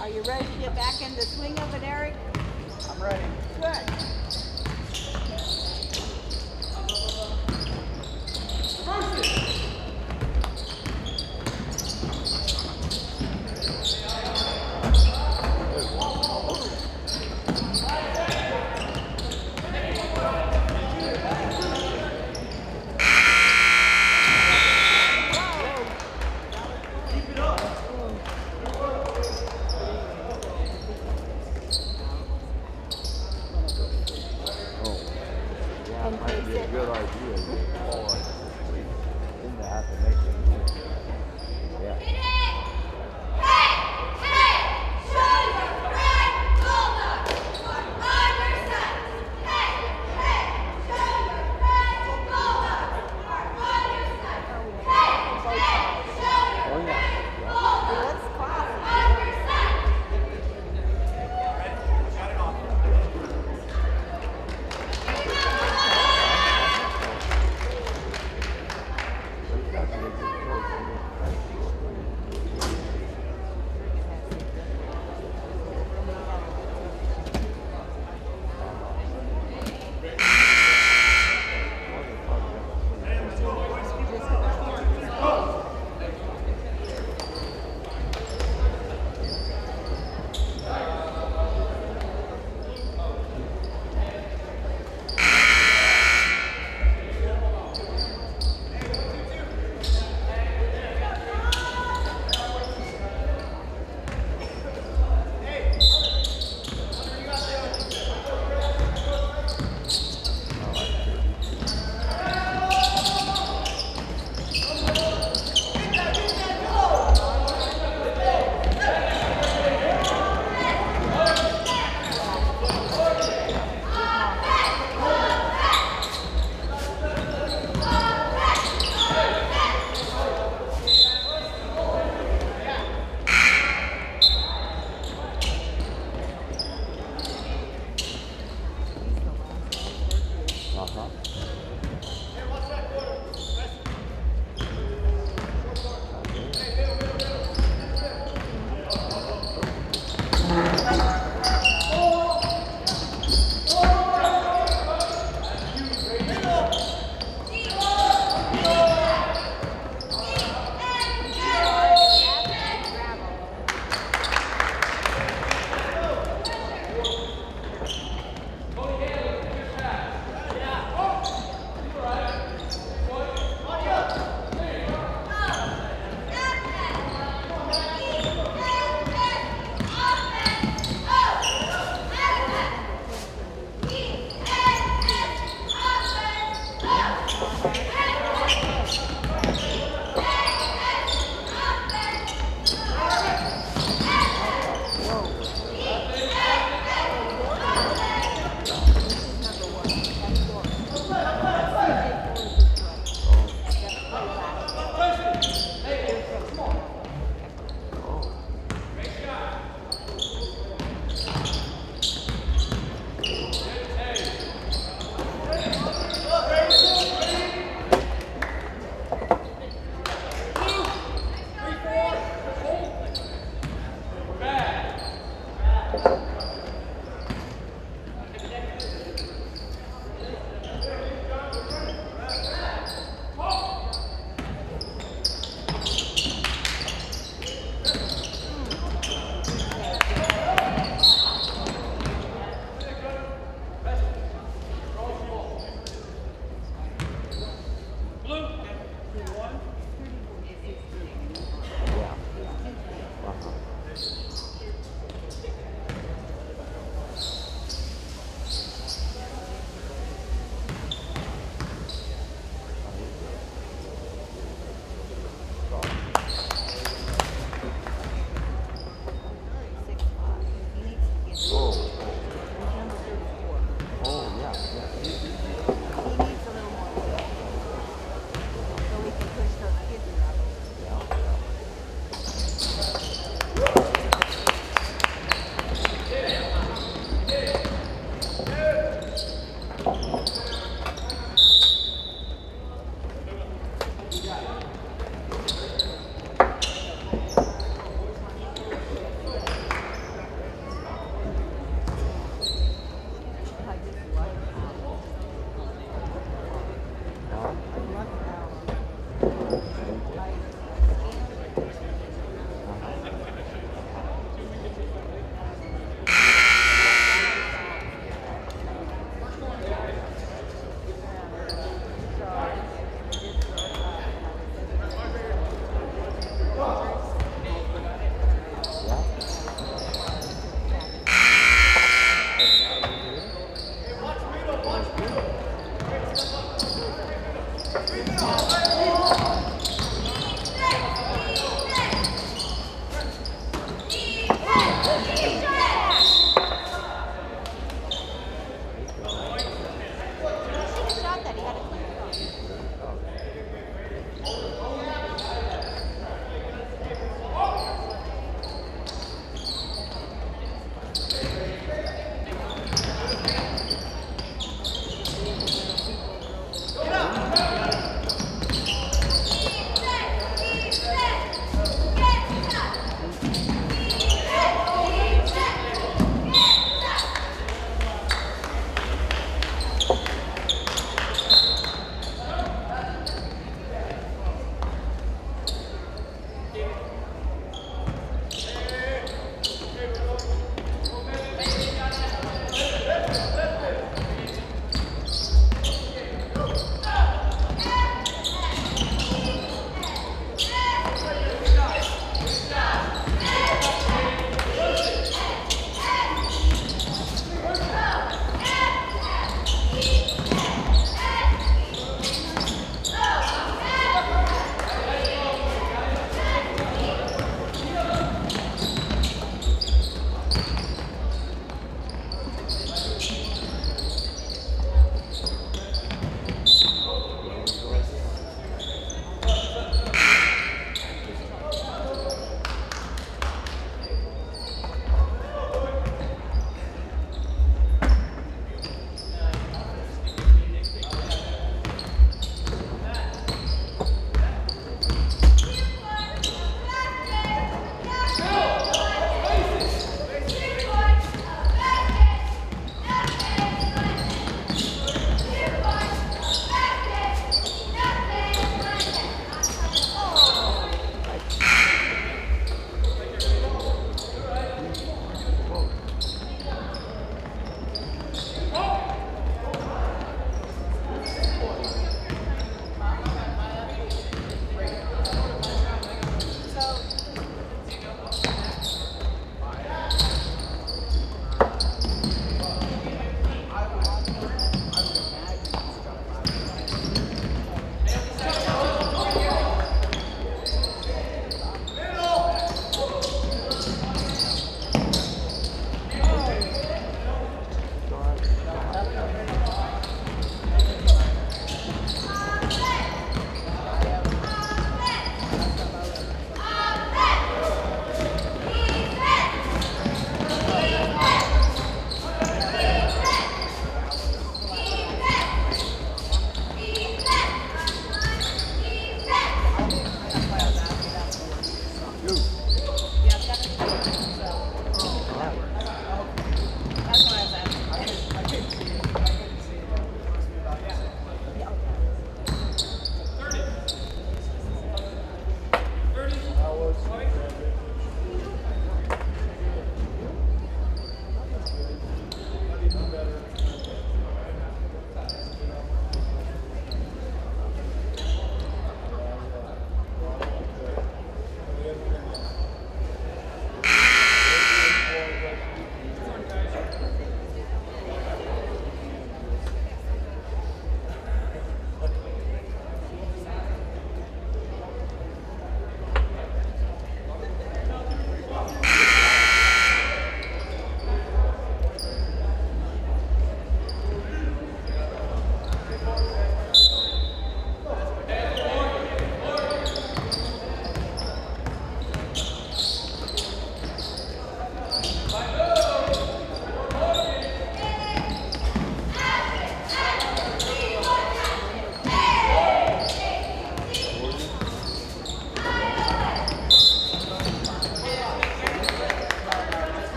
Are you ready to get back in the swing of it, Eric? I'm ready. Good.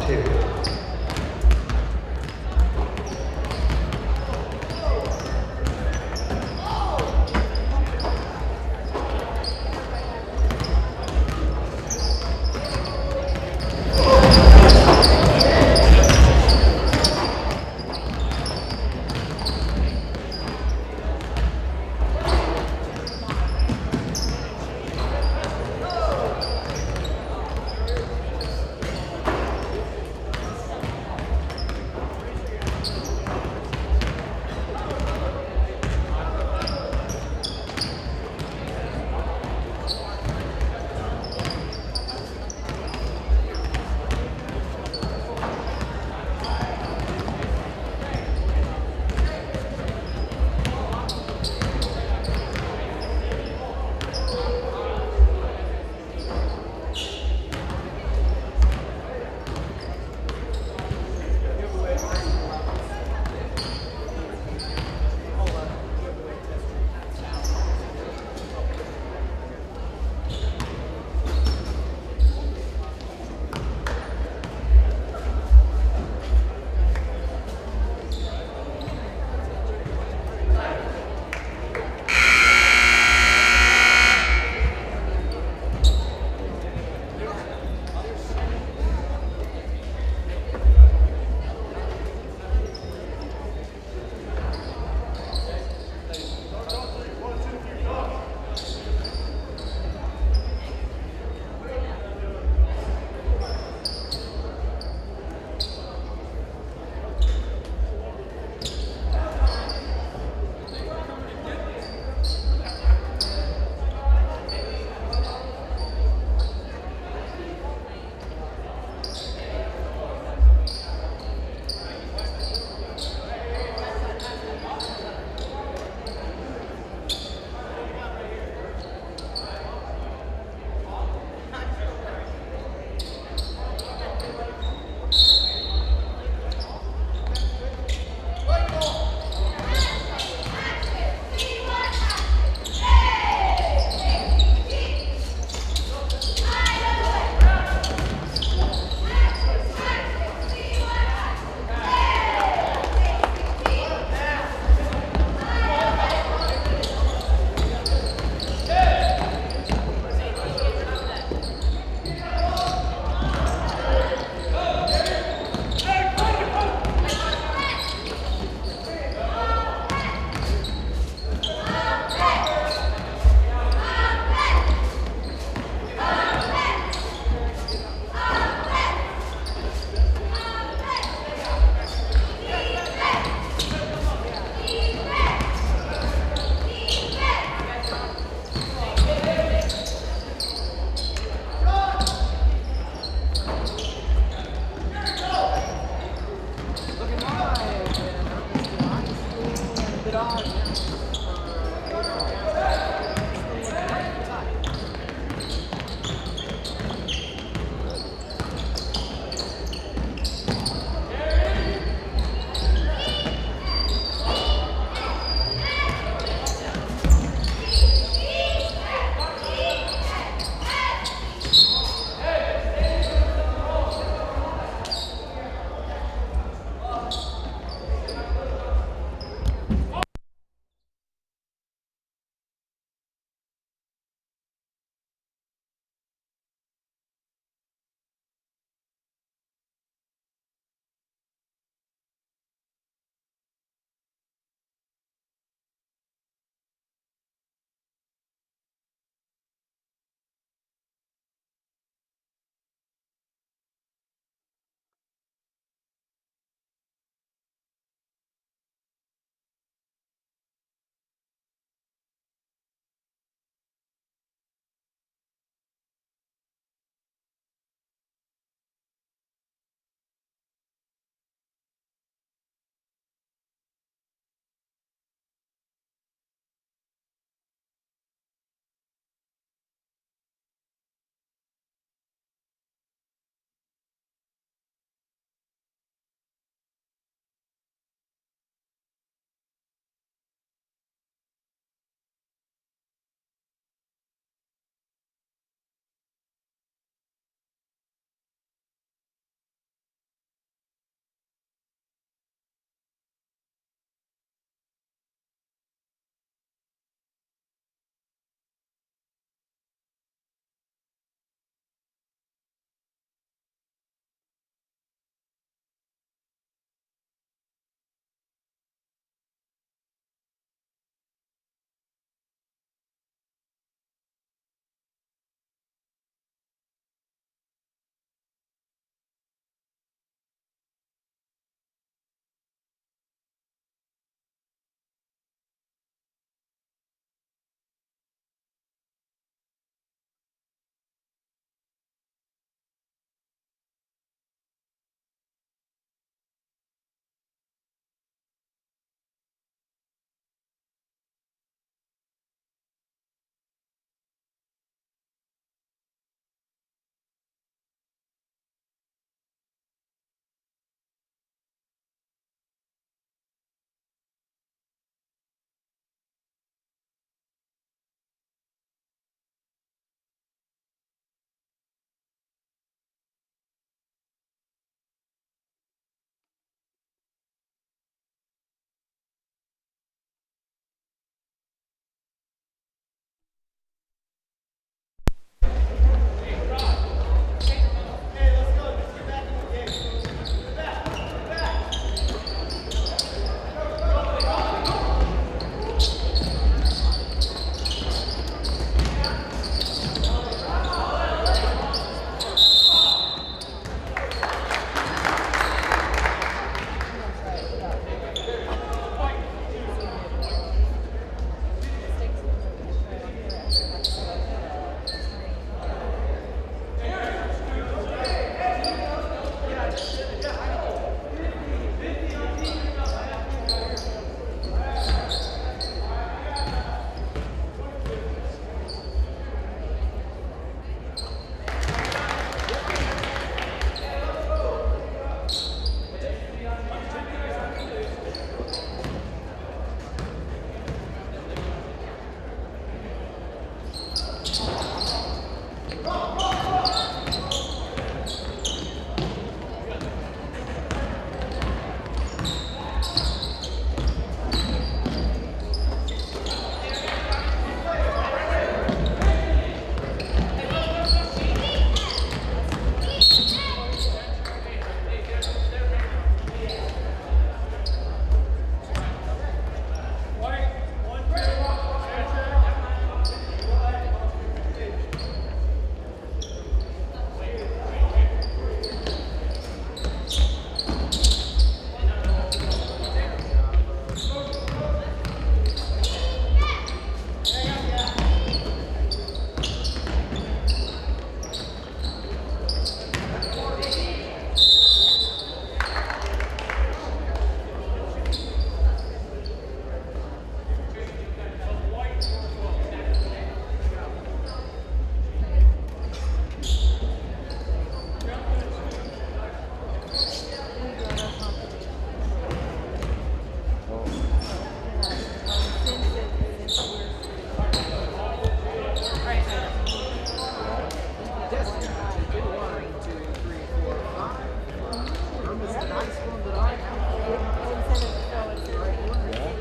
2.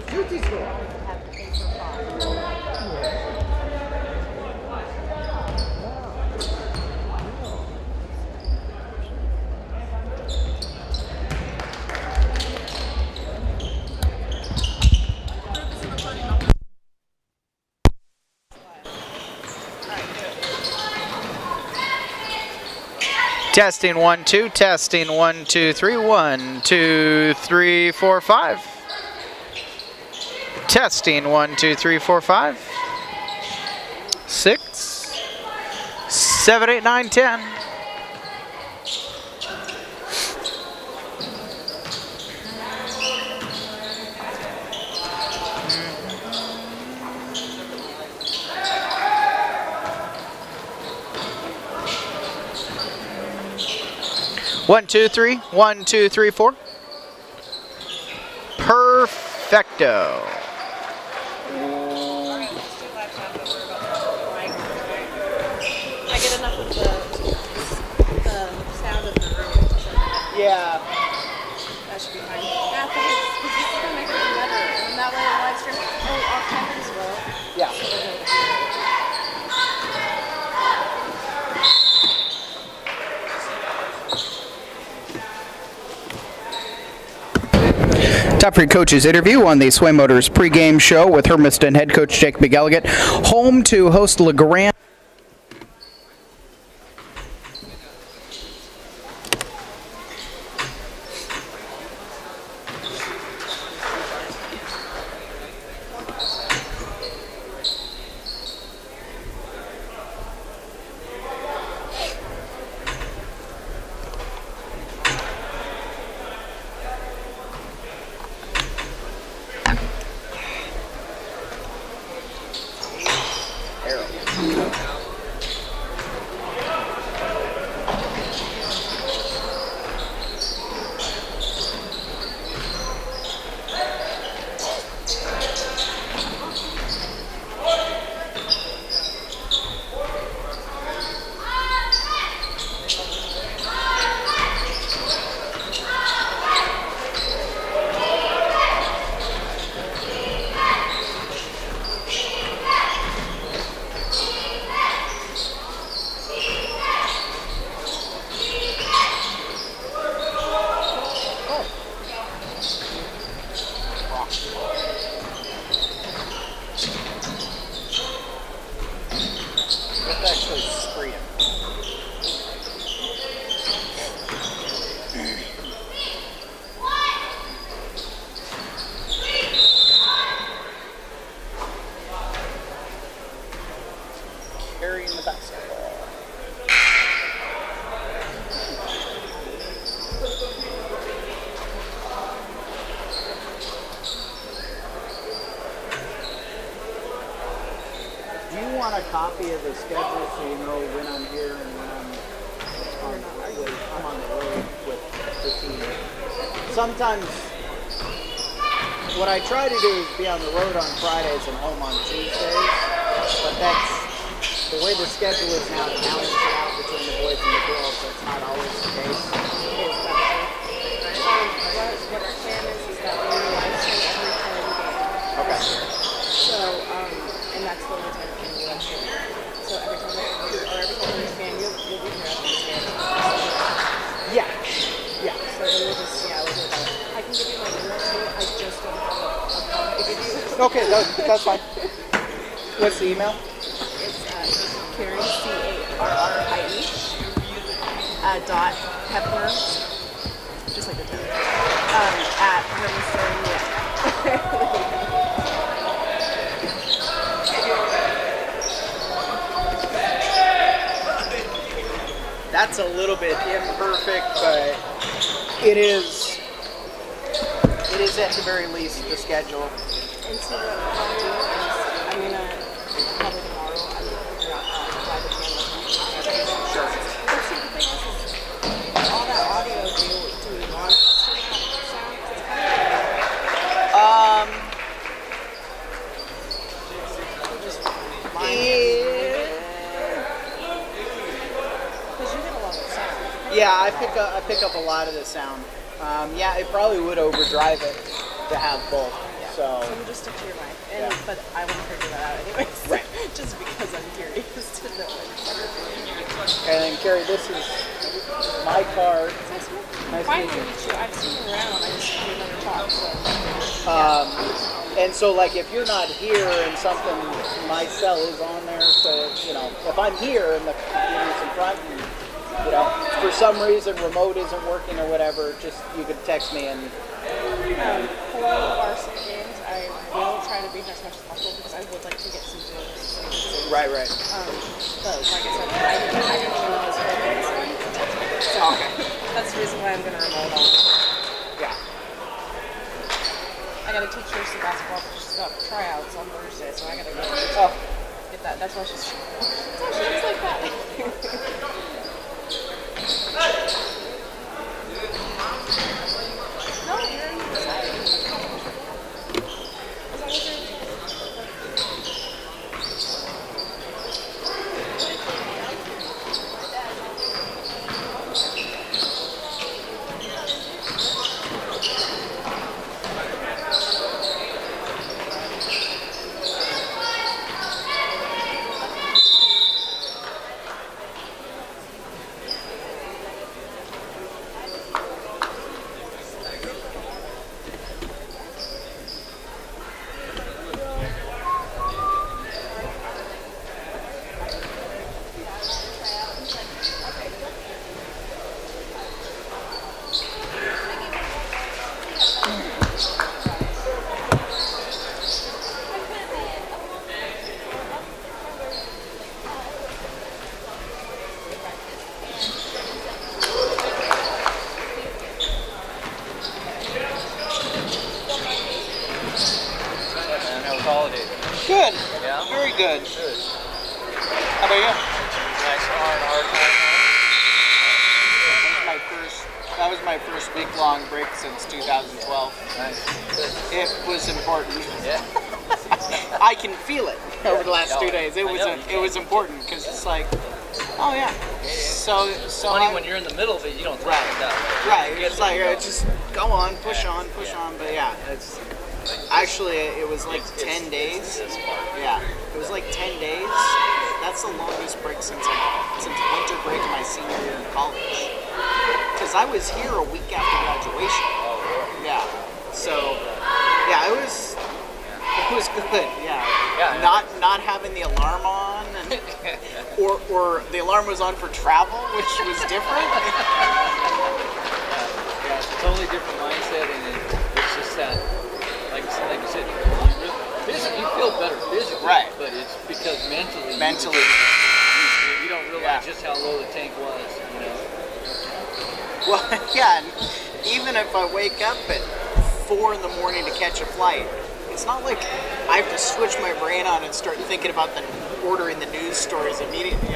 Juicy store. Have to pay for cost. 1, 2, testing 1, 2, 3, 1, 2, 3, 4, 5. Testing 1, 2, 3, 4, 5. 6, 7, 8, 9, 10. One, two, three. 1, 2, 3, 4. Perfecto. I get enough of the sound of the room. Yeah. That should be fine. Yeah, thanks. Because this is going to make it better. And that way the live stream, our cameras will. Yeah. Time for your coach's interview on the Sway Motors pregame show with Hermiston head coach Jake McElligott. Home to host LeGrand. Carrying the basketball. Do you want a copy of the schedule so you know when I'm here and when I'm on the road with the team? Sometimes what I try to do is be on the road on Fridays and home on Tuesdays, but that's the way the schedule is now, the balance is out between the boys and the girls, so it's not always the case. What our plan is that we live stream every home game. Okay. So, and that's the only time we can do live stream. So every time there's a game, you'll be here at the game. Yeah. Yeah. So then we'll just, we'll do that. I can give you my email too, I just don't have a copy to give you. Okay, that's fine. What's the email? Carrie, C-A-R-R-I-E, dot Hepner, just like the town, at Hermiston, That's a little bit imperfect, but it is at the very least the schedule. And so what I'll do is, I'm gonna, probably tomorrow, I'm gonna figure out why the channel is. Sure. But see, the thing is all that audio, do we want to have sound? 'Cause it's kind of just line it. Because you get a lot of sound. Yeah, I pick up a lot of the sound. Yeah, it probably would overdrive it to have both. Yeah. So you just stick to your mic. And, Yeah. But I want to figure that out anyways. Right. Just because I'm curious to know it. and then Carrie, this is my card. Nice to Finally meet you. meet you. I've seen you around. I just we never talked. So. And so, like, if you're not here and something, my cell is on there. So, if I'm here and the computer's in front, and for some reason remote isn't working or whatever, just you could text me and. For varsity games, I will try to be here as much as possible because I would like to get some Zooms. Right. But like I said, I didn't even know this was so Okay. that's the reason why I'm going to remote on. Yeah. I got to teach her some basketball because she's got tryouts on Thursday, so I got to go get that. That's why she's. So she's like that. No, you're inside. As long as you're inside. Good. Yeah? Very good. Good. How about you? Nice R&R time. That was my first week-long break since 2012. Nice. It was important. Yeah. I can feel it over the last 2 days. It I was know, you it was important because it's like, oh yeah. So Funny when you're in the middle of it, you don't think about it. right. You It's get like to go. just go on, push on. But yeah, it's actually it was like 10 days. This part. Yeah, it was like 10 days. That's the longest break since winter break of my senior year in college. Because I was here a week after graduation. Oh, really? Yeah. So, yeah, it was good. Yeah. Yeah. Not having the alarm on, and, or the alarm was on for travel, which was different. Yeah, it's a totally different mindset, and it's just that, like you said, you feel better physically, Right. but it's because mentally, you don't realize Yeah. just how low the tank was, you know. Well, yeah, and even if I wake up at 4 in the morning to catch a flight, it's not like I have to switch my brain on and start thinking about ordering the news stories immediately,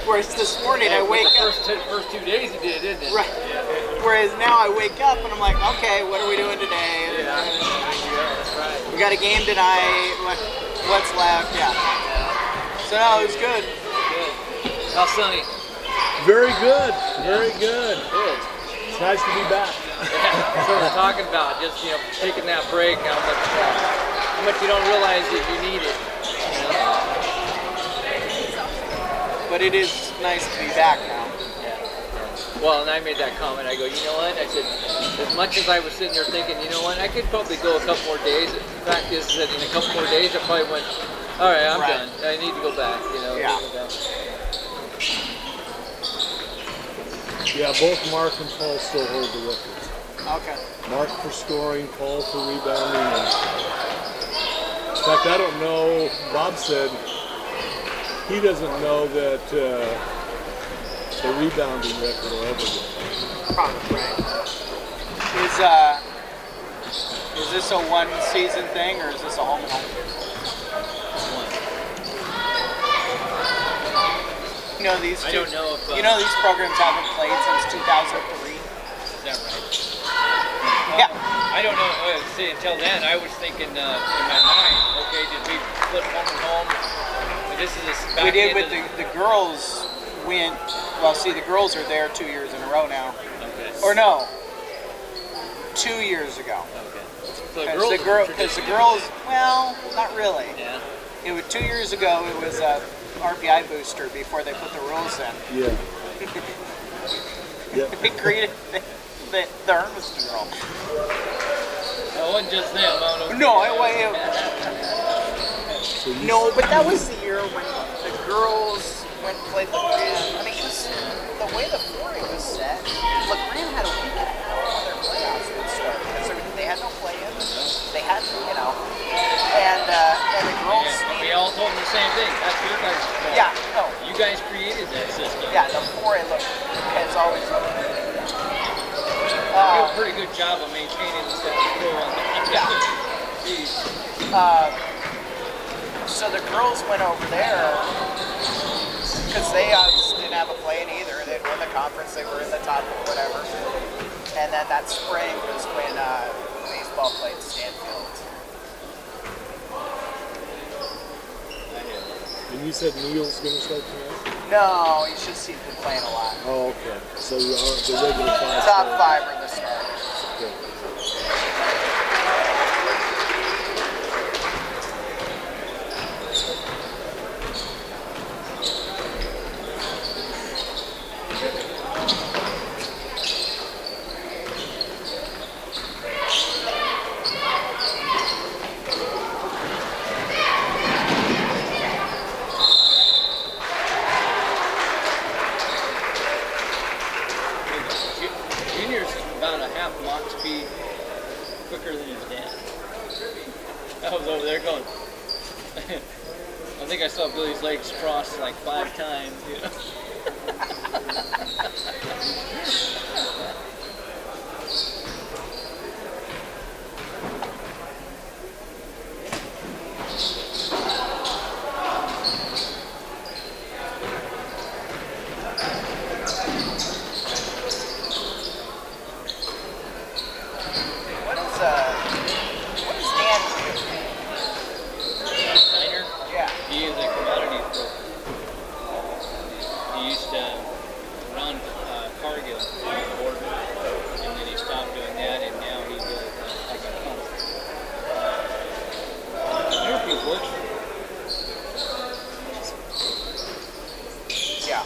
Whereas this morning I wake the up. first 2 days you did, didn't it? Right. Yeah. Whereas now I wake up and I'm like, okay, what are we doing today? Yeah, that's right. We got a game tonight. What's left? Yeah. So no, it was good. Good. How's Sonny? Very good. Very good. Good. It's nice to be back. That's what we're talking about. Just taking that break. How much you don't realize that you need it. You know? But it is nice to be back now. Well, and I made that comment. I go, you know what? I said, as much as I was sitting there thinking, you know what? I could probably go a couple more days. The fact is that in a couple more days, I probably went, all right, I'm done. I need to go back. Yeah. Yeah, both Mark and Paul still hold the records. Okay. Mark for scoring, Paul for rebounding. In fact, I don't know. Bob said he doesn't know that the rebounding record will ever get. Probably right. Is this a one season thing or is this a home and home? These I don't know if, these programs haven't played since 2003. Is that right? Yeah. I don't know. See, until then, I was thinking in my mind, okay, did we flip home and home? But this is We did with the girls went. Well, see, the girls are there 2 years in a row now. Okay. Or no, 2 years ago. Okay. So Because the girls, well, not really. Yeah. It was 2 years ago. It was a RPI booster before they put the rules in. Yeah. Yeah. They created the Hermiston girl. It wasn't just them. I don't know. No, So you, no, but that was the year when the girls went and played LeGrand. I mean, the way the 4A was set, LeGrand had a week and a half before their playoffs would start because they had no play-in. They had, and the girls. Yeah, we all told them the same thing. That's your guys' fault. Yeah, no. You guys created that system. Yeah, the 4A has always looked. You do a pretty good job of maintaining the status quo on that. Yeah. Jeez. So the girls went over there because they obviously didn't have a play-in either. They'd won the conference. They were in the top whatever. And then that spring was when baseball played Stanfield. and you said Neil's going to start tonight? No, he's been playing a lot. Oh, okay. So the regular class. Top 5 are the starters. Okay. Junior's about a half Mach speed quicker than his dad. I was over there going. I think I saw Billy's legs cross like 5 times. What is Dan do? Steiner, Yeah. he is a commodities broker. He used to run Cargill on the border, and then he stopped doing that, and now he does like a pump. I wonder if he works for Yeah.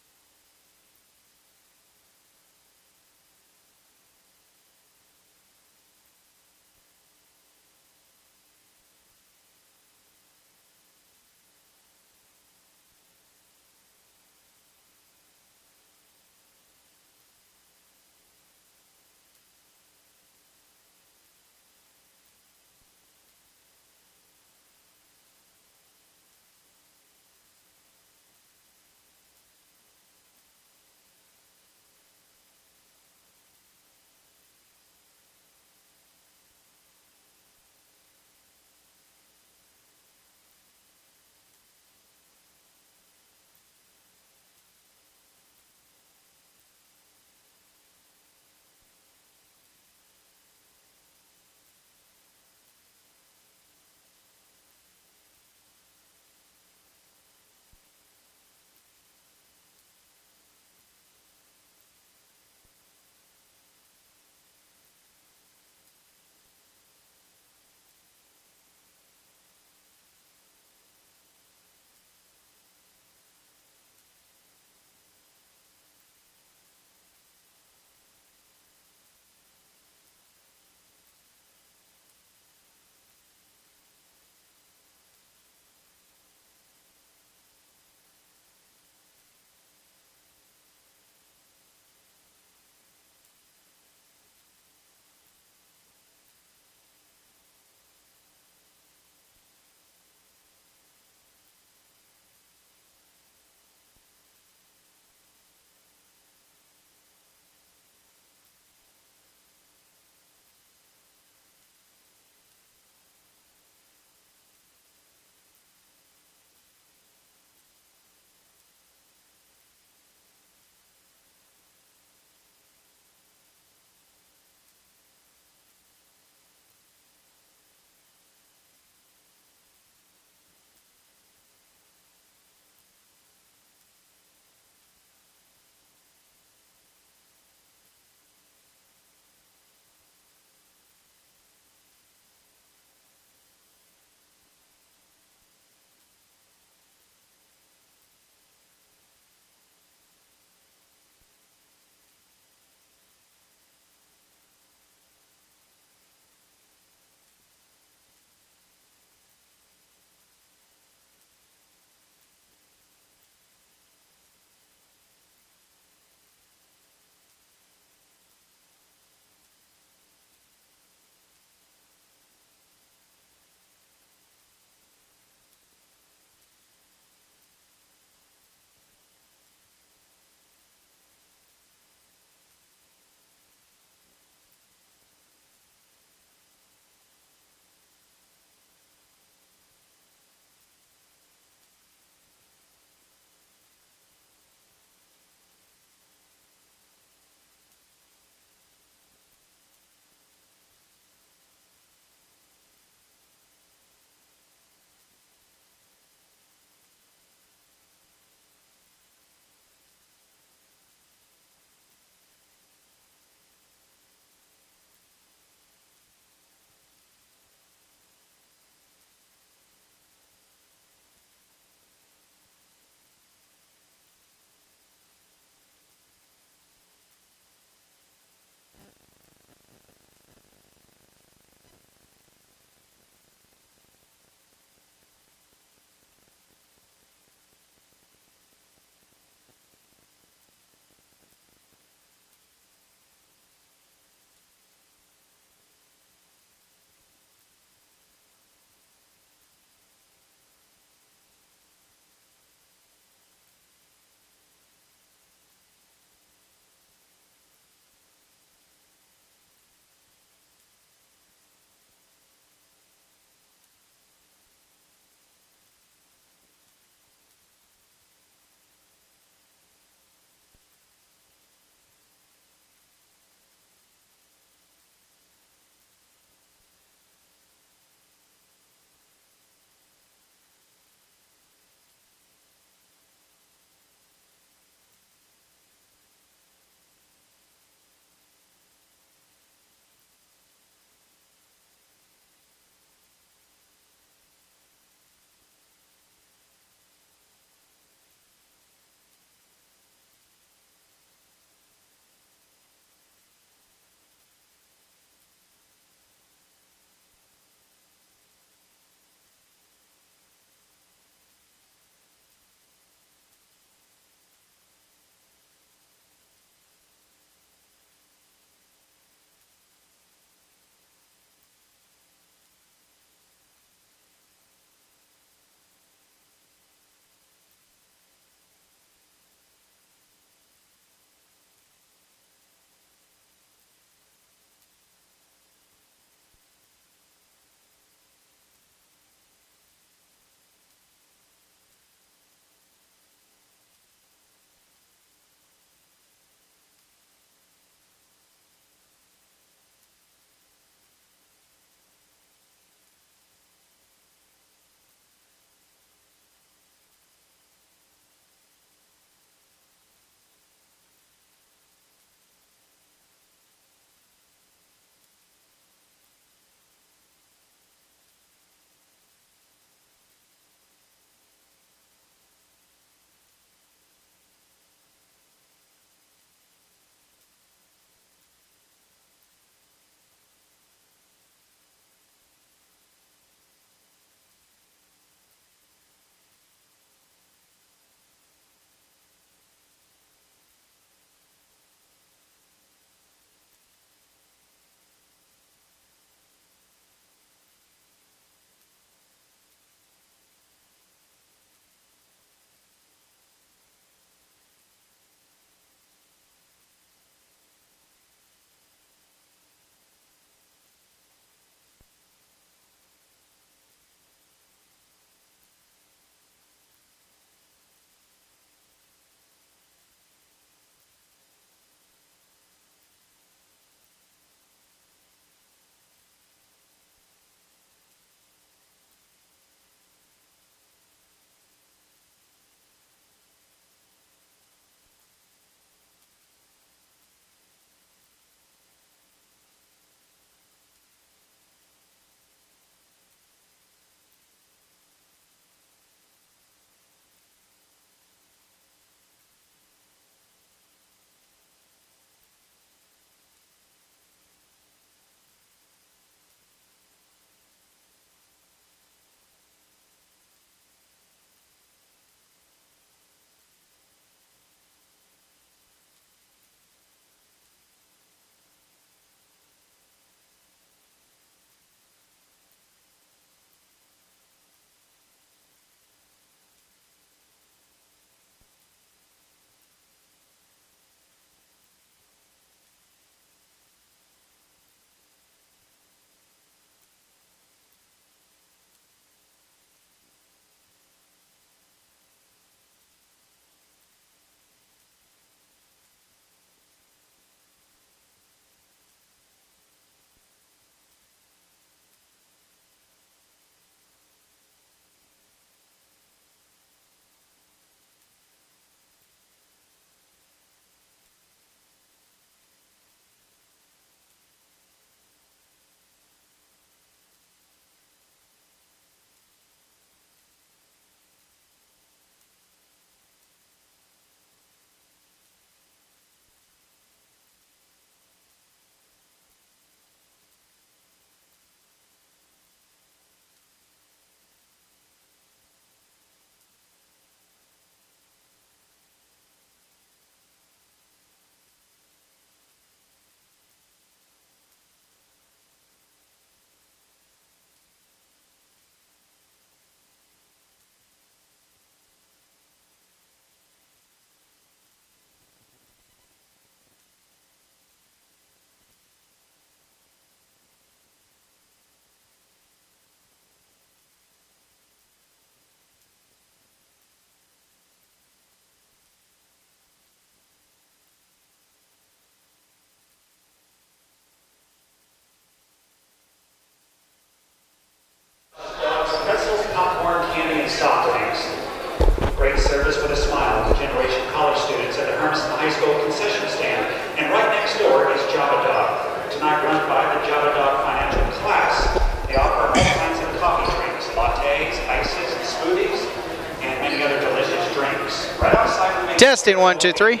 Testing 1, 2, 3.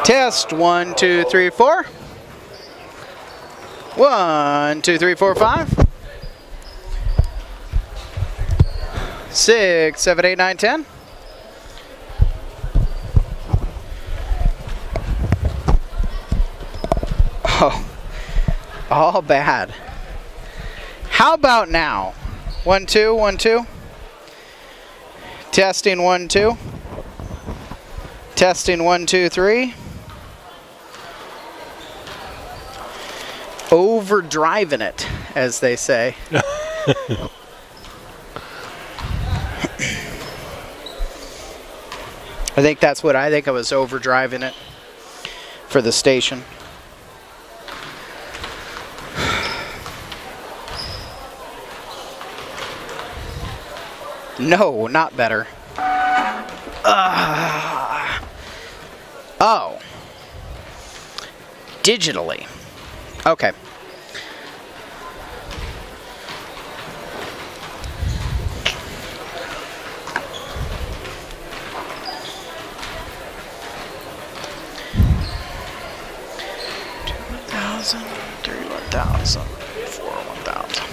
Test 1, 2, 3, 4. 1, 2, 3, 4, 5. 6, 7, 8, 9, 10. Oh, all bad. How about now? 1, 2, 1, 2. Testing 1, 2. Testing 1, 2, 3. Overdriving it, as they say. I think that's what I think. I was overdriving it for the station. No, not better. Oh. Digitally. Okay. Three 1,000, 4 1,000.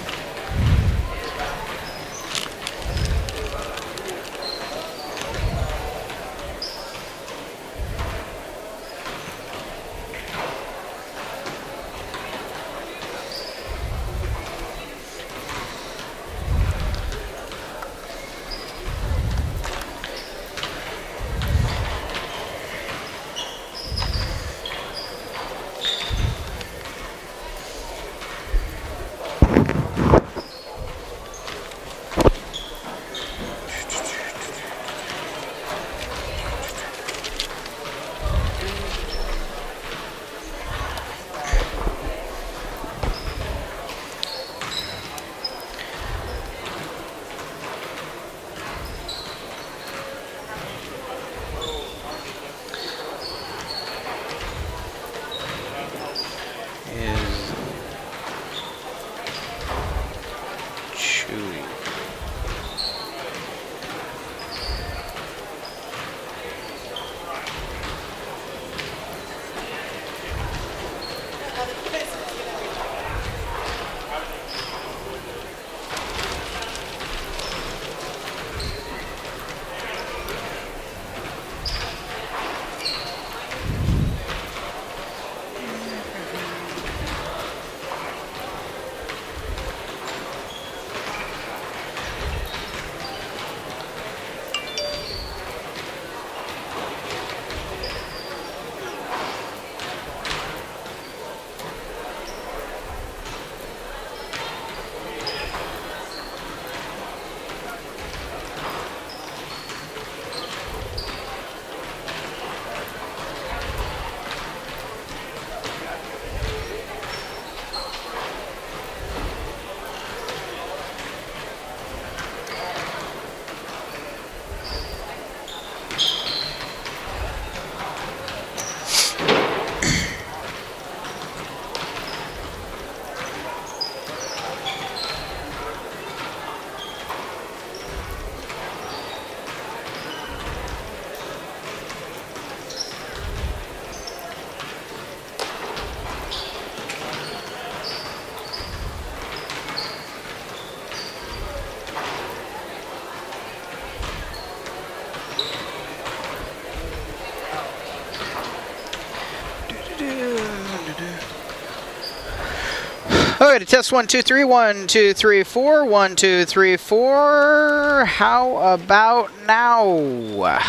Okay, to test 1, 2, 3, 1, 2, 3, 4, 1, 2, 3, 4. How about now?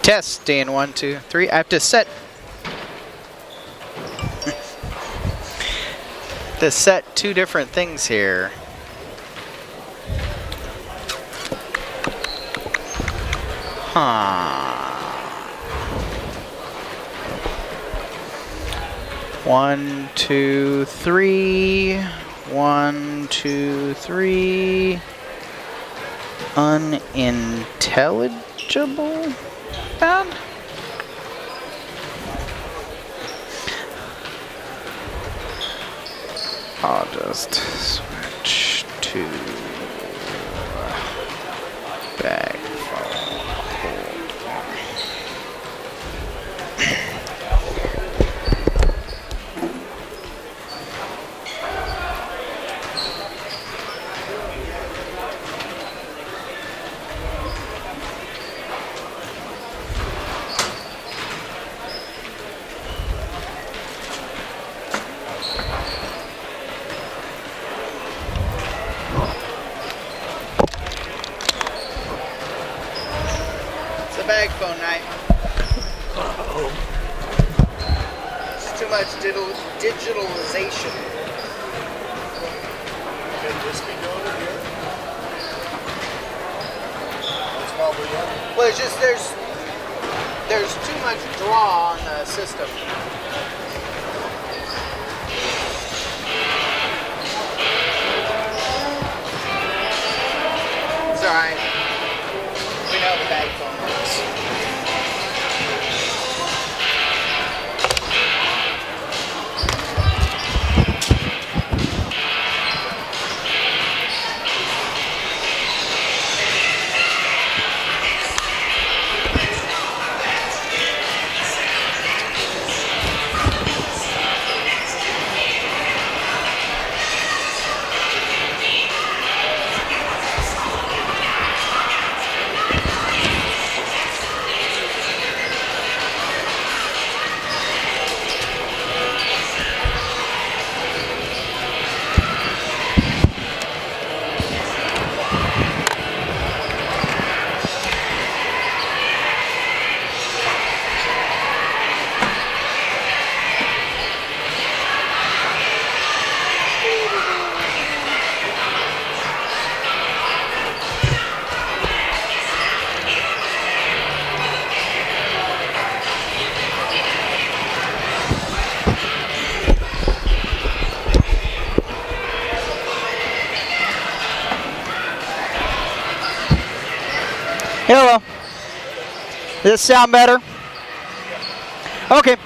Testing 1, 2, 3. I have to set two different things here. Huh. 1, 2, 3. 1, 2, 3. Unintelligible? Bad? I'll just switch to bag phone hold. It's a bag phone night. It's too much digitalization. Can this be done here? That's probably it. Well, it's just there's too much draw on the system. It's alright. We know the bag phone works. Hello. Does this sound better? Okay.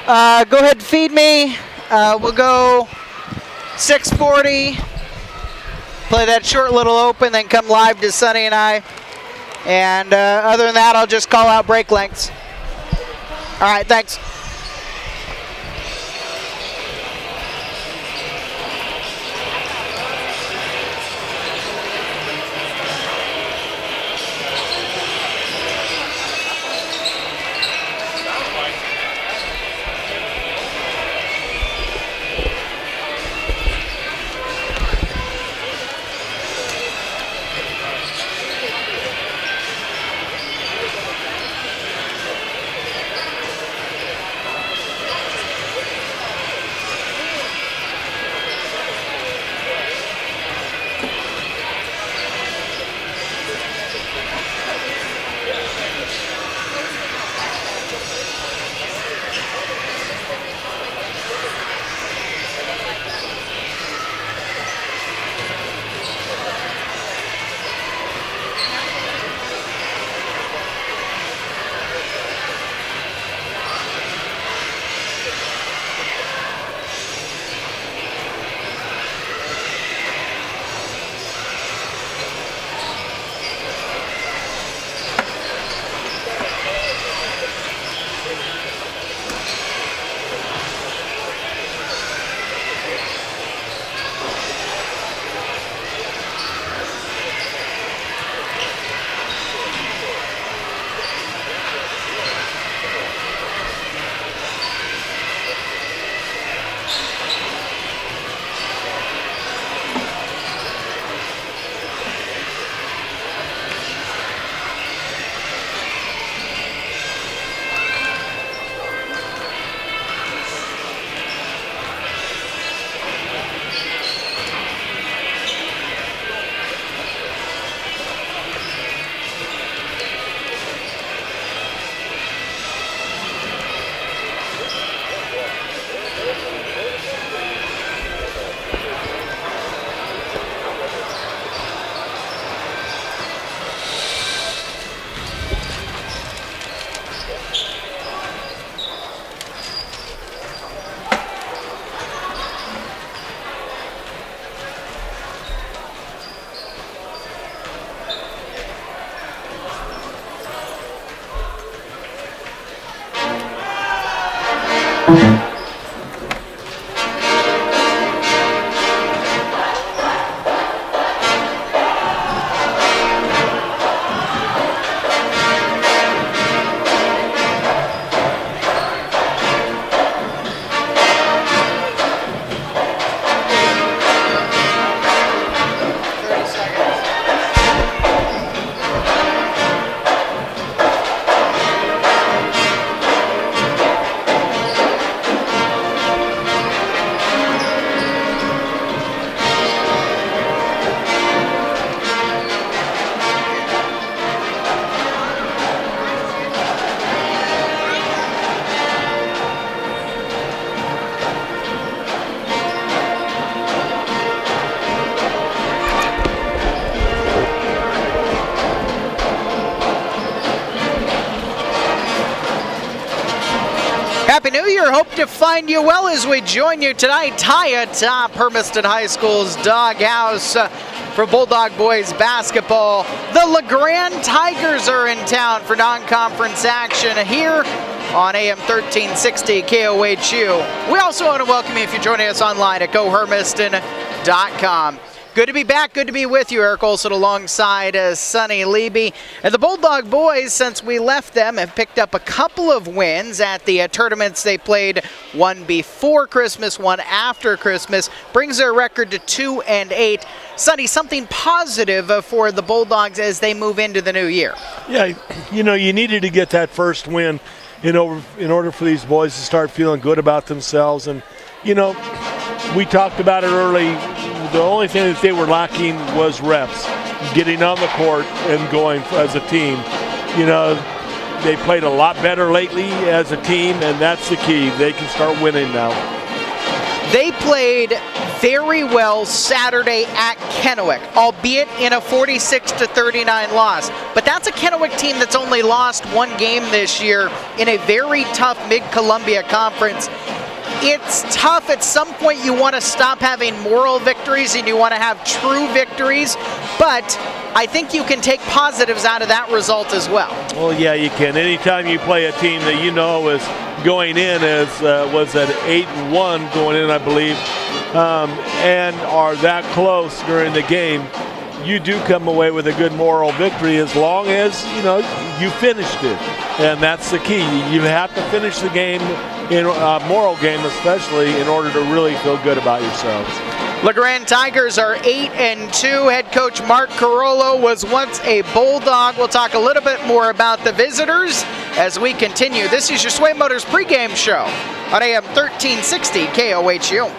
Go ahead and feed me. We'll go 640. Play that short little open, then come live to Sonny and I. And other than that, I'll just call out break lengths. All right, thanks. here. Hope to find you well as we join you tonight. High atop Hermiston High School's doghouse for Bulldog boys basketball. The LeGrand Tigers are in town for non-conference action here on AM 1360 KOHU. We also want to welcome you if you're joining us online at gohermiston.com. Good to be back. Good to be with you. Eric Olson alongside Sonny Leby. And the Bulldog boys, since we left them, have picked up a couple of wins at the tournaments they played. One before Christmas, one after Christmas. Brings their record to 2-8. Sonny, something positive for the Bulldogs as they move into the new year. Yeah, you needed to get that first win in order for these boys to start feeling good about themselves. And, we talked about it early. The only thing that they were lacking was reps, getting on the court and going as a team. They played a lot better lately as a team, and that's the key. They can start winning now. They played very well Saturday at Kennewick, albeit in a 46-39 loss. But that's a Kennewick team that's only lost one game this year in a very tough Mid-Columbia conference. It's tough. At some point you want to stop having moral victories and you want to have true victories, but I think you can take positives out of that result as well. Well, yeah, you can. Anytime you play a team that is going in as was at 8-1 going in, I believe, and are that close during the game, you do come away with a good moral victory as long as you finished it, and that's the key. You have to finish the game, in a moral game especially, in order to really feel good about yourselves. LeGrand Tigers are 8-2. Head coach Mark Carollo was once a Bulldog. We'll talk a little bit more about the visitors as we continue. This is your Sway Motors pregame show on AM 1360 KOHU.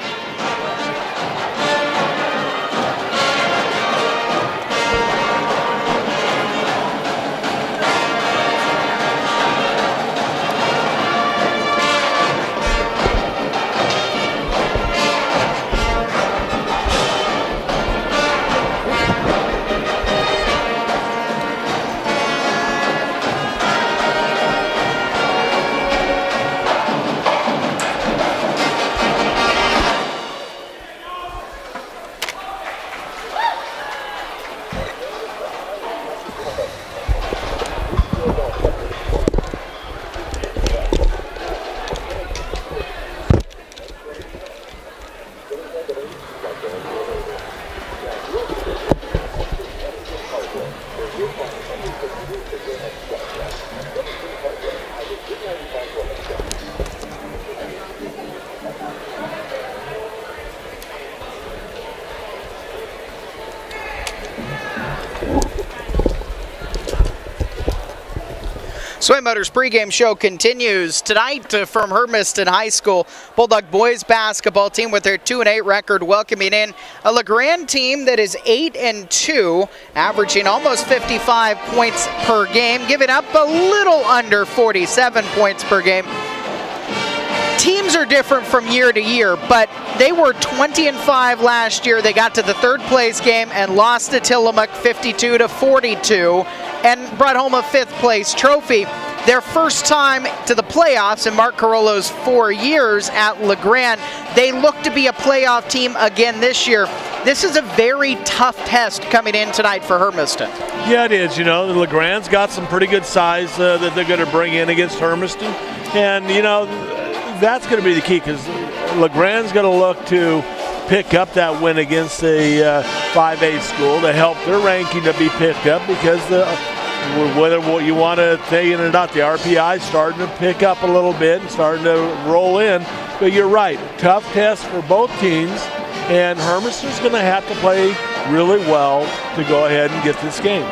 Sway Motors pregame show continues tonight from Hermiston High School. Bulldog boys basketball team with their 2-8 record welcoming in a LeGrand team that is 8-2, averaging almost 55 points per game, giving up a little under 47 points per game. Teams are different from year to year, but they were 20-5 last year. They got to the third place game and lost to Tillamook 52-42 and brought home a fifth place trophy. Their first time to the playoffs in Mark Carollo's 4 years at LeGrand. They look to be a playoff team again this year. This is a very tough test coming in tonight for Hermiston. Yeah, it is. LeGrand's got some pretty good size that they're going to bring in against Hermiston. And, that's going to be the key, because LeGrand's going to look to pick up that win against a 5A school to help their ranking to be picked up, because whether what you want to say it or not, the RPI is starting to pick up a little bit and starting to roll in. But you're right, tough test for both teams, and Hermiston's going to have to play really well to go ahead and get this game.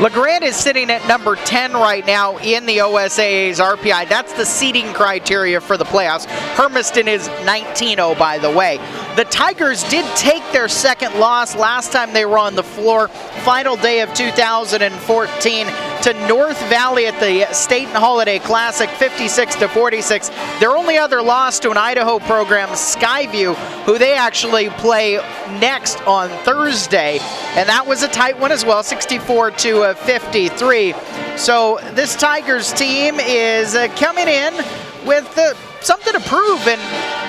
LeGrand is sitting at number 10 right now in the OSAA's RPI. That's the seeding criteria for the playoffs. Hermiston is 19-0, by the way. The Tigers did take their second loss last time they were on the floor, final day of 2014, to North Valley at the State and Holiday Classic, 56-46. Their only other loss to an Idaho program, Skyview, who they actually play next on Thursday, and that was a tight one as well, 64-53. So this Tigers team is coming in with something to prove, and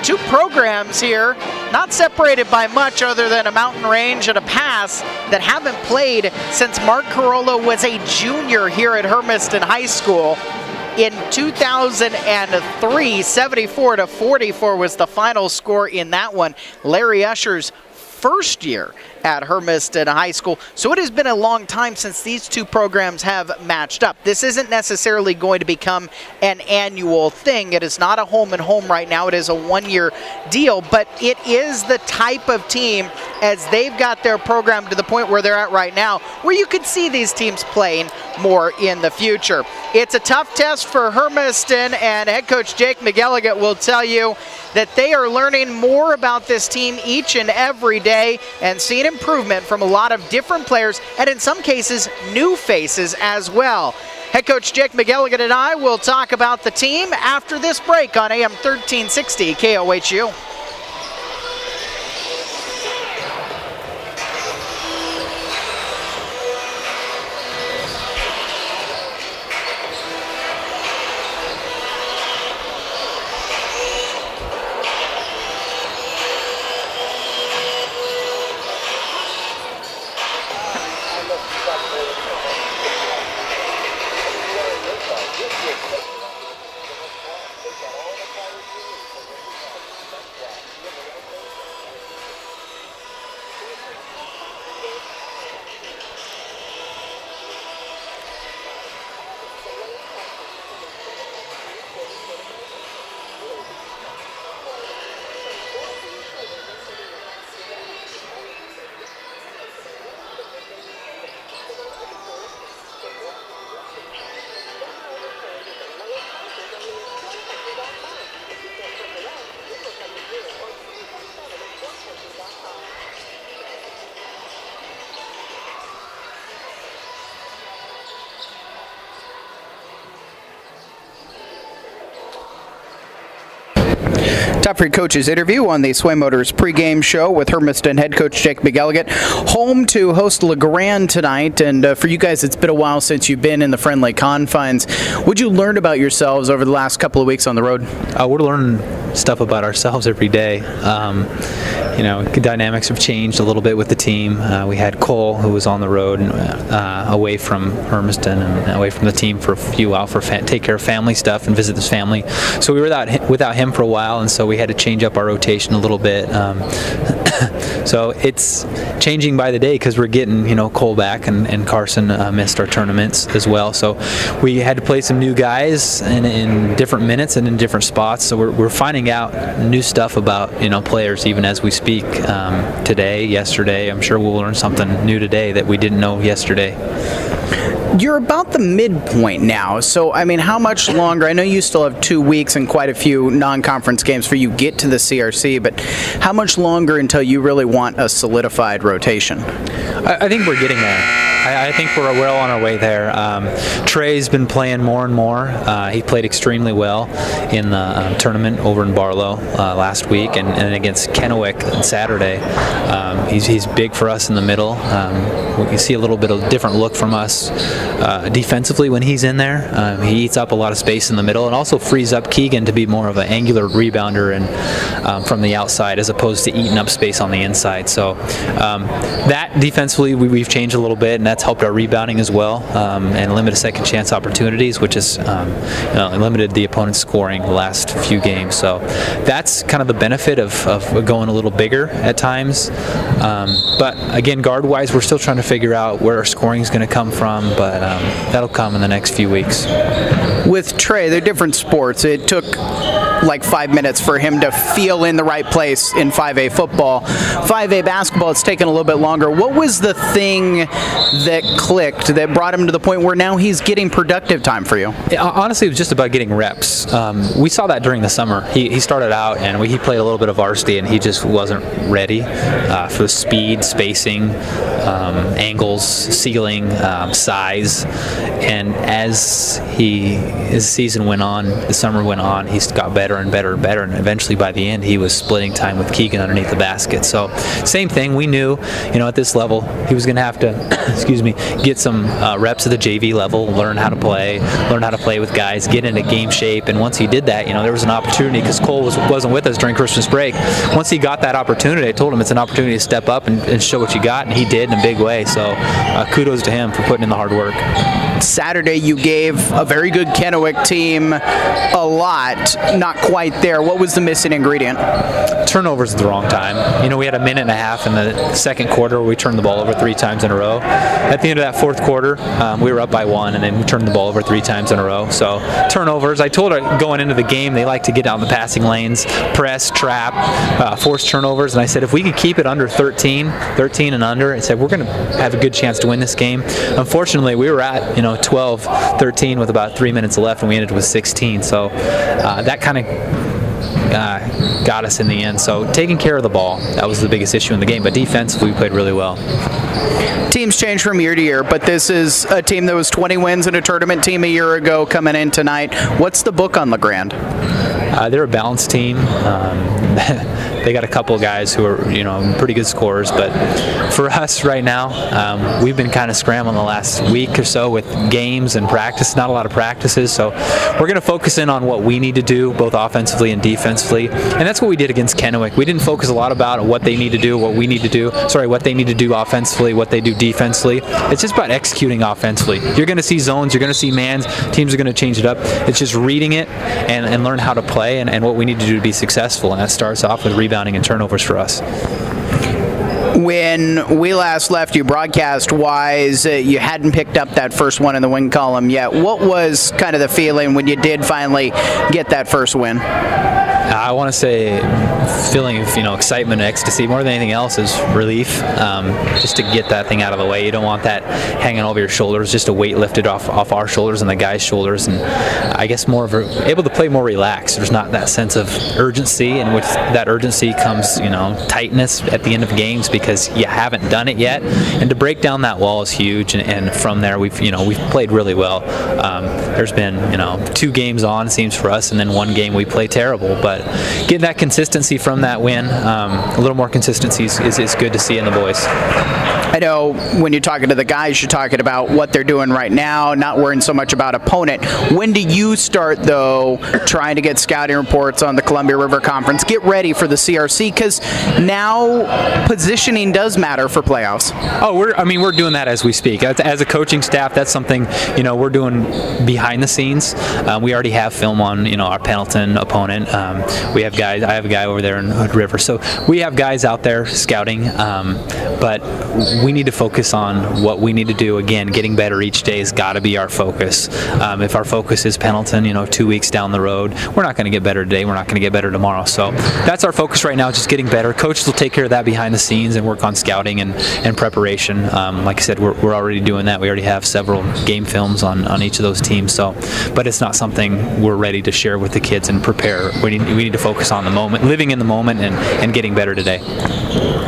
two programs here, not separated by much other than a mountain range and a pass, that haven't played since Mark Carollo was a junior here at Hermiston High School. In 2003, 74-44 was the final score in that one. Larry Usher's first year at Hermiston High School. So it has been a long time since these two programs have matched up. This isn't necessarily going to become an annual thing. It is not a home and home right now. It is a one-year deal, but it is the type of team, as they've got their program to the point where they're at right now, where you could see these teams playing more in the future. It's a tough test for Hermiston, and head coach Jake McElligott will tell you that they are learning more about this team each and every day and seeing improvement from a lot of different players, and in some cases, new faces as well. Head coach Jake McElligott and I will talk about the team after this break on AM 1360 KOHU. Top for your coach's interview on the Sway Motors pregame show with Hermiston head coach Jake McElligott. Home to host LeGrand tonight, and for you guys, it's been a while since you've been in the friendly confines. What'd you learn about yourselves over the last couple of weeks on the road? We're learning stuff about ourselves every day. Dynamics have changed a little bit with the team. We had Cole, who was on the road away from Hermiston and away from the team for a few out for take care of family stuff and visit his family. So we were without him for a while, and so we had to change up our rotation a little bit. So it's changing by the day because we're getting Cole back, and Carson missed our tournaments as well. So we had to play some new guys in different minutes and in different spots. So we're finding out new stuff about players even as we speak. Today, yesterday, I'm sure we'll learn something new today that we didn't know yesterday. You're about the midpoint now, so how much longer? I know you still have 2 weeks and quite a few non-conference games for you get to the CRC, but how much longer until you really want a solidified rotation? I think we're getting there. I think we're well on our way there. Trey's been playing more and more. He played extremely well in the tournament over in Barlow last week, and against Kennewick on Saturday. He's big for us in the middle. We can see a little bit of different look from us defensively when he's in there. He eats up a lot of space in the middle and also frees up Keegan to be more of an angular rebounder and from the outside as opposed to eating up space on the inside. So that defensively we've changed a little bit, and that's helped our rebounding as well, and limited second chance opportunities, which has limited the opponent's scoring the last few games. So that's kind of the benefit of going a little bigger at times. But again, guard-wise, we're still trying to figure out where our scoring is going to come from, but that'll come in the next few weeks. With Trey, they're different sports. It took like 5 minutes for him to feel in the right place in 5A football. 5A basketball, it's taken a little bit longer. What was the thing that clicked that brought him to the point where now he's getting productive time for you? Honestly, it was just about getting reps. We saw that during the summer. He started out and he played a little bit of varsity, and he just wasn't ready for the speed, spacing, angles, ceiling, size. And as the season went on, the summer went on, he's got better and better and better, and eventually by the end he was splitting time with Keegan underneath the basket. So same thing, we knew, at this level he was going to have to get some reps at the JV level, learn how to play with guys, get into game shape. And once he did that, there was an opportunity, because Cole wasn't with us during Christmas break. Once he got that opportunity, I told him it's an opportunity to step up and show what you got, and he did in a big way. So kudos to him for putting in the hard work. Saturday you gave a very good Kennewick team a lot, not quite there. What was the missing ingredient? Turnovers at the wrong time. We had a minute and a half in the second quarter where we turned the ball over 3 times in a row. At the end of that fourth quarter, we were up by 1, and then we turned the ball over 3 times in a row. So turnovers, I told her going into the game, they like to get down the passing lanes, press, trap, force turnovers, and I said if we could keep it under 13 and under, I said we're going to have a good chance to win this game. Unfortunately, we were at 12-13 with about 3 minutes left, and we ended with 16. So that kind of got us in the end. So taking care of the ball, that was the biggest issue in the game. But defensively, we played really well. Teams change from year to year, but this is a team that was 20 wins and a tournament team a year ago coming in tonight. What's the book on LeGrand? They're a balanced team. They got a couple of guys who are, pretty good scorers, but for us right now, we've been kind of scrambling the last week or so with games and practice, not a lot of practices, so we're going to focus in on what we need to do, both offensively and defensively, and that's what we did against Kennewick. We didn't focus a lot about what they need to do, what they need to do offensively, what they do defensively. It's just about executing offensively. You're going to see zones, you're going to see mans, teams are going to change it up. It's just reading it and learn how to play and what we need to do to be successful, and that starts off with rebounding and turnovers for us. When we last left you broadcast-wise, you hadn't picked up that first one in the win column yet. What was kind of the feeling when you did finally get that first win? I want to say feeling of excitement and ecstasy. More than anything else is relief, just to get that thing out of the way. You don't want that hanging over your shoulders, just a weight lifted off our shoulders and the guys' shoulders, and I guess able to play more relaxed. There's not that sense of urgency, and with that urgency comes tightness at the end of games because you haven't done it yet, and to break down that wall is huge. And from there we've played really well. There's been 2 games on, it seems, for us, and then 1 game we play terrible, but getting that consistency from that win, a little more consistency is good to see in the boys. I know when you're talking to the guys, you're talking about what they're doing right now, not worrying so much about opponent. When do you start, though, trying to get scouting reports on the Columbia River Conference? Get ready for the CRC, because now positioning does matter for playoffs. Oh, we're doing that as we speak. As a coaching staff, that's something we're doing behind the scenes. We already have film on our Pendleton opponent. We have guys. I have a guy over there in Hood River, so we have guys out there scouting. But we need to focus on what we need to do. Again, getting better each day has got to be our focus. If our focus is Pendleton, 2 weeks down the road, we're not going to get better today. We're not going to get better tomorrow. So that's our focus right now, just getting better. Coaches will take care of that behind the scenes and work on scouting and preparation. Like I said, we're already doing that. We already have several game films on each of those teams. So, but it's not something we're ready to share with the kids and prepare. We need to focus on the moment, living in the moment, and getting better today.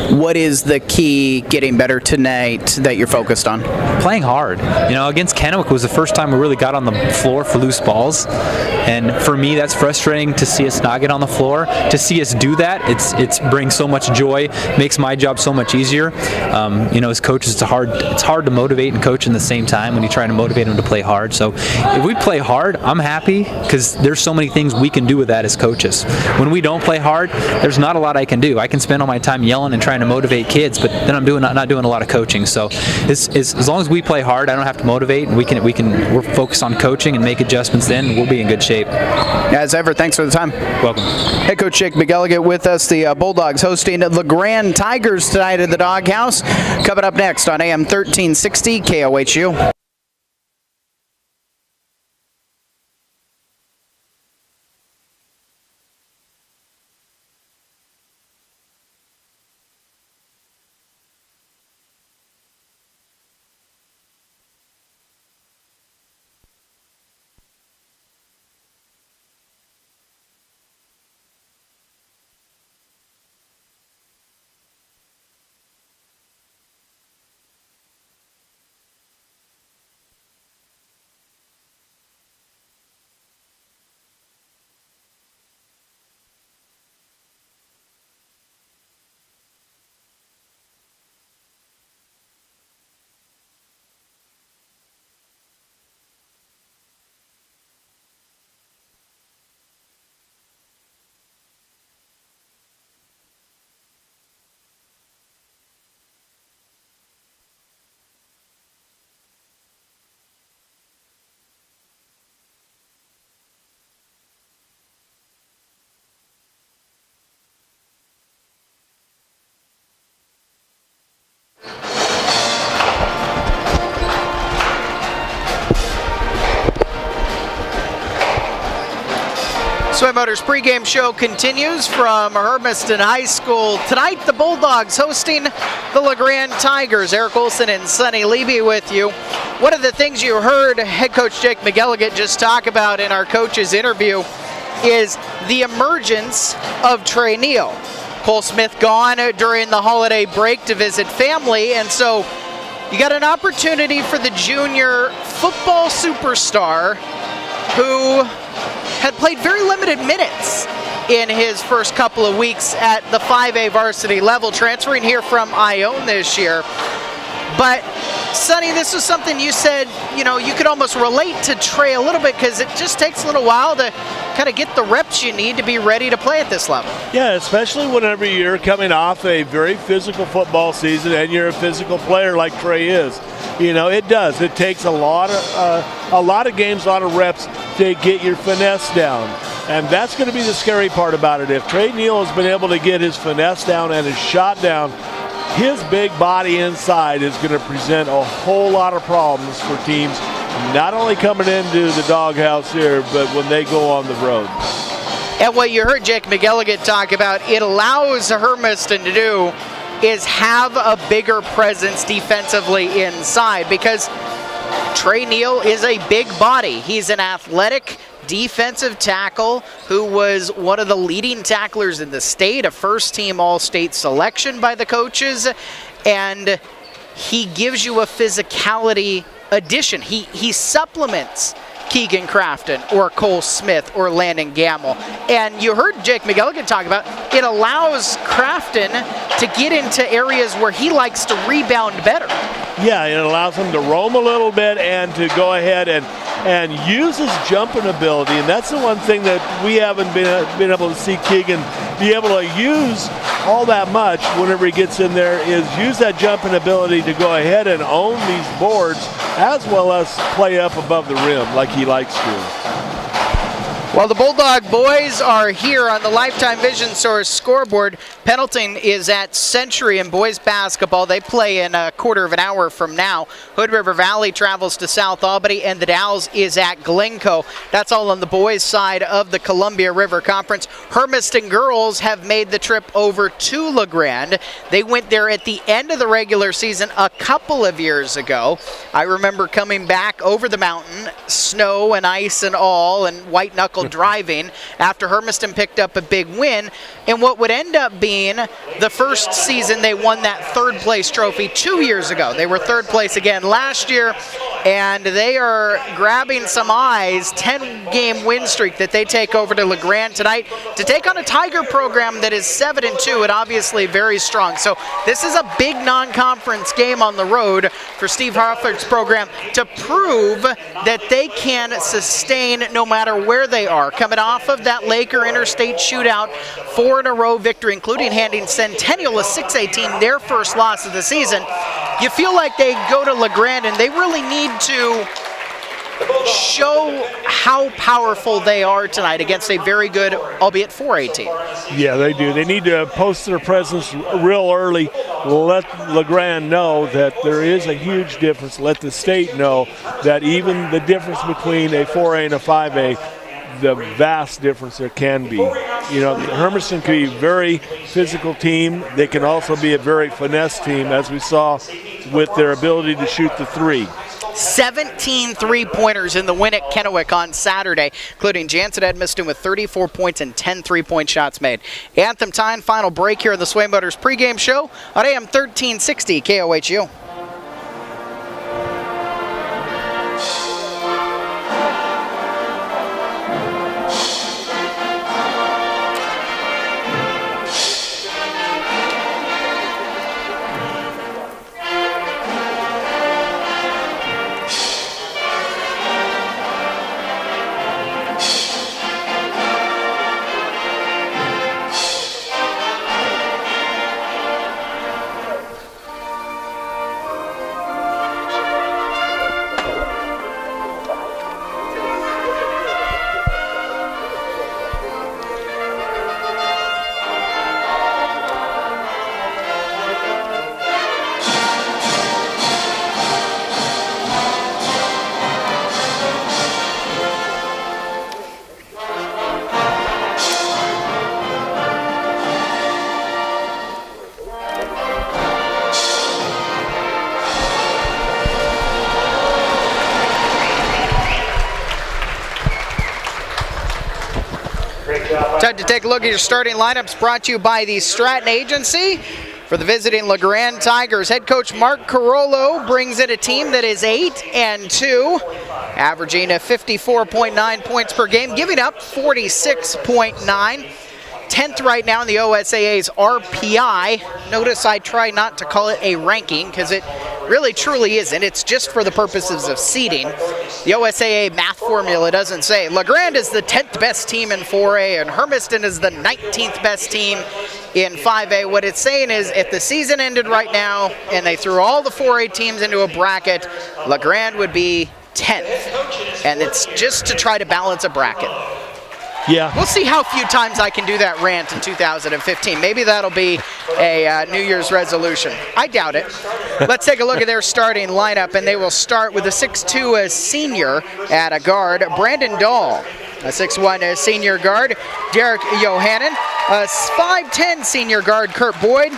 What is the key getting better tonight that you're focused on? Playing hard. Against Kennewick was the first time we really got on the floor for loose balls, and for me that's frustrating to see us not get on the floor. To see us do that, it's brings so much joy, makes my job so much easier. As coaches, it's hard to motivate and coach in the same time when you try to motivate them to play hard. So if we play hard, I'm happy, because there's so many things we can do with that as coaches. When we don't play hard, there's not a lot I can do. I can spend all my time yelling and trying to motivate kids, but then I'm not doing a lot of coaching. So as long as we play hard, I don't have to motivate, and we're focused on coaching and make adjustments. Then we'll be in good shape. As ever, thanks for the time. Welcome. Head coach Jake McElligott with us. The Bulldogs hosting the LeGrand Tigers tonight at the Doghouse. Coming up next on AM 1360 KOHU. Swim Motors pregame show continues from Hermiston High School. Tonight, the Bulldogs hosting the LeGrand Tigers. Eric Olson and Sonny Levy with you. One of the things you heard head coach Jake McElligott just talk about in our coach's interview is the emergence of Trey Neal. Cole Smith gone during the holiday break to visit family, and so you got an opportunity for the junior football superstar who had played very limited minutes in his first couple of weeks at the 5A varsity level, transferring here from Ione this year. But Sonny, this was something you said, you know, you could almost relate to Trey a little bit because it just takes a little while to kind of get the reps you need to be ready to play at this level. Yeah, especially whenever you're coming off a very physical football season and you're a physical player like Trey is. You know, it does. It takes a lot of games, a lot of reps to get your finesse down. And that's going to be the scary part about it. If Trey Neal has been able to get his finesse down and his shot down, his big body inside is going to present a whole lot of problems for teams, not only coming into the doghouse here, but when they go on the road. And what you heard Jake McElligott talk about, it allows Hermiston to do is have a bigger presence defensively inside, because Trey Neal is a big body. He's an athletic defensive tackle who was one of the leading tacklers in the state, a first-team All-State selection by the coaches, and he gives you a physicality addition. He supplements Keegan Crafton or Cole Smith or Landon Gamble. And you heard Jake McElligott talk about it allows Crafton to get into areas where he likes to rebound better. Yeah, it allows him to roam a little bit and to go ahead and use his jumping ability. And that's the one thing that we haven't been able to see Keegan be able to use all that much whenever he gets in there, is use that jumping ability to go ahead and own these boards as well as play up above the rim like he likes to. Well, the Bulldog boys are here on the Lifetime Vision Source scoreboard. Pendleton is at Century in boys basketball. They play in a quarter of an hour from now. Hood River Valley travels to South Albany, and the Dow's is at Glencoe. That's all on the boys' side of the Columbia River Conference. Hermiston girls have made the trip over to LeGrand. They went there at the end of the regular season a couple of years ago. I remember coming back over the mountain, snow and ice and all, and white knuckle driving after Hermiston picked up a big win, and what would end up being the first season they won that third place trophy 2 years ago. They were third place again last year, and they are grabbing some eyes. 10-game win streak that they take over to LeGrand tonight to take on a Tiger program that is 7-2 and obviously very strong. So this is a big non-conference game on the road for Steve Harford's program to prove that they can sustain no matter where they are. Coming off of that Laker Interstate shootout, 4 in a row victory, including handing Centennial a 6-18, their first loss of the season. You feel like they go to LeGrand and they really need to show how powerful they are tonight against a very good, albeit 4A team. Yeah, they do. They need to post their presence real early, let LeGrand know that there is a huge difference, let the state know that even the difference between a 4A and a 5A, the vast difference there can be. You know, Hermiston can be a very physical team. They can also be a very finesse team, as we saw with their ability to shoot the three. 17 three-pointers in the win at Kennewick on Saturday, including Jansen Edmiston with 34 points and 10 three-point shots made. Anthem time, final break here in the Sway Motors pregame show on AM 1360 KOHU. Time to take a look at your starting lineups, brought to you by the Stratton Agency. For the visiting LeGrand Tigers, head coach Mark Carollo brings in a team that is 8-2, averaging a 54.9 points per game, giving up 46.9. 10th right now in the OSAA's RPI. Notice I try not to call it a ranking because it really truly isn't. It's just for the purposes of seeding. The OSAA math formula doesn't say. LeGrand is the 10th best team in 4A and Hermiston is the 19th best team in 5A. What it's saying is if the season ended right now and they threw all the 4A teams into a bracket, LeGrand would be 10th. And it's just to try to balance a bracket. Yeah. We'll see how few times I can do that rant in 2015. Maybe that'll be a New Year's resolution. I doubt it. Let's take a look at their starting lineup, and they will start with a 6'2" senior at a guard, Brandon Dahl. A 6'1" senior guard, Derek Johannan. A 5'10" senior guard, Kurt Boyd.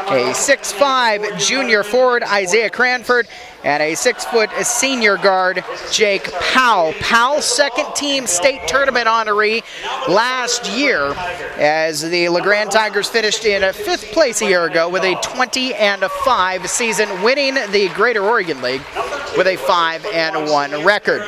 A 6'5" junior forward, Isaiah Cranford. And a 6-foot senior guard, Jake Powell. Powell, second-team state tournament honoree last year as the LeGrand Tigers finished in 5th place a year ago with a 20-5 season, winning the Greater Oregon League with a 5-1 record.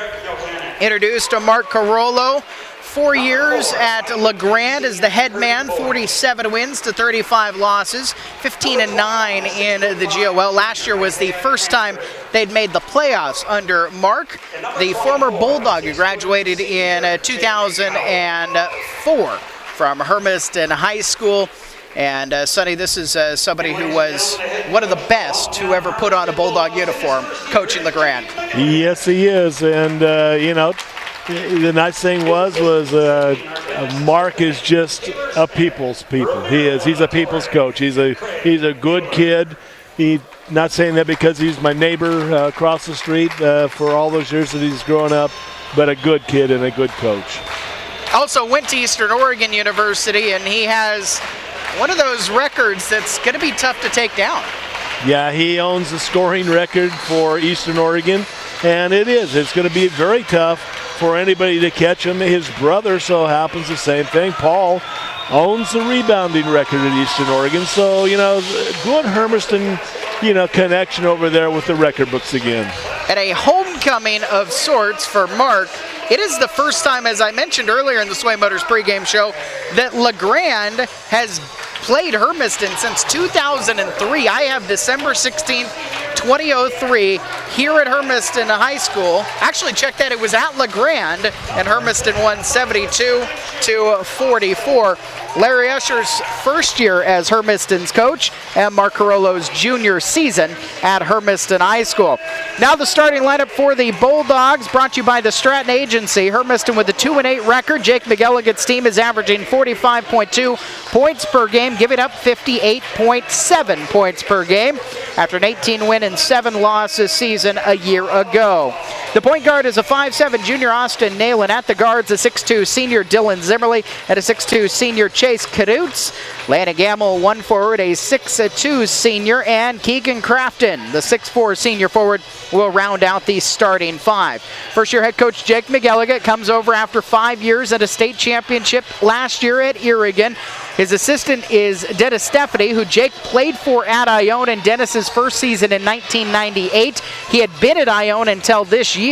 Introduced to Mark Carollo. 4 years at LeGrand as the head man, 47 wins to 35 losses, 15-9 in the GOL. Last year was the first time they'd made the playoffs under Mark, the former Bulldog who graduated in 2004 from Hermiston High School. And Sonny, this is somebody who was one of the best who ever put on a Bulldog uniform coaching LeGrand. Yes, he is. And, the nice thing was Mark is just a people's people. He's a people's coach. He's a good kid. Not saying that because he's my neighbor across the street for all those years that he's grown up, but a good kid and a good coach. Also went to Eastern Oregon University, and he has one of those records that's going to be tough to take down. Yeah, he owns the scoring record for Eastern Oregon, and it's going to be very tough for anybody to catch him. His brother so happens the same thing. Paul owns the rebounding record at Eastern Oregon. So, good Hermiston, connection over there with the record books again. And a homecoming of sorts for Mark. It is the first time, as I mentioned earlier in the Sway Motors pregame show, that LeGrand has played Hermiston since 2003. I have December 16th, 2003 here at Hermiston High School. Actually, check that. It was at LeGrand, and Hermiston won 72-44. Larry Usher's first year as Hermiston's coach and Mark Carollo's junior season at Hermiston High School. Now the starting lineup for the Bulldogs, brought to you by the Stratton Agency. Hermiston with a 2-8 record. Jake McElligot's team is averaging 45.2 points per game, giving up 58.7 points per game after an 18-win and 7-loss season a year ago. The point guard is a 5'7" junior Austin Nalen. At the guards, a 6'2" senior Dylan Zimmerly and a 6'2" senior Chase Knutz. Landon Gamble, 1 forward, a 6'2" senior, and Keegan Crafton, the 6'4" senior forward, will round out the starting 5. First-year head coach Jake McElligott comes over after 5 years at a state championship last year at Oregon. His assistant is Dennis Stephanie, who Jake played for at Ione in Dennis's first season in 1998. He had been at Ione until this year.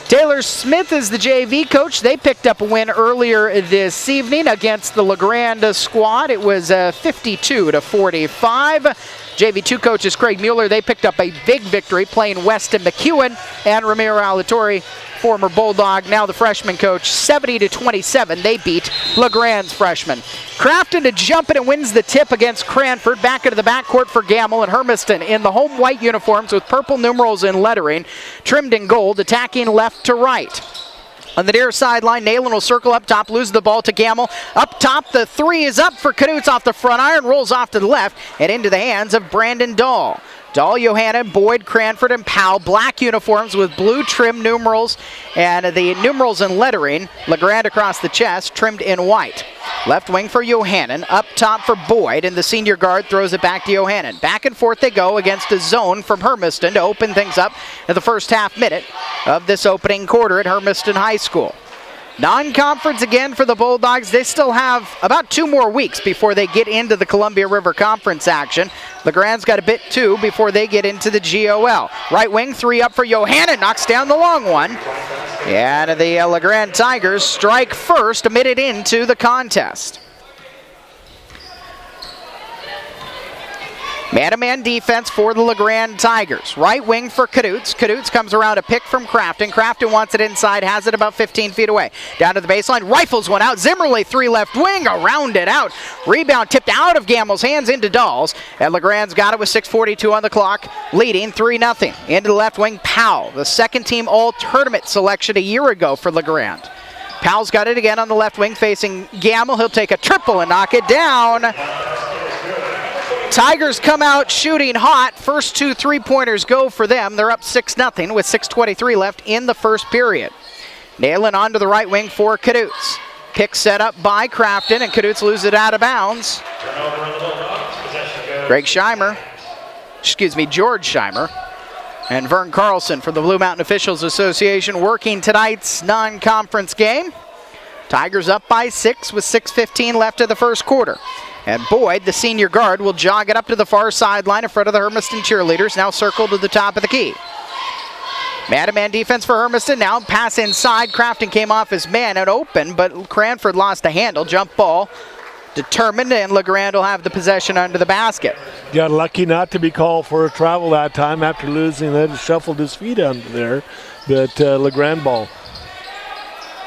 Taylor Smith is the JV coach. They picked up a win earlier this evening against the LeGrand squad. It was 52-45. JV2 coach is Craig Mueller. They picked up a big victory playing Weston McEwen and Ramiro Alatorre, former Bulldog, now the freshman coach. 70-27, they beat LeGrand's freshman. Crafton to jump in and wins the tip against Cranford. Back into the backcourt for Gamble and Hermiston in the home white uniforms with purple numerals and lettering, trimmed in gold, attacking left to right. On the near sideline, Nalen will circle up top, lose the ball to Gamble. Up top, the 3 is up for Knutz off the front iron, rolls off to the left and into the hands of Brandon Dahl. Dahl, Johannan, Boyd, Cranford, and Powell, black uniforms with blue trim numerals and the numerals and lettering. LeGrand across the chest, trimmed in white. Left wing for Johannan, up top for Boyd, and the senior guard throws it back to Johannan. Back and forth they go against a zone from Hermiston to open things up in the first half minute of this opening quarter at Hermiston High School. Non-conference again for the Bulldogs. They still have about 2 more weeks before they get into the Columbia River Conference action. LeGrand's got a bit too before they get into the GOL. Right wing, 3 up for Johanna, knocks down the long one. And the LeGrand Tigers strike first, a minute into the contest. Man-to-man defense for the LeGrand Tigers. Right wing for Kadutz. Kadutz comes around a pick from Crafton. Crafton wants it inside, has it about 15 feet away. Down to the baseline, rifles one out. Zimmerly, 3 left wing, around it out. Rebound tipped out of Gamel's hands into Dahl's. And LeGrand's got it with 6:42 on the clock, leading 3-0. Into the left wing, Powell, the second-team all-tournament selection a year ago for LeGrand. Powell's got it again on the left wing facing Gamel. He'll take a triple and knock it down. Tigers come out shooting hot. First 2 3-pointers go for them. They're up 6-0 with 6:23 left in the first period. Nailing onto the right wing for Kadutz. Pick set up by Crafton, and Kadutz loses it out of bounds. George Scheimer. And Vern Carlson from the Blue Mountain Officials Association working tonight's non-conference game. Tigers up by 6 with 6:15 left of the first quarter. And Boyd, the senior guard, will jog it up to the far sideline in front of the Hermiston cheerleaders, now circled to the top of the key. Man-to-man defense for Hermiston, now pass inside. Crafton came off his man and open, but Cranford lost the handle. Jump ball, determined, and LeGrand will have the possession under the basket. Got lucky not to be called for a travel that time after losing that. He shuffled his feet under there, but LeGrand ball.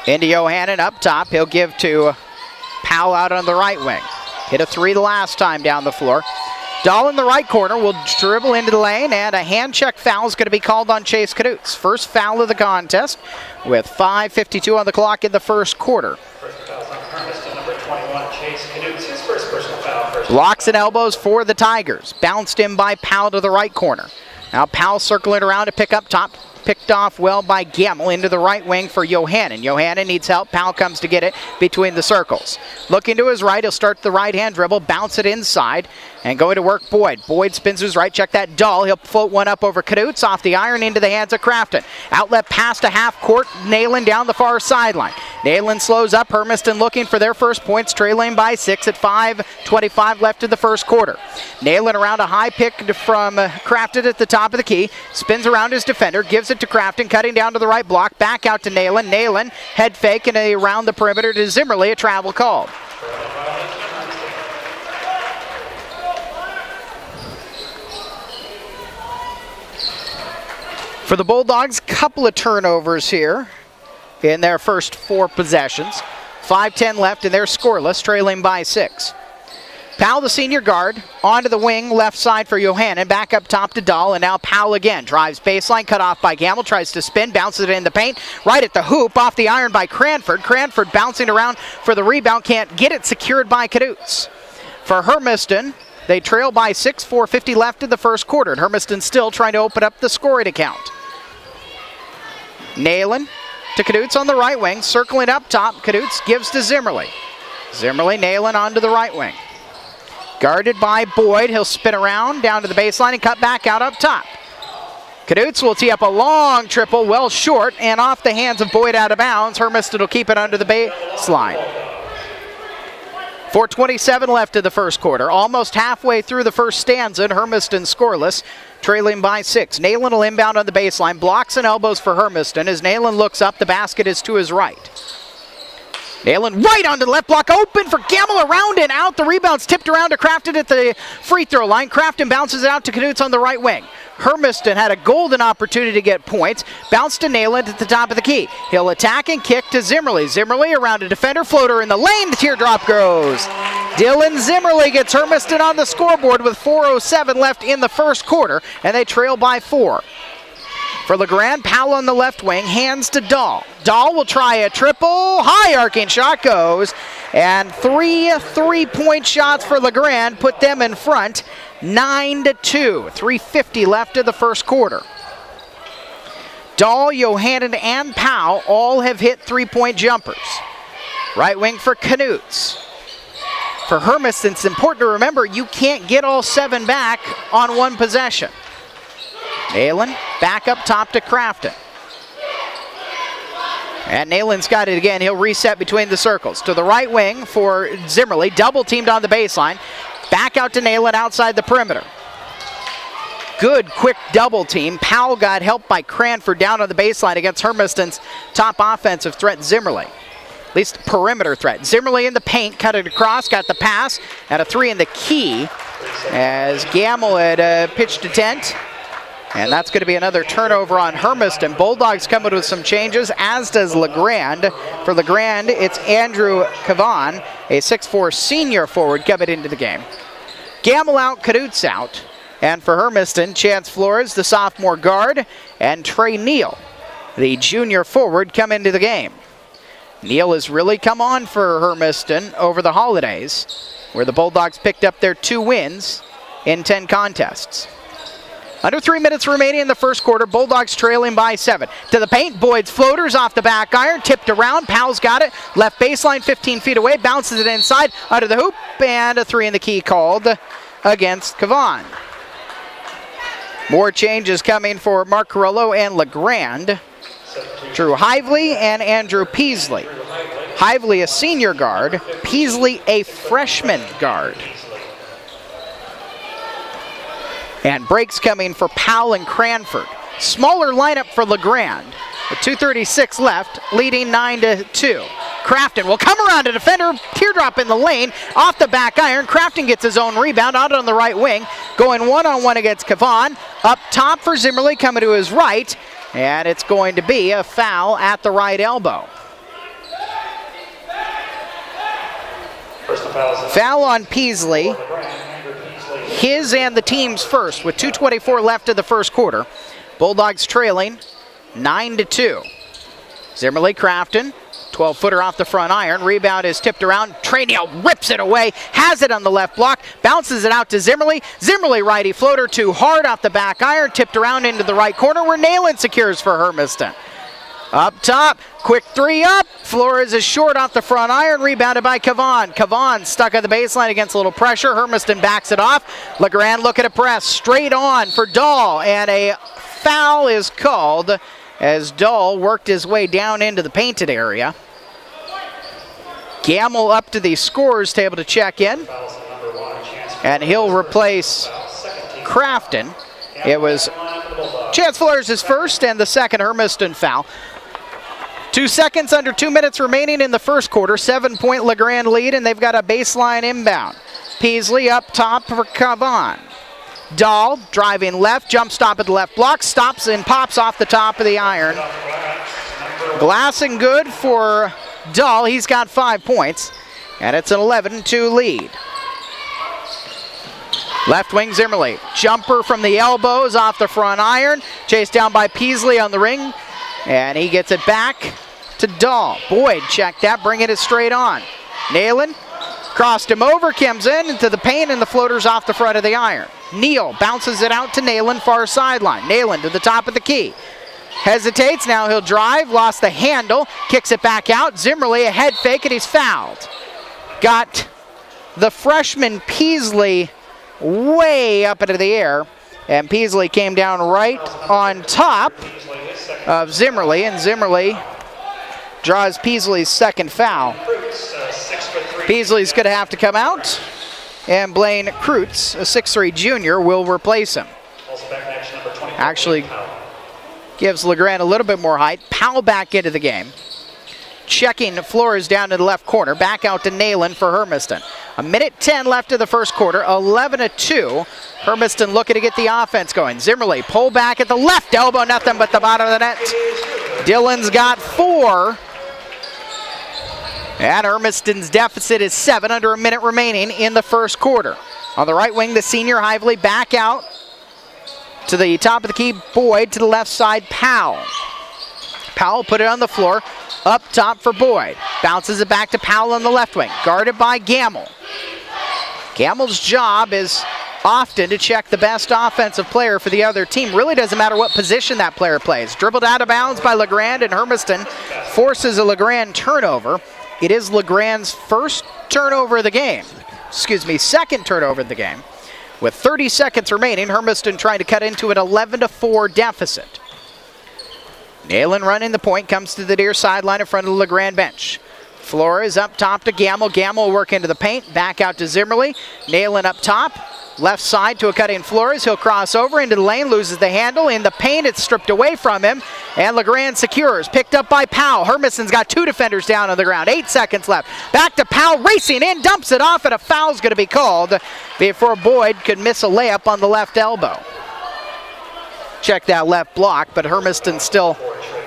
Into Johannan up top. He'll give to Powell out on the right wing. Hit a 3 the last time down the floor. Dahl in the right corner will dribble into the lane, and a hand check foul is going to be called on Chase Kadutz. First foul of the contest with 5:52 on the clock in the first quarter. First foul on Hermiston, number 21, Chase Kadutz, his first personal foul. Blocks and elbows for the Tigers. Bounced in by Powell to the right corner. Now Powell circling around to pick up top. Picked off well by Gamel into the right wing for Johannan. Johannan needs help. Powell comes to get it between the circles. Looking to his right, he'll start the right-hand dribble, bounce it inside, and going to work Boyd. Boyd spins to his right, check that Dahl. He'll float one up over Kadutz, off the iron into the hands of Crafton. Outlet pass to half court, Nayland down the far sideline. Nayland slows up, Hermiston looking for their first points, trailing by 6 at 5:25 left in the first quarter. Nayland around a high pick from Crafton at the top of the key, spins around his defender, gives it to Crafton, cutting down to the right block, back out to Nayland. Nayland, head fake and around the perimeter to Zimmerly, a travel called. For the Bulldogs, couple of turnovers here in their first 4 possessions. 5:10 left and they're scoreless, trailing by 6. Powell, the senior guard, onto the wing, left side for Johannan, back up top to Dahl, and now Powell again. Drives baseline, cut off by Gamel, tries to spin, bounces it in the paint, right at the hoop, off the iron by Cranford. Cranford bouncing around for the rebound, can't get it, secured by Kadutz. For Hermiston, they trail by 6, 4:50 left in the first quarter, and Hermiston still trying to open up the scoring account. Nayland to Kadutz on the right wing, circling up top, Kadutz gives to Zimmerly. Zimmerly, Nayland onto the right wing. Guarded by Boyd, he'll spin around down to the baseline and cut back out up top. Kadutz will tee up a long triple, well short, and off the hands of Boyd out of bounds. Hermiston will keep it under the baseline. 4:27 left in the first quarter. Almost halfway through the first stanza, and Hermiston scoreless, trailing by 6. Nayland will inbound on the baseline, blocks and elbows for Hermiston. As Nayland looks up, the basket is to his right. Nayland right onto the left block, open for Gamel, around and out. The rebound's tipped around to Crafton at the free throw line. Crafton bounces it out to Kadutz on the right wing. Hermiston had a golden opportunity to get points. Bounced to Nayland at the top of the key. He'll attack and kick to Zimmerly. Zimmerly around a defender, floater in the lane. The teardrop goes. Dylan Zimmerly gets Hermiston on the scoreboard with 4:07 left in the first quarter, and they trail by 4. For LeGrand, Powell on the left wing, hands to Dahl. Dahl will try a triple, high arcing shot goes, and 3 3-point shots for LeGrand put them in front, 9-2, 3:50 left of the first quarter. Dahl, Johannan, and Powell all have hit 3-point jumpers. Right wing for Kadutz. For Hermiston, it's important to remember you can't get all 7 back on one possession. Nayland back up top to Crafton. And Nalen's got it again. He'll reset between the circles. To the right wing for Zimmerly. Double teamed on the baseline. Back out to Nalen outside the perimeter. Good quick double team. Powell got helped by Cranford down on the baseline against Hermiston's top offensive threat, Zimmerly. At least perimeter threat. Zimmerly in the paint, cut it across, got the pass, and a 3 in the key as Gamble had pitched a tent. And that's going to be another turnover on Hermiston. Bulldogs coming with some changes, as does LeGrand. For LeGrand, it's Andrew Cavan, a 6'4 senior forward coming into the game. Gamble out, Cadutz out. And for Hermiston, Chance Flores, the sophomore guard, and Trey Neal, the junior forward, come into the game. Neal has really come on for Hermiston over the holidays, where the Bulldogs picked up their 2 wins in 10 contests. Under 3 minutes remaining in the first quarter, Bulldogs trailing by 7. To the paint, Boyd's floaters off the back iron, tipped around, Powell's got it, left baseline 15 feet away, bounces it inside, under the hoop, and a 3 in the key called against Cavan. More changes coming for Mark Carollo and LeGrand. Drew Hively and Andrew Peasley. Hively a senior guard, Peasley a freshman guard. And breaks coming for Powell and Cranford. Smaller lineup for LeGrand. With 2:36 left, leading 9-2. Crafton will come around a defender, teardrop in the lane, off the back iron. Crafton gets his own rebound out on the right wing, going one-on-one against Cavan. Up top for Zimmerly, coming to his right, and it's going to be a foul at the right elbow. Foul on Peasley. His and the team's first, with 2:24 left in the first quarter. Bulldogs trailing 9-2. Zimmerly, Crafton, 12-footer off the front iron. Rebound is tipped around. Trey Neal rips it away, has it on the left block, bounces it out to Zimmerly. Zimmerly righty floater too hard off the back iron, tipped around into the right corner where Nalen secures for Hermiston. Up top, quick 3 up. Flores is short off the front iron, rebounded by Cavan. Cavan stuck at the baseline against a little pressure. Hermiston backs it off. LeGrand looking to press straight on for Dahl, and a foul is called as Dahl worked his way down into the painted area. Gamble up to the scorer's table to check in, and he'll replace Crafton. It was Chance Flores' first and the second Hermiston foul. 2 seconds, under 2 minutes remaining in the first quarter. 7-point LeGrand lead, and they've got a baseline inbound. Peasley up top for Cavan. Dahl driving left, jump stop at the left block, stops and pops off the top of the iron. Glassing good for Dahl. He's got 5 points, and it's an 11-2 lead. Left wing Zimmerly. Jumper from the elbows off the front iron. Chased down by Peasley on the ring, and he gets it back to Dahl. Boyd checked that, bringing it straight on. Nalen crossed him over, comes in into the paint, and the floater's off the front of the iron. Neal bounces it out to Nalen, far sideline. Nalen to the top of the key. Hesitates, now he'll drive, lost the handle, kicks it back out. Zimmerly a head fake, and he's fouled. Got the freshman Peasley way up into the air, and Peasley came down right on top of Zimmerly, and Zimmerly draws Peasley's second foul. Peasley's going to have to come out, and Blaine Kreutz, a 6'3 junior, will replace him. Actually gives LeGrand a little bit more height. Powell back into the game. Checking Flores down to the left corner. Back out to Nalen for Hermiston. 1:10 left of the first quarter. 11-2. Hermiston looking to get the offense going. Zimmerly pull back at the left elbow. Nothing but the bottom of the net. Dillon's got 4. And Hermiston's deficit is 7, under a minute remaining in the first quarter. On the right wing, the senior Hively back out to the top of the key. Boyd to the left side. Powell. Powell put it on the floor. Up top for Boyd. Bounces it back to Powell on the left wing. Guarded by Gamble. Gamble's job is often to check the best offensive player for the other team. Really doesn't matter what position that player plays. Dribbled out of bounds by LeGrand, and Hermiston forces a LeGrand turnover. It is LeGrand's first turnover of the game. Second turnover of the game. With 30 seconds remaining, Hermiston trying to cut into an 11-4 deficit. Nayland running the point, comes to the near sideline in front of the LeGrand bench. Flores up top to Gamble. Gamble will work into the paint, back out to Zimmerly. Nayland up top, left side to a cutting Flores. He'll cross over into the lane, loses the handle. In the paint, it's stripped away from him, and LeGrand secures. Picked up by Powell. Hermiston's got 2 defenders down on the ground. 8 seconds left. Back to Powell, racing in, dumps it off, and a foul's going to be called before Boyd could miss a layup on the left elbow. Check that left block, but Hermiston still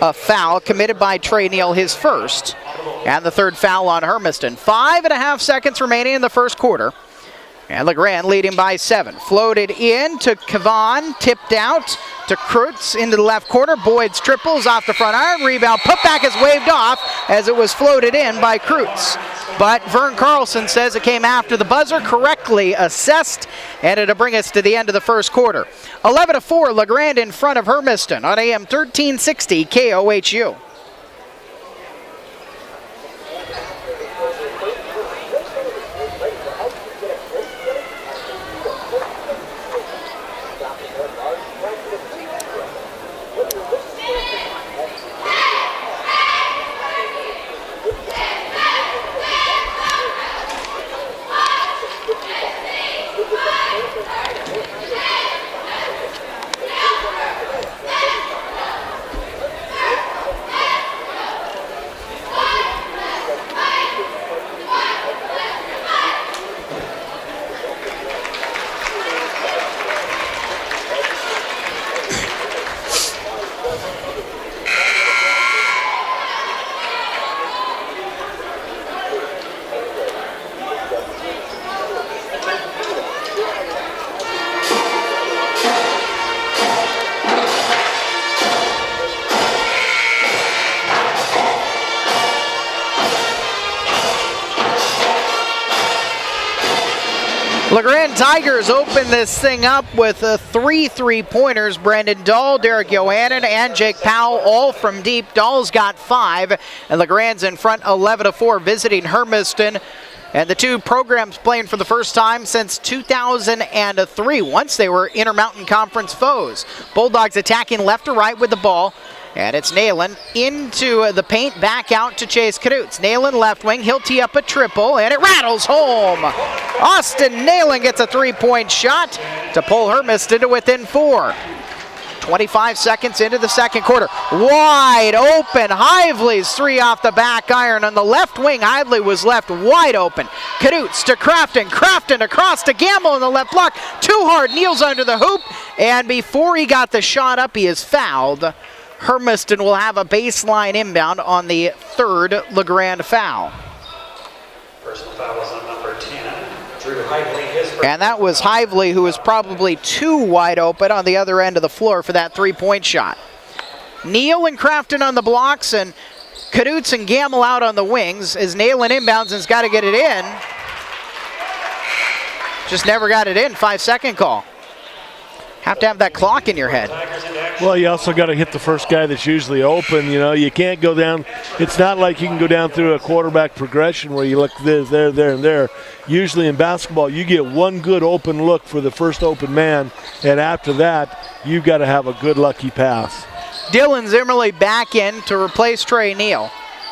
a foul committed by Trey Neal, his first, and the third foul on Hermiston. 5.5 seconds remaining in the first quarter, and LeGrand leading by 7. Floated in to Kavan, tipped out to Kreutz into the left corner. Boyd's triples off the front iron, rebound, putback is waved off as it was floated in by Kreutz. But Vern Carlson says it came after the buzzer, correctly assessed, and it'll bring us to the end of the first quarter. 11-4, LeGrand in front of Hermiston on AM 1360 KOHU. LeGrand Tigers open this thing up with 3 3-pointers. Brandon Dahl, Derek Johannan, and Jake Powell all from deep. Dahl's got 5, and LeGrand's in front 11-4, visiting Hermiston. And the two programs playing for the first time since 2003, once they were Intermountain Conference foes. Bulldogs attacking left to right with the ball. And it's Nayland into the paint, back out to Chase Kreutz. Nayland left wing, he'll tee up a triple, and it rattles home. Austin Nayland gets a 3-point shot to pull Hermiston to within 4. 25 seconds into the second quarter. Wide open, Hively's 3 off the back iron on the left wing. Hively was left wide open. Kreutz to Crafton, Crafton across to Gamble in the left block. Too hard, kneels under the hoop, and before he got the shot up, he is fouled. Hermiston will have a baseline inbound on the third LeGrand foul. Personal foul was on number 10, Drew Hively. And that was Hively, who was probably too wide open on the other end of the floor for that 3-point shot. Neal and Crafton on the blocks, and Kreutz and Gamble out on the wings as Nayland inbounds and has got to get it in. Just never got it in. 5-second call. Have to have that clock in your head. Well, you also got to hit the first guy that's usually open. You know, you can't go down. It's not like you can go down through a quarterback progression where you look there, and there. Usually in basketball, you get one good open look for the first open man, and after that, you've got to have a good lucky pass. Dylan Zimmerly back in to replace Trey Neal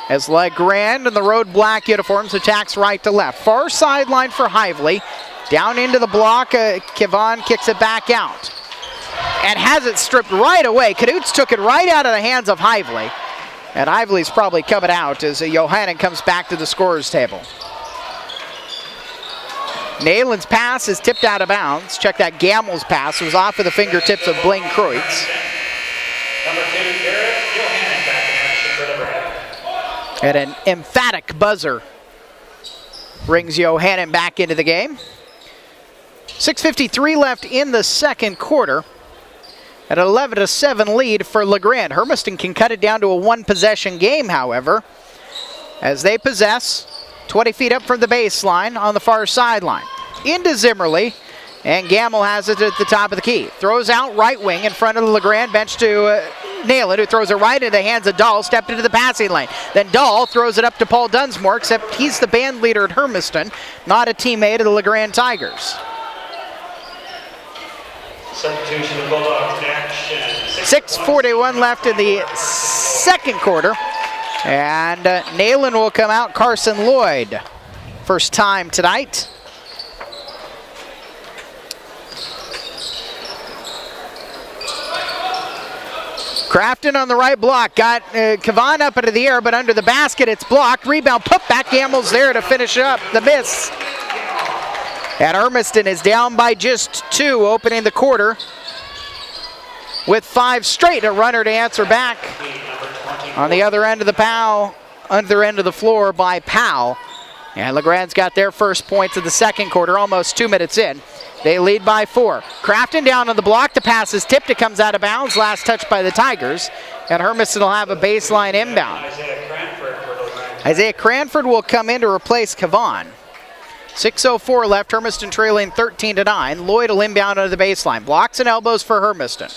as LeGrand in the road black uniforms attacks right to left. Far sideline for Hively. Down into the block, Kavan kicks it back out. And has it stripped right away. Kreutz took it right out of the hands of Hively. And Hively's probably coming out as Johannan comes back to the scorer's table. Nayland's pass is tipped out of bounds. Check that Gamble's pass. It was off of the fingertips of Blaine Kreutz. Number 2, Derek Johannan back in action for the Brad. And an emphatic buzzer brings Johannan back into the game. 6:53 left in the second quarter. An 11-7 lead for LeGrand. Hermiston can cut it down to a 1-possession game, however, as they possess 20 feet up from the baseline on the far sideline. Into Zimmerly, and Gamble has it at the top of the key. Throws out right wing in front of the LeGrand bench to Nayland, who throws it right into the hands of Dahl, stepped into the passing lane. Then Dahl throws it up to Paul Dunsmore, except he's the band leader at Hermiston, not a teammate of the LeGrand Tigers. Substitution of Bulldogs in action. 6:41 left in the second quarter. And Nayland will come out, Carson Lloyd. First time tonight. Crafton on the right block, got Kavan up into the air, but under the basket, it's blocked. Rebound, put back, Gamble's there to finish up the miss. And Hermiston is down by just 2, opening the quarter with 5 straight. A runner to answer back on the other end of the floor by Powell. And LeGrand's got their first points of the second quarter, almost 2 minutes in. They lead by 4. Crafton down on the block. The pass is tipped. It comes out of bounds. Last touch by the Tigers. And Hermiston will have a baseline inbound. Isaiah Cranford will come in to replace Kavan. 6:04 left. Hermiston trailing 13-9. Lloyd will inbound under the baseline. Blocks and elbows for Hermiston.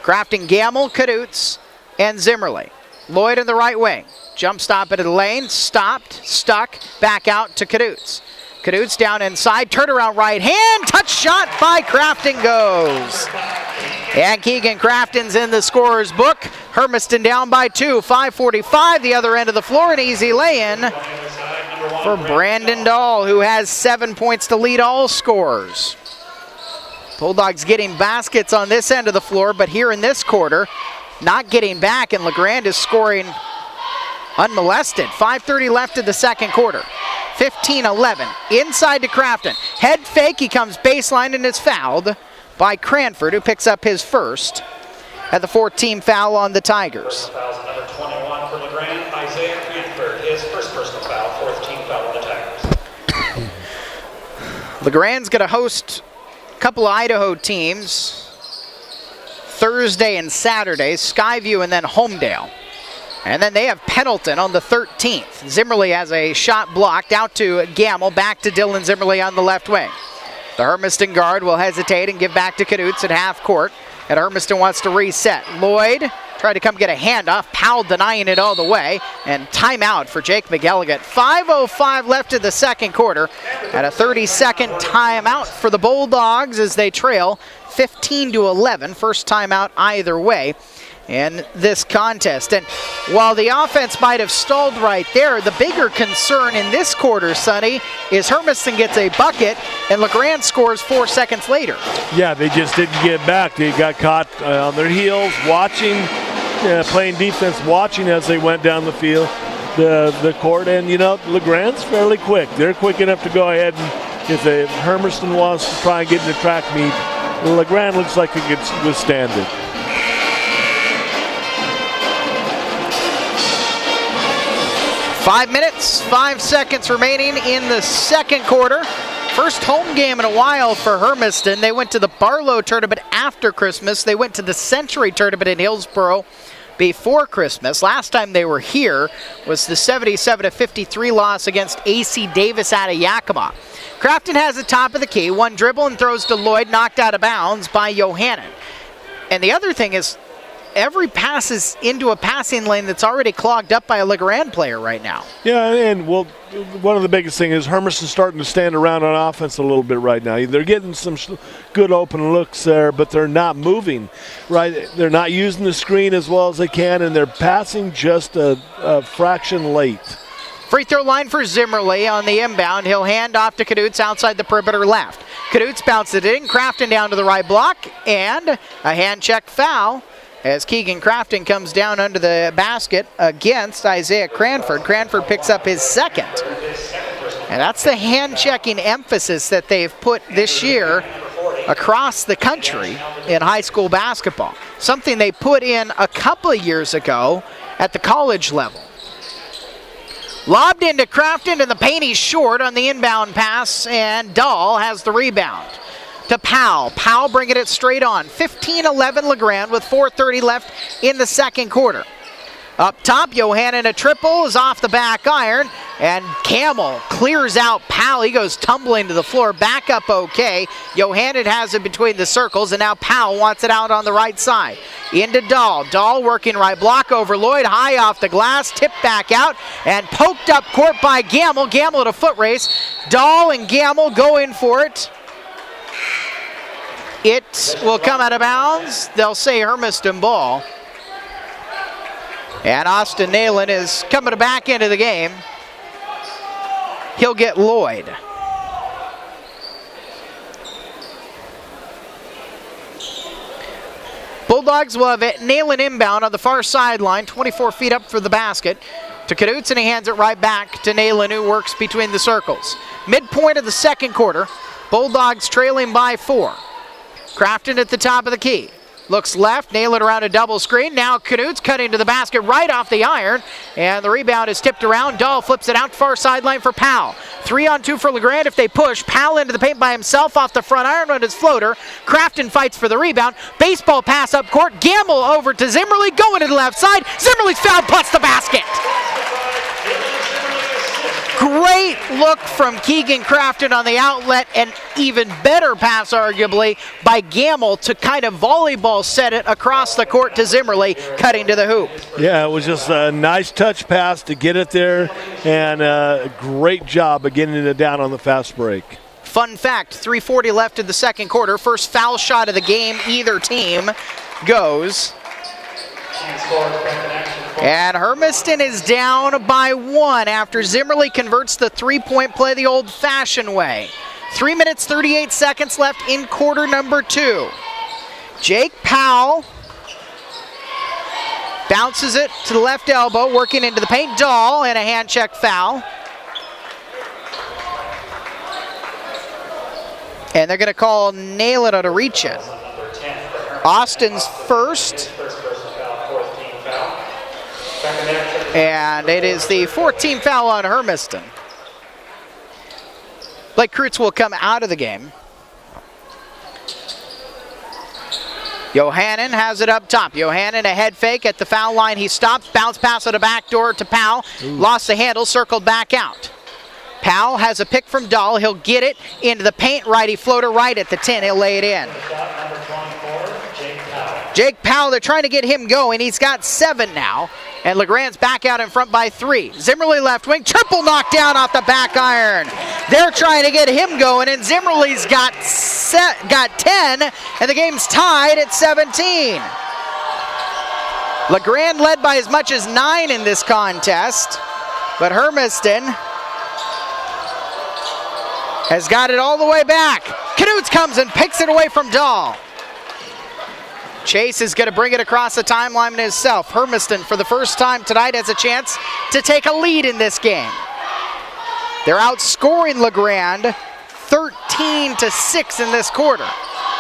Crafton, Gamble, Kadutz, and Zimmerly. Lloyd in the right wing. Jump stop into the lane. Stopped. Stuck. Back out to Kadutz. Kadutz down inside, turnaround right hand, touch shot by Crafton goes. And Keegan Crafton's in the scorer's book. Hermiston down by 2, 5:45, the other end of the floor, an easy lay-in for Brandon Dahl, who has 7 points to lead all scorers. Bulldogs getting baskets on this end of the floor, but here in this quarter, not getting back, and LeGrand is scoring unmolested. 5:30 left in the second quarter. 15-11, inside to Crafton. Head fake, he comes baseline and is fouled by Cranford, who picks up his first at the 14th foul on the Tigers. Fouls number 21 for LeGrand, Isaiah Cranford, his first personal foul, 4th team foul on the Tigers. LeGrand's going to host a couple of Idaho teams Thursday and Saturday, Skyview and then Homedale. And then they have Pendleton on the 13th. Zimmerly has a shot blocked out to Gamble, back to Dylan Zimmerly on the left wing. The Hermiston guard will hesitate and give back to Kadutz at half court. And Hermiston wants to reset. Lloyd tried to come get a handoff. Powell denying it all the way. And timeout for Jake McElligott. 5:05 left in the second quarter. And a 30-second timeout for the Bulldogs as they trail 15-11. First timeout either way in this contest. And while the offense might have stalled right there, the bigger concern in this quarter, Sonny, is Hermiston gets a bucket and LeGrand scores 4 seconds later. Yeah, they just didn't get back. They got caught on their heels, watching, playing defense, watching as they went down the field, the court. And, you know, LeGrand's fairly quick. They're quick enough to go ahead and if Hermiston wants to try and get in the track meet, LeGrand looks like he could withstand it. 5 minutes, 5 seconds remaining in the second quarter. First home game in a while for Hermiston. They went to the Barlow tournament after Christmas. They went to the Century tournament in Hillsboro before Christmas. Last time they were here was the 77-53 loss against AC Davis out of Yakima. Crafton has the top of the key. One dribble and throws to Lloyd, knocked out of bounds by Johannan. And the other thing is, every pass is into a passing lane that's already clogged up by a LeGrand player right now. Yeah, and well, one of the biggest things is Hermiston starting to stand around on offense a little bit right now. They're getting some good open looks there, but they're not moving, right? They're not using the screen as well as they can, and they're passing just a fraction late. Free throw line for Zimmerly on the inbound. He'll hand off to Kadutz outside the perimeter left. Kadutz bounced it in, Crafton down to the right block, and a hand check foul as Keegan Crafton comes down under the basket against Isaiah Cranford. Cranford picks up his second. And that's the hand-checking emphasis that they've put this year across the country in high school basketball. Something they put in a couple of years ago at the college level. Lobbed into Crafton, and the paint he's short on the inbound pass, and Dahl has the rebound. To Powell. Powell bringing it straight on. 15-11 LeGrand with 4:30 left in the second quarter. Up top, Johannan a triple is off the back iron, and Camel clears out Powell. He goes tumbling to the floor. Back up okay. Johannan has it between the circles, and now Powell wants it out on the right side. Into Dahl. Dahl working right block over Lloyd. High off the glass. Tipped back out, and poked up court by Gamble. Gamble at a foot race. Dahl and Gamble go in for it. It will come out of bounds. They'll say Hermiston ball. And Austin Nalen is coming back into the game. He'll get Lloyd. Bulldogs will have it. Nalen inbound on the far sideline, 24 feet up for the basket. To Knutz, and he hands it right back to Nalen, who works between the circles. Midpoint of the second quarter, Bulldogs trailing by 4. Crafton at the top of the key. Looks left, Nalen around a double screen. Now Knutz cutting to the basket right off the iron. And the rebound is tipped around. Dahl flips it out far sideline for Powell. 3-on-2 for LeGrand if they push. Powell into the paint by himself off the front iron on his floater. Crafton fights for the rebound. Baseball pass up court. Gamble over to Zimmerly, going to the left side. Zimmerly's fouled, puts the basket. Great look from Keegan Crafton on the outlet, and even better pass, arguably, by Gamble to kind of volleyball set it across the court to Zimmerly, cutting to the hoop. Yeah, it was just a nice touch pass to get it there, and a great job of getting it down on the fast break. Fun fact, 3:40 left in the second quarter. First foul shot of the game, either team goes. And Hermiston is down by 1 after Zimmerly converts the three-point play the old-fashioned way. 3 minutes, 38 seconds left in quarter number 2. Jake Powell bounces it to the left elbow, working into the paint. Dahl, and a hand check foul. And they're going to call Nalen on a reach-in. Austin's first. And it is the 14th foul on Hermiston. Blake Kreutz will come out of the game. Johannen has it up top. Johannen a head fake at the foul line. He stops, bounce pass at the back door to Powell. Lost the handle, circled back out. Powell has a pick from Dahl. He'll get it into the paint. Righty floater right at the 10. He'll lay it in. Jake Powell, they're trying to get him going. He's got 7 now. And LeGrand's back out in front by 3. Zimmerly left wing, triple knockdown off the back iron. They're trying to get him going, and Zimmerly's got 10, and the game's tied at 17. LeGrand led by as much as 9 in this contest, but Hermiston has got it all the way back. Knutz comes and picks it away from Dahl. Chase is going to bring it across the timeline himself. Hermiston, for the first time tonight, has a chance to take a lead in this game. They're outscoring LeGrand 13-6 in this quarter.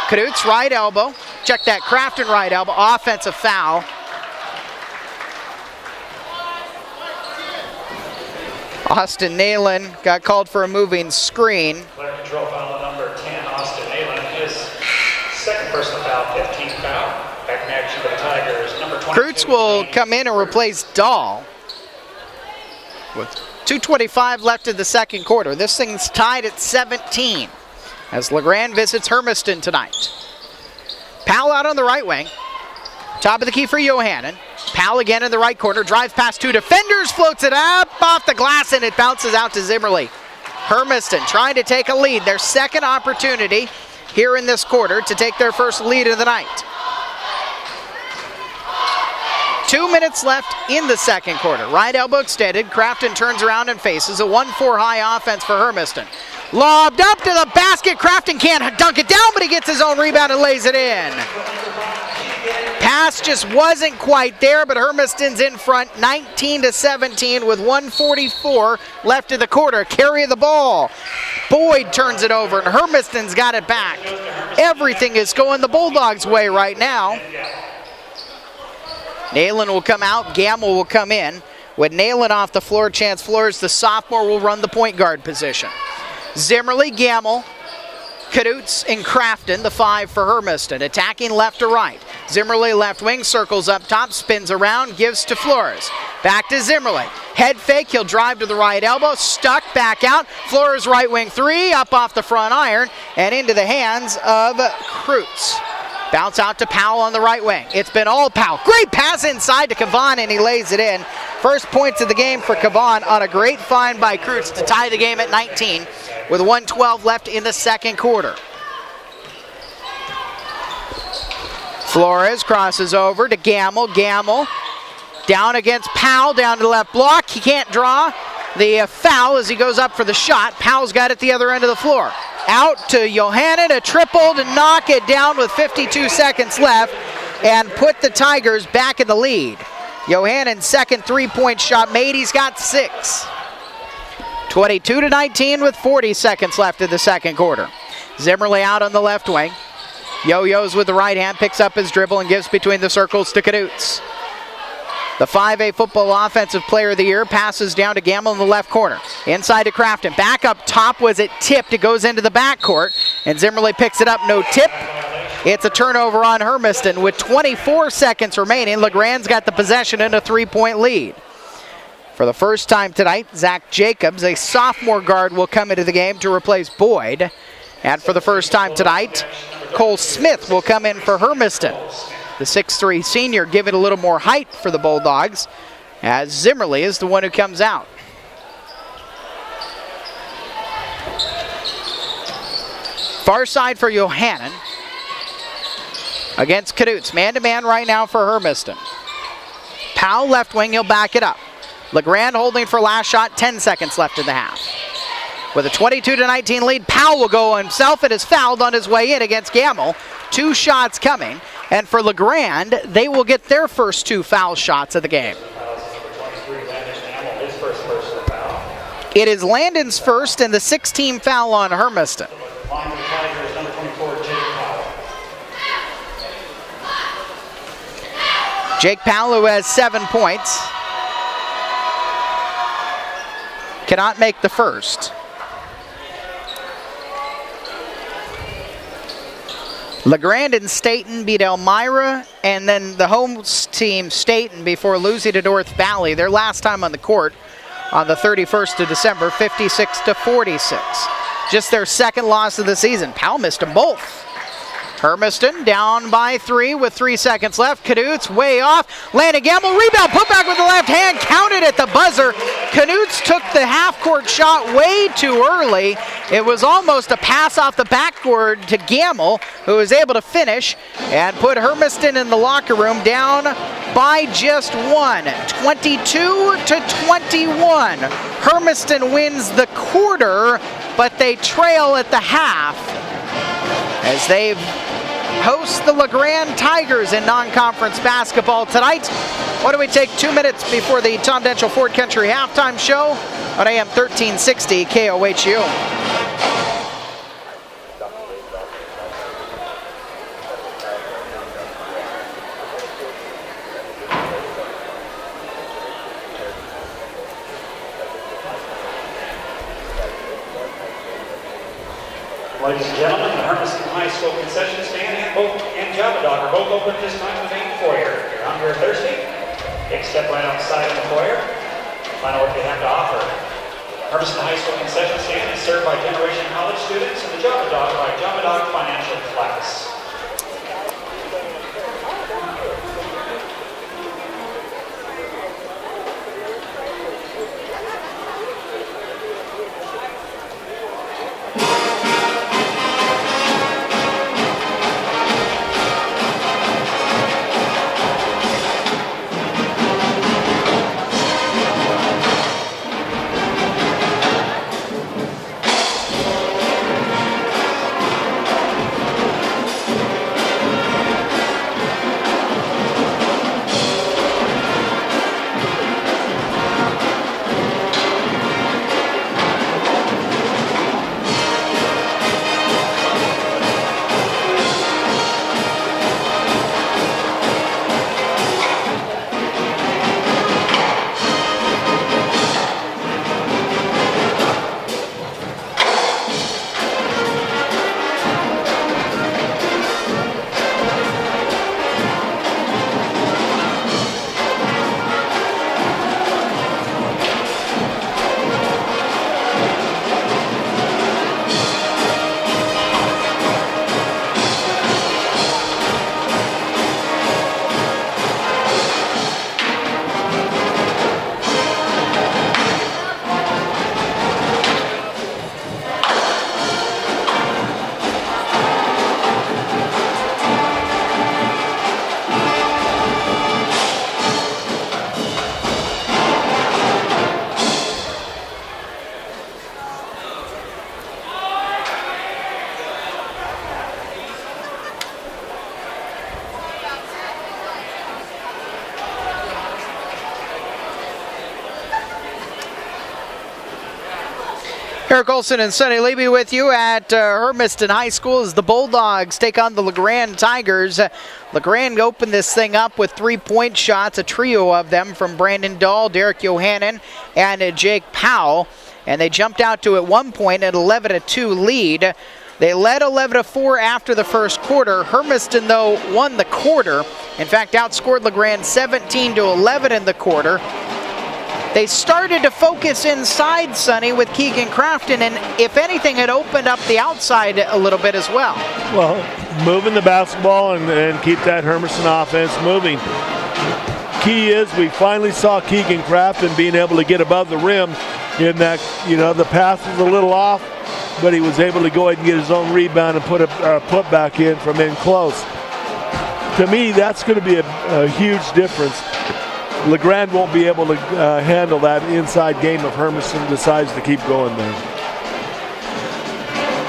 Knutz, right elbow. Check that, Crafton right elbow. Offensive foul. Austin Nalen got called for a moving screen. Player control foul number 10, Austin Nalen. His second personal foul, 15th foul. Back in action for the Tigers, number 22. Kreutz will come in and replace Dahl with 2:25 left in the second quarter. This thing's tied at 17 as LeGrand visits Hermiston tonight. Powell out on the right wing. Top of the key for Johannen. Powell again in the right corner. Drives past 2 defenders. Floats it up off the glass, and it bounces out to Zimmerly. Hermiston trying to take a lead. Their second opportunity here in this quarter to take their first lead of the night. 2 minutes left in the second quarter. Right elbow extended. Crafton turns around and faces a 1-4 high offense for Hermiston. Lobbed up to the basket. Crafton can't dunk it down, but he gets his own rebound and lays it in. Pass just wasn't quite there, but Hermiston's in front 19-17 with 1:44 left in the quarter. Carry of the ball. Boyd turns it over, and Hermiston's got it back. Everything is going the Bulldogs' way right now. Nalen will come out. Gamble will come in. With Nalen off the floor, Chance Flores, the sophomore, will run the point guard position. Zimmerly, Gamble, Knutz, and Crafton, the 5 for Hermiston. Attacking left to right. Zimmerly left wing, circles up top, spins around, gives to Flores. Back to Zimmerly. Head fake, he'll drive to the right elbow, stuck, back out. Flores right wing 3, up off the front iron, and into the hands of Kreutz. Bounce out to Powell on the right wing. It's been all Powell. Great pass inside to Cavan, and he lays it in. First points of the game for Cavan on a great find by Kreutz to tie the game at 19 with 1:12 left in the second quarter. Flores crosses over to Gamble. Gamble Down against Powell, down to the left block. He can't draw the foul as he goes up for the shot. Powell's got it the other end of the floor. Out to Johannan, a triple to knock it down with 52 seconds left and put the Tigers back in the lead. Johannan's second three-point shot made. He's got 6. 22-19 with 40 seconds left in the second quarter. Zimmerly out on the left wing. Yo-Yo's with the right hand, picks up his dribble and gives between the circles to Knutz. The 5A football offensive player of the year passes down to Gamble in the left corner. Inside to Crafton. Back up top, was it tipped? It goes into the backcourt, and Zimmerly picks it up, no tip. It's a turnover on Hermiston with 24 seconds remaining. LeGrand's got the possession and a 3-point lead. For the first time tonight, Zach Jacobs, a sophomore guard, will come into the game to replace Boyd. And for the first time tonight, Cole Smith will come in for Hermiston. The 6'3 senior give it a little more height for the Bulldogs, as Zimmerly is the one who comes out. Far side for Johannan against Knutz. Man-to-man right now for Hermiston. Powell left wing, he'll back it up. LeGrand holding for last shot, 10 seconds left in the half. With a 22-19 lead, Powell will go himself and is fouled on his way in against Gamble. 2 shots coming. And for LeGrand, they will get their first 2 foul shots of the game. It is Landon's first and the 16th foul on Hermiston. Jake Powell, who has 7 points, cannot make the first. LeGrand and Staten beat Elmira, and then the home team, Staten, before losing to North Valley, their last time on the court on the 31st of December, 56-46. Just their second loss of the season. Powell missed them both. Hermiston down by 3 with 3 seconds left. Knutz way off. Landon Gamble, rebound, put back with the left hand, counted at the buzzer. Knutz took the half-court shot way too early. It was almost a pass off the backboard to Gamble, who was able to finish and put Hermiston in the locker room down by just 1, 22-21. Hermiston wins the quarter, but they trail at the half as they host the LeGrand Tigers in non-conference basketball tonight. Why don't we take 2 minutes before the Tom Denchel Ford Country halftime show on AM 1360 KOHU. Ladies and gentlemen, the Hermiston High School concession stand and Java Dog are both open at this time in the main foyer. If you're hungry or thirsty, take a step right outside in the foyer. Find out what they have to offer. Hermiston High School concession stand is served by Generation College students and the Java Dog by Java Dog Financial Class. Eric Olson and Sonny Levy with you at Hermiston High School as the Bulldogs take on the LeGrand Tigers. LeGrand opened this thing up with 3-point shots, a trio of them from Brandon Dahl, Derek Yohannan, and Jake Powell. And they jumped out to, at one point, an 11-2 lead. They led 11-4 after the first quarter. Hermiston, though, won the quarter. In fact, outscored LeGrand 17-11 in the quarter. They started to focus inside, Sonny, with Keegan Crafton, and if anything, it opened up the outside a little bit as well. Well, moving the basketball and keep that Hermiston offense moving. Key is we finally saw Keegan Crafton being able to get above the rim in that, the pass was a little off, but he was able to go ahead and get his own rebound and put a putback in from in close. To me, that's going to be a huge difference. LeGrand won't be able to handle that inside game if Hermiston decides to keep going there.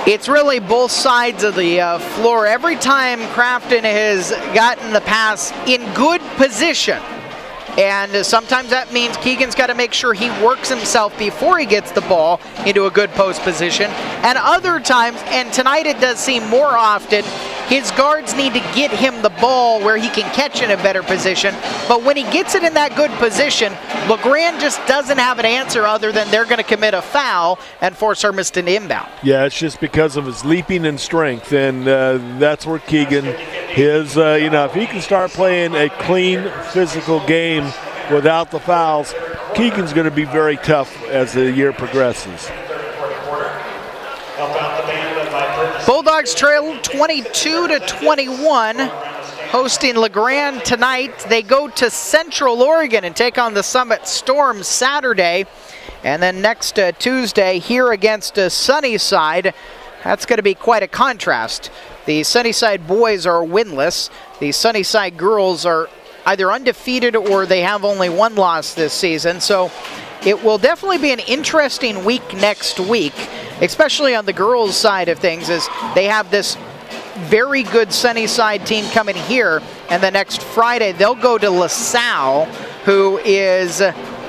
It's really both sides of the floor. Every time Crafton has gotten the pass in good position, and sometimes that means Keegan's got to make sure he works himself before he gets the ball into a good post position. And other times, and tonight it does seem more often, his guards need to get him the ball where he can catch in a better position. But when he gets it in that good position, LeGrand just doesn't have an answer other than they're going to commit a foul and force Hermiston to inbound. Yeah, it's just because of his leaping and strength, and that's where Keegan, if he can start playing a clean physical game without the fouls, Keegan's going to be very tough as the year progresses. Bulldogs trail 22-21, hosting LeGrand tonight. They go to Central Oregon and take on the Summit Storm Saturday. And then next Tuesday here against Sunnyside. That's going to be quite a contrast. The Sunnyside boys are winless. The Sunnyside girls are either undefeated or they have only one loss this season. So it will definitely be an interesting week next week, especially on the girls' side of things, as they have this very good Sunnyside team coming here, and the next Friday they'll go to LaSalle, who is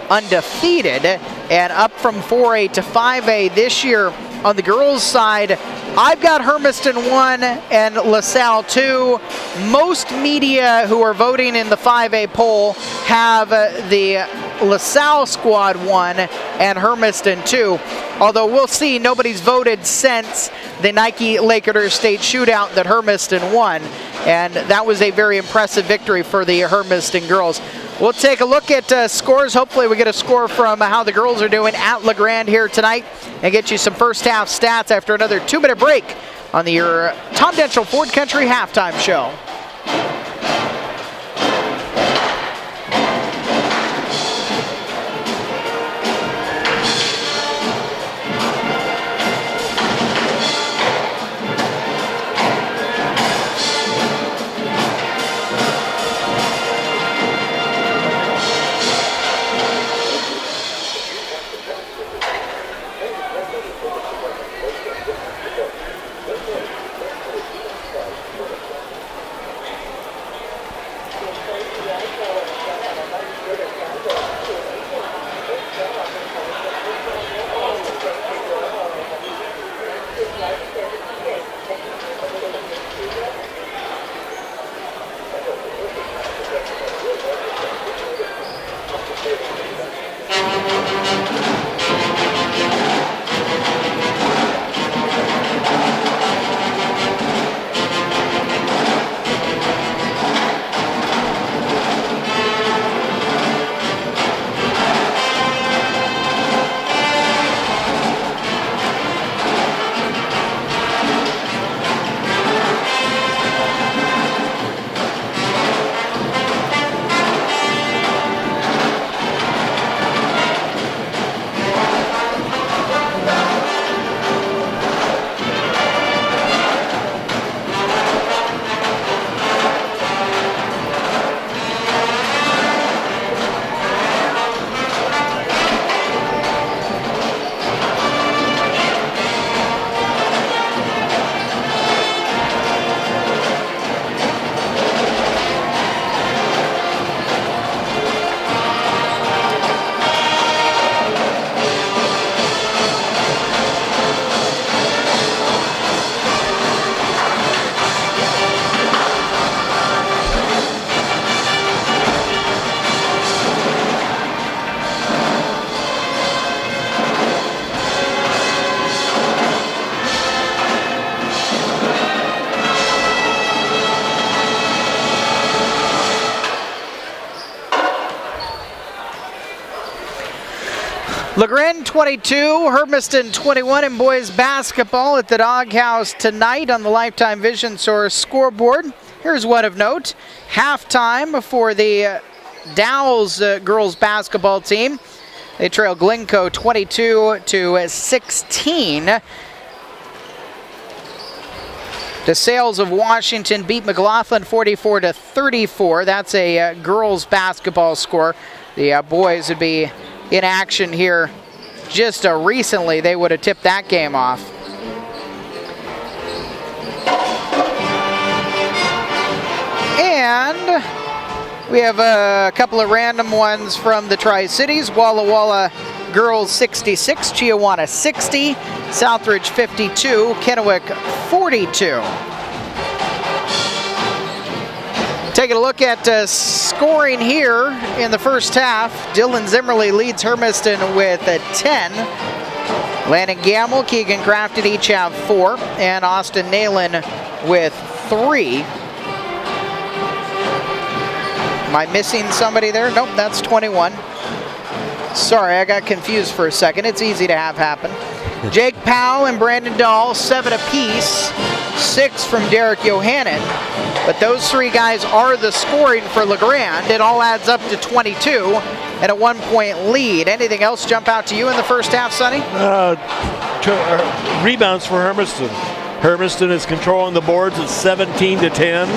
undefeated and up from 4A to 5A this year. On the girls' side, I've got Hermiston 1 and LaSalle 2. Most media who are voting in the 5A poll have the LaSalle squad 1 and Hermiston 2. Although we'll see, nobody's voted since the Nike Laketer State shootout that Hermiston won. And that was a very impressive victory for the Hermiston girls. We'll take a look at scores. Hopefully we get a score from how the girls are doing at LeGrand here tonight and get you some first half stats after another 2-minute break on your Tom Denchel Ford Country halftime show. LeGrand 22, Hermiston 21 in boys basketball at the Doghouse tonight on the Lifetime Vision Source scoreboard. Here's one of note. Halftime for the Dow's girls basketball team. They trail Glencoe 22-16. DeSales of Washington beat McLaughlin 44-34. That's a girls basketball score. The boys would be in action here just recently. They would have tipped that game off. And we have a couple of random ones from the Tri-Cities. Walla Walla girls 66, Chiawana 60, Southridge 52, Kennewick 42. Taking a look at scoring here in the first half. Dylan Zimmerly leads Hermiston with 10. Landon Gamble, Keegan Crafton each have 4, and Austin Nalen with 3. Am I missing somebody there? Nope, that's 21. Sorry, I got confused for a second. It's easy to have happen. Jake Powell and Brandon Dahl, 7 apiece. 6 from Derek Yohannan. But those 3 guys are the scoring for LeGrand. It all adds up to 22 and a 1-point lead. Anything else jump out to you in the first half, Sonny? Rebounds for Hermiston. Hermiston is controlling the boards at 17-10.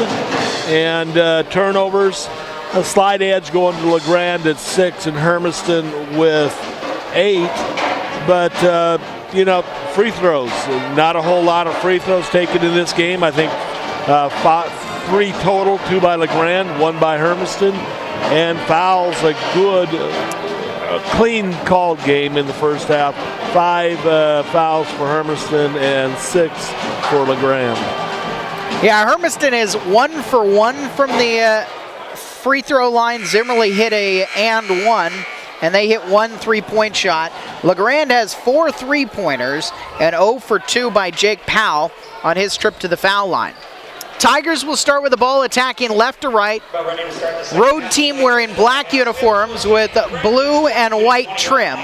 And turnovers, a slight edge going to LeGrand at 6 and Hermiston with 8. But, free throws. Not a whole lot of free throws taken in this game. I think 3 total, 2 by LeGrand, 1 by Hermiston. And fouls, a good, clean called game in the first half. 5 fouls for Hermiston and 6 for LeGrand. Yeah, Hermiston is 1 for 1 from the free throw line. Zimmerly hit a and 1. And they hit 1 3-point shot. LeGrand has 4 3-pointers and 0 for 2 by Jake Powell on his trip to the foul line. Tigers will start with the ball attacking left to right. Road team wearing black uniforms with blue and white trim.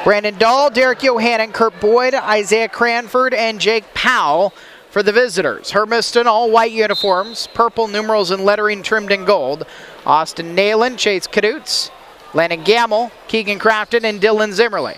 Brandon Dahl, Derek Yohannan, Kurt Boyd, Isaiah Cranford, and Jake Powell for the visitors. Hermiston, all white uniforms, purple numerals and lettering trimmed in gold. Austin Nalen, Chase Kadutz, Landon Gamble, Keegan Crafton, and Dylan Zimmerly.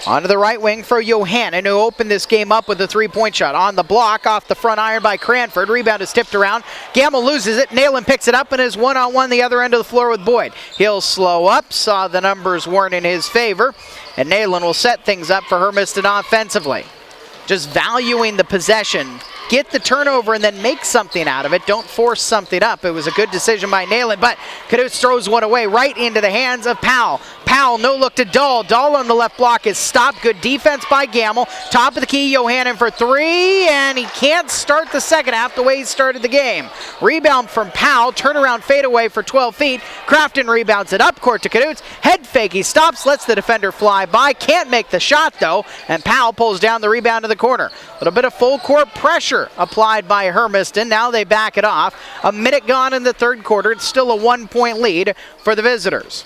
Onto the right wing for Yohannan, who opened this game up with a 3-point shot. On the block, off the front iron by Cranford. Rebound is tipped around. Gamble loses it. Nalen picks it up and is one-on-one the other end of the floor with Boyd. He'll slow up, saw the numbers weren't in his favor, and Nalen will set things up for Hermiston offensively. Just valuing the possession. Get the turnover and then make something out of it. Don't force something up. It was a good decision by Nalen, but Kadutz throws one away right into the hands of Powell. Powell, no look to Dahl. Dahl on the left block is stopped. Good defense by Gamble. Top of the key, Yohannan for 3, and he can't start the second half the way he started the game. Rebound from Powell. Turnaround fadeaway for 12 feet. Crafton rebounds it up court to Kadutz. Head fake. He stops, lets the defender fly by. Can't make the shot, though, and Powell pulls down the rebound to the corner. A little bit of full court pressure applied by Hermiston. Now they back it off. A minute gone in the third quarter. It's still a 1-point lead for the visitors.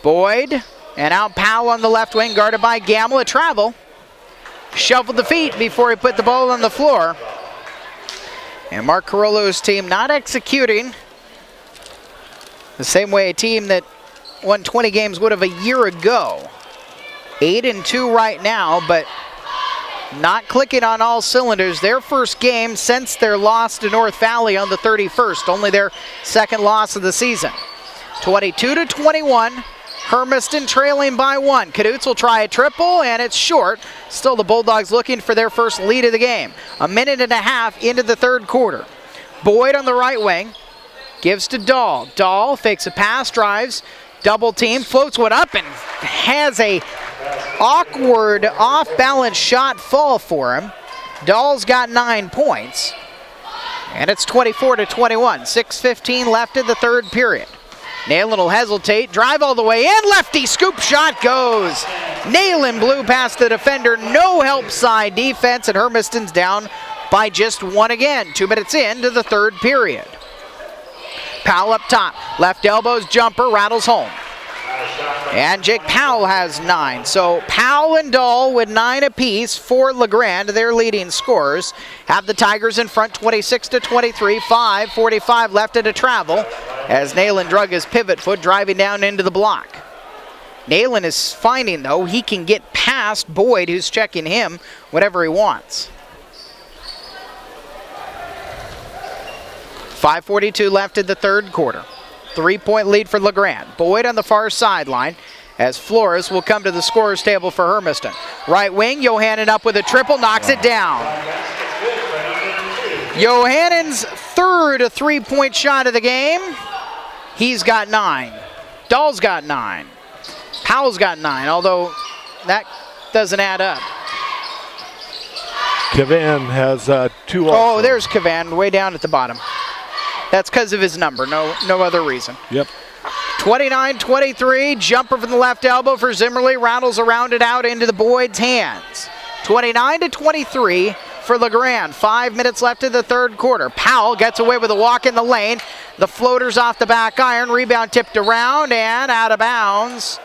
Boyd, and out Powell on the left wing, guarded by Gamble. A travel. Shuffled the feet before he put the ball on the floor. And Mark Carollo's team not executing the same way a team that won 20 games would have a year ago. 8-2 right now, but not clicking on all cylinders. Their first game since their loss to North Valley on the 31st. Only their second loss of the season. 22-21. Hermiston trailing by 1. Kadutz will try a triple, and it's short. Still the Bulldogs looking for their first lead of the game. A minute and a half into the third quarter. Boyd on the right wing. Gives to Dahl. Dahl fakes a pass, drives, double team, floats one up, and has a awkward off-balance shot fall for him. Dahl's got 9 points. And it's 24-21. 6:15 left in the third period. Nalen will hesitate, drive all the way in, lefty scoop shot goes. Nalen blew past the defender, no help side defense, and Hermiston's down by just 1 again. 2 minutes into the third period. Powell up top, left elbow's jumper rattles home. And Jake Powell has 9. So Powell and Dahl with 9 apiece for LeGrand, their leading scorers. Have the Tigers in front 26-23, 5:45 left to travel as Nayland drug his pivot foot driving down into the block. Nayland is finding, though, he can get past Boyd, who's checking him whatever he wants. 5:42 left in the third quarter. 3-point lead for LeGrand. Boyd on the far sideline as Flores will come to the scorer's table for Hermiston. Right wing, Johannan up with a triple, knocks it down. Johannan's third 3-point shot of the game. He's got 9. Dahl's got 9. Powell's got 9, although that doesn't add up. Cavan has 2 also. Oh, there's Cavan way down at the bottom. That's because of his number, no other reason. Yep. 29-23, jumper from the left elbow for Zimmerly, rattles around it out into the Boyd's hands. 29-23 for LeGrand. 5 minutes left in the third quarter. Powell gets away with a walk in the lane. The floater's off the back iron, rebound tipped around and out of bounds.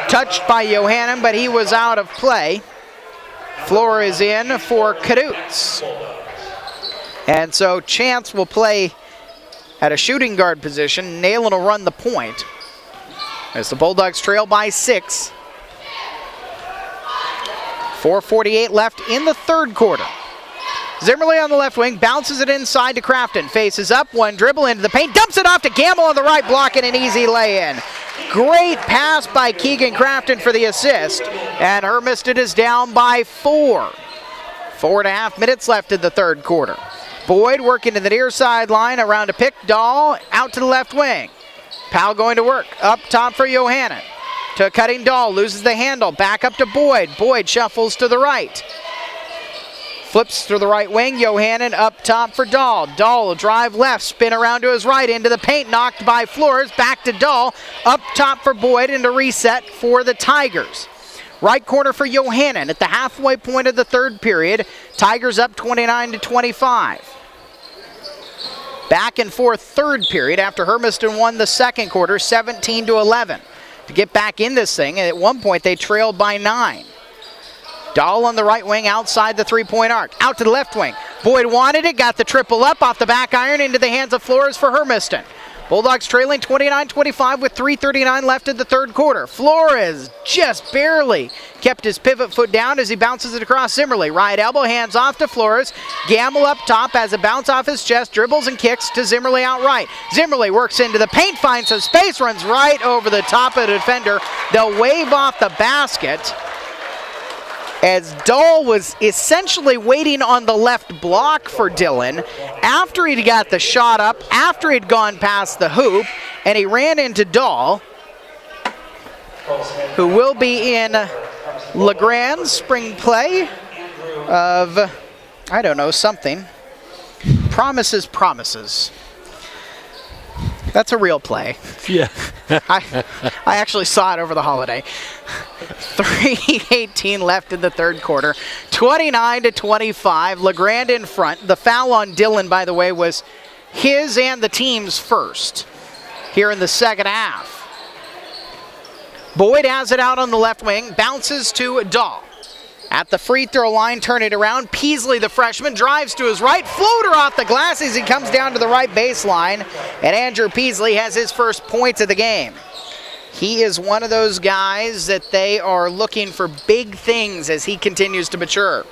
Touched by Johannan, but he was out of play. Floor is in for Cadutes. And so Chance will play at a shooting guard position. Nayland will run the point as the Bulldogs trail by 6. 4:48 left in the third quarter. Zimmerly on the left wing, bounces it inside to Crafton. Faces up, one dribble into the paint, dumps it off to Gamble on the right, blocking an easy lay-in. Great pass by Keegan Crafton for the assist, and Hermiston is down by 4. 4.5 minutes left in the third quarter. Boyd working to the near sideline around a pick. Dahl out to the left wing. Powell going to work. Up top for Johannan. To cutting Dahl. Loses the handle. Back up to Boyd. Boyd shuffles to the right. Flips to the right wing. Johannan up top for Dahl. Dahl will drive left. Spin around to his right. Into the paint. Knocked by Flores. Back to Dahl. Up top for Boyd. Into reset for the Tigers. Right corner for Johannan at the halfway point of the third period. Tigers up 29-25. Back and forth third period after Hermiston won the second quarter 17-11. To get back in this thing, and at one point they trailed by 9. Dahl on the right wing outside the 3-point arc. Out to the left wing. Boyd wanted it, got the triple up off the back iron into the hands of Flores for Hermiston. Bulldogs trailing 29-25 with 3:39 left in the third quarter. Flores just barely kept his pivot foot down as he bounces it across Zimmerly. Right elbow, hands off to Flores. Gamble up top has a bounce off his chest, dribbles and kicks to Zimmerly outright. Zimmerly works into the paint, finds some space, runs right over the top of the defender. They'll wave off the basket as Dahl was essentially waiting on the left block for Dillon after he'd got the shot up, after he'd gone past the hoop, and he ran into Dahl, who will be in LeGrand's spring play of, I don't know, something. Promises. That's a real play. Yeah. I actually saw it over the holiday. 3:18 left in the third quarter. 29-25. LeGrand in front. The foul on Dillon, by the way, was his and the team's first here in the second half. Boyd has it out on the left wing. Bounces to Dahl. At the free throw line, turn it around. Peasley, the freshman, drives to his right. Floater off the glass as he comes down to the right baseline. And Andrew Peasley has his first points of the game. He is one of those guys that they are looking for big things as he continues to mature.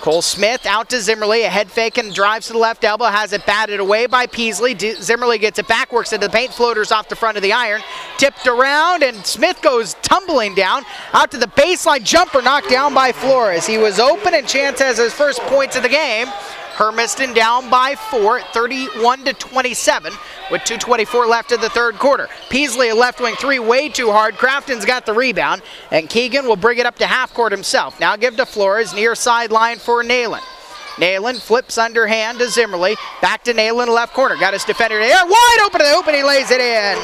Cole Smith out to Zimmerly, a head fake and drives to the left elbow, has it batted away by Peasley. Zimmerly gets it back, works into the paint, floaters off the front of the iron, tipped around, and Smith goes tumbling down, out to the baseline, jumper knocked down by Flores. He was open and Chance has his first points of the game. Hermiston down by 4, 31-27, with 2:24 left in the third quarter. Peasley, a left wing three, way too hard. Crafton's got the rebound, and Keegan will bring it up to half court himself. Now give to Flores, near sideline for Nayland. Nayland flips underhand to Zimmerly, back to Nayland, left corner. Got his defender there, wide open to the hoop, and he lays it in.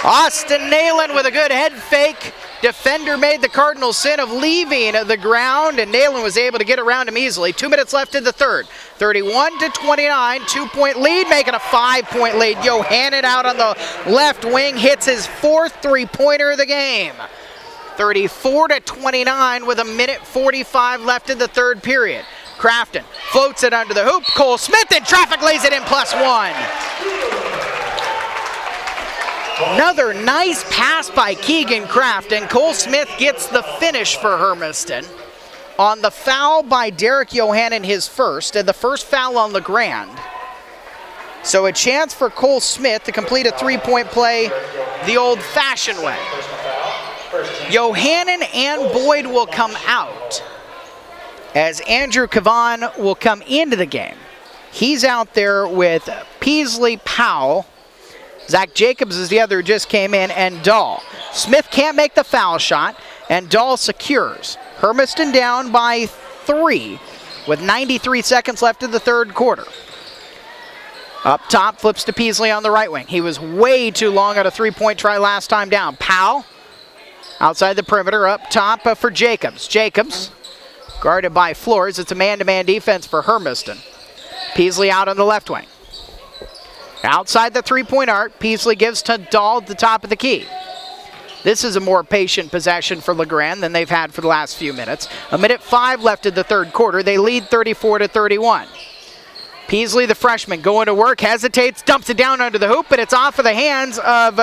Austin Nayland with a good head fake, Defender made the cardinal sin of leaving the ground, and Nalen was able to get around him easily. 2 minutes left in the third. 31-29, 2-point lead, making a 5-point lead. Johannan out on the left wing hits his 4th three-pointer of the game. 34-29 with 1:45 left in the third period. Crafton floats it under the hoop. Cole Smith in traffic lays it in +1. Another nice pass by Keegan Crafton. Cole Smith gets the finish for Hermiston on the foul by Derek Johannan, his first, and the first foul on LeGrand. So a chance for Cole Smith to complete a three-point play the old-fashioned way. Johannan and Boyd will come out as Andrew Kavan will come into the game. He's out there with Peasley, Powell. Zach Jacobs is the other who just came in, and Dahl. Smith can't make the foul shot, and Dahl secures. Hermiston down by 3 with 93 seconds left in the third quarter. Up top, flips to Peasley on the right wing. He was way too long on a three-point try last time down. Powell outside the perimeter, up top for Jacobs. Jacobs guarded by Flores. It's a man-to-man defense for Hermiston. Peasley out on the left wing. Outside the three-point arc, Peasley gives to Dahl at the top of the key. This is a more patient possession for LeGrand than they've had for the last few minutes. 1:05 left in the third quarter. They lead 34-31. Peasley, the freshman, going to work, hesitates, dumps it down under the hoop, but it's off of the hands of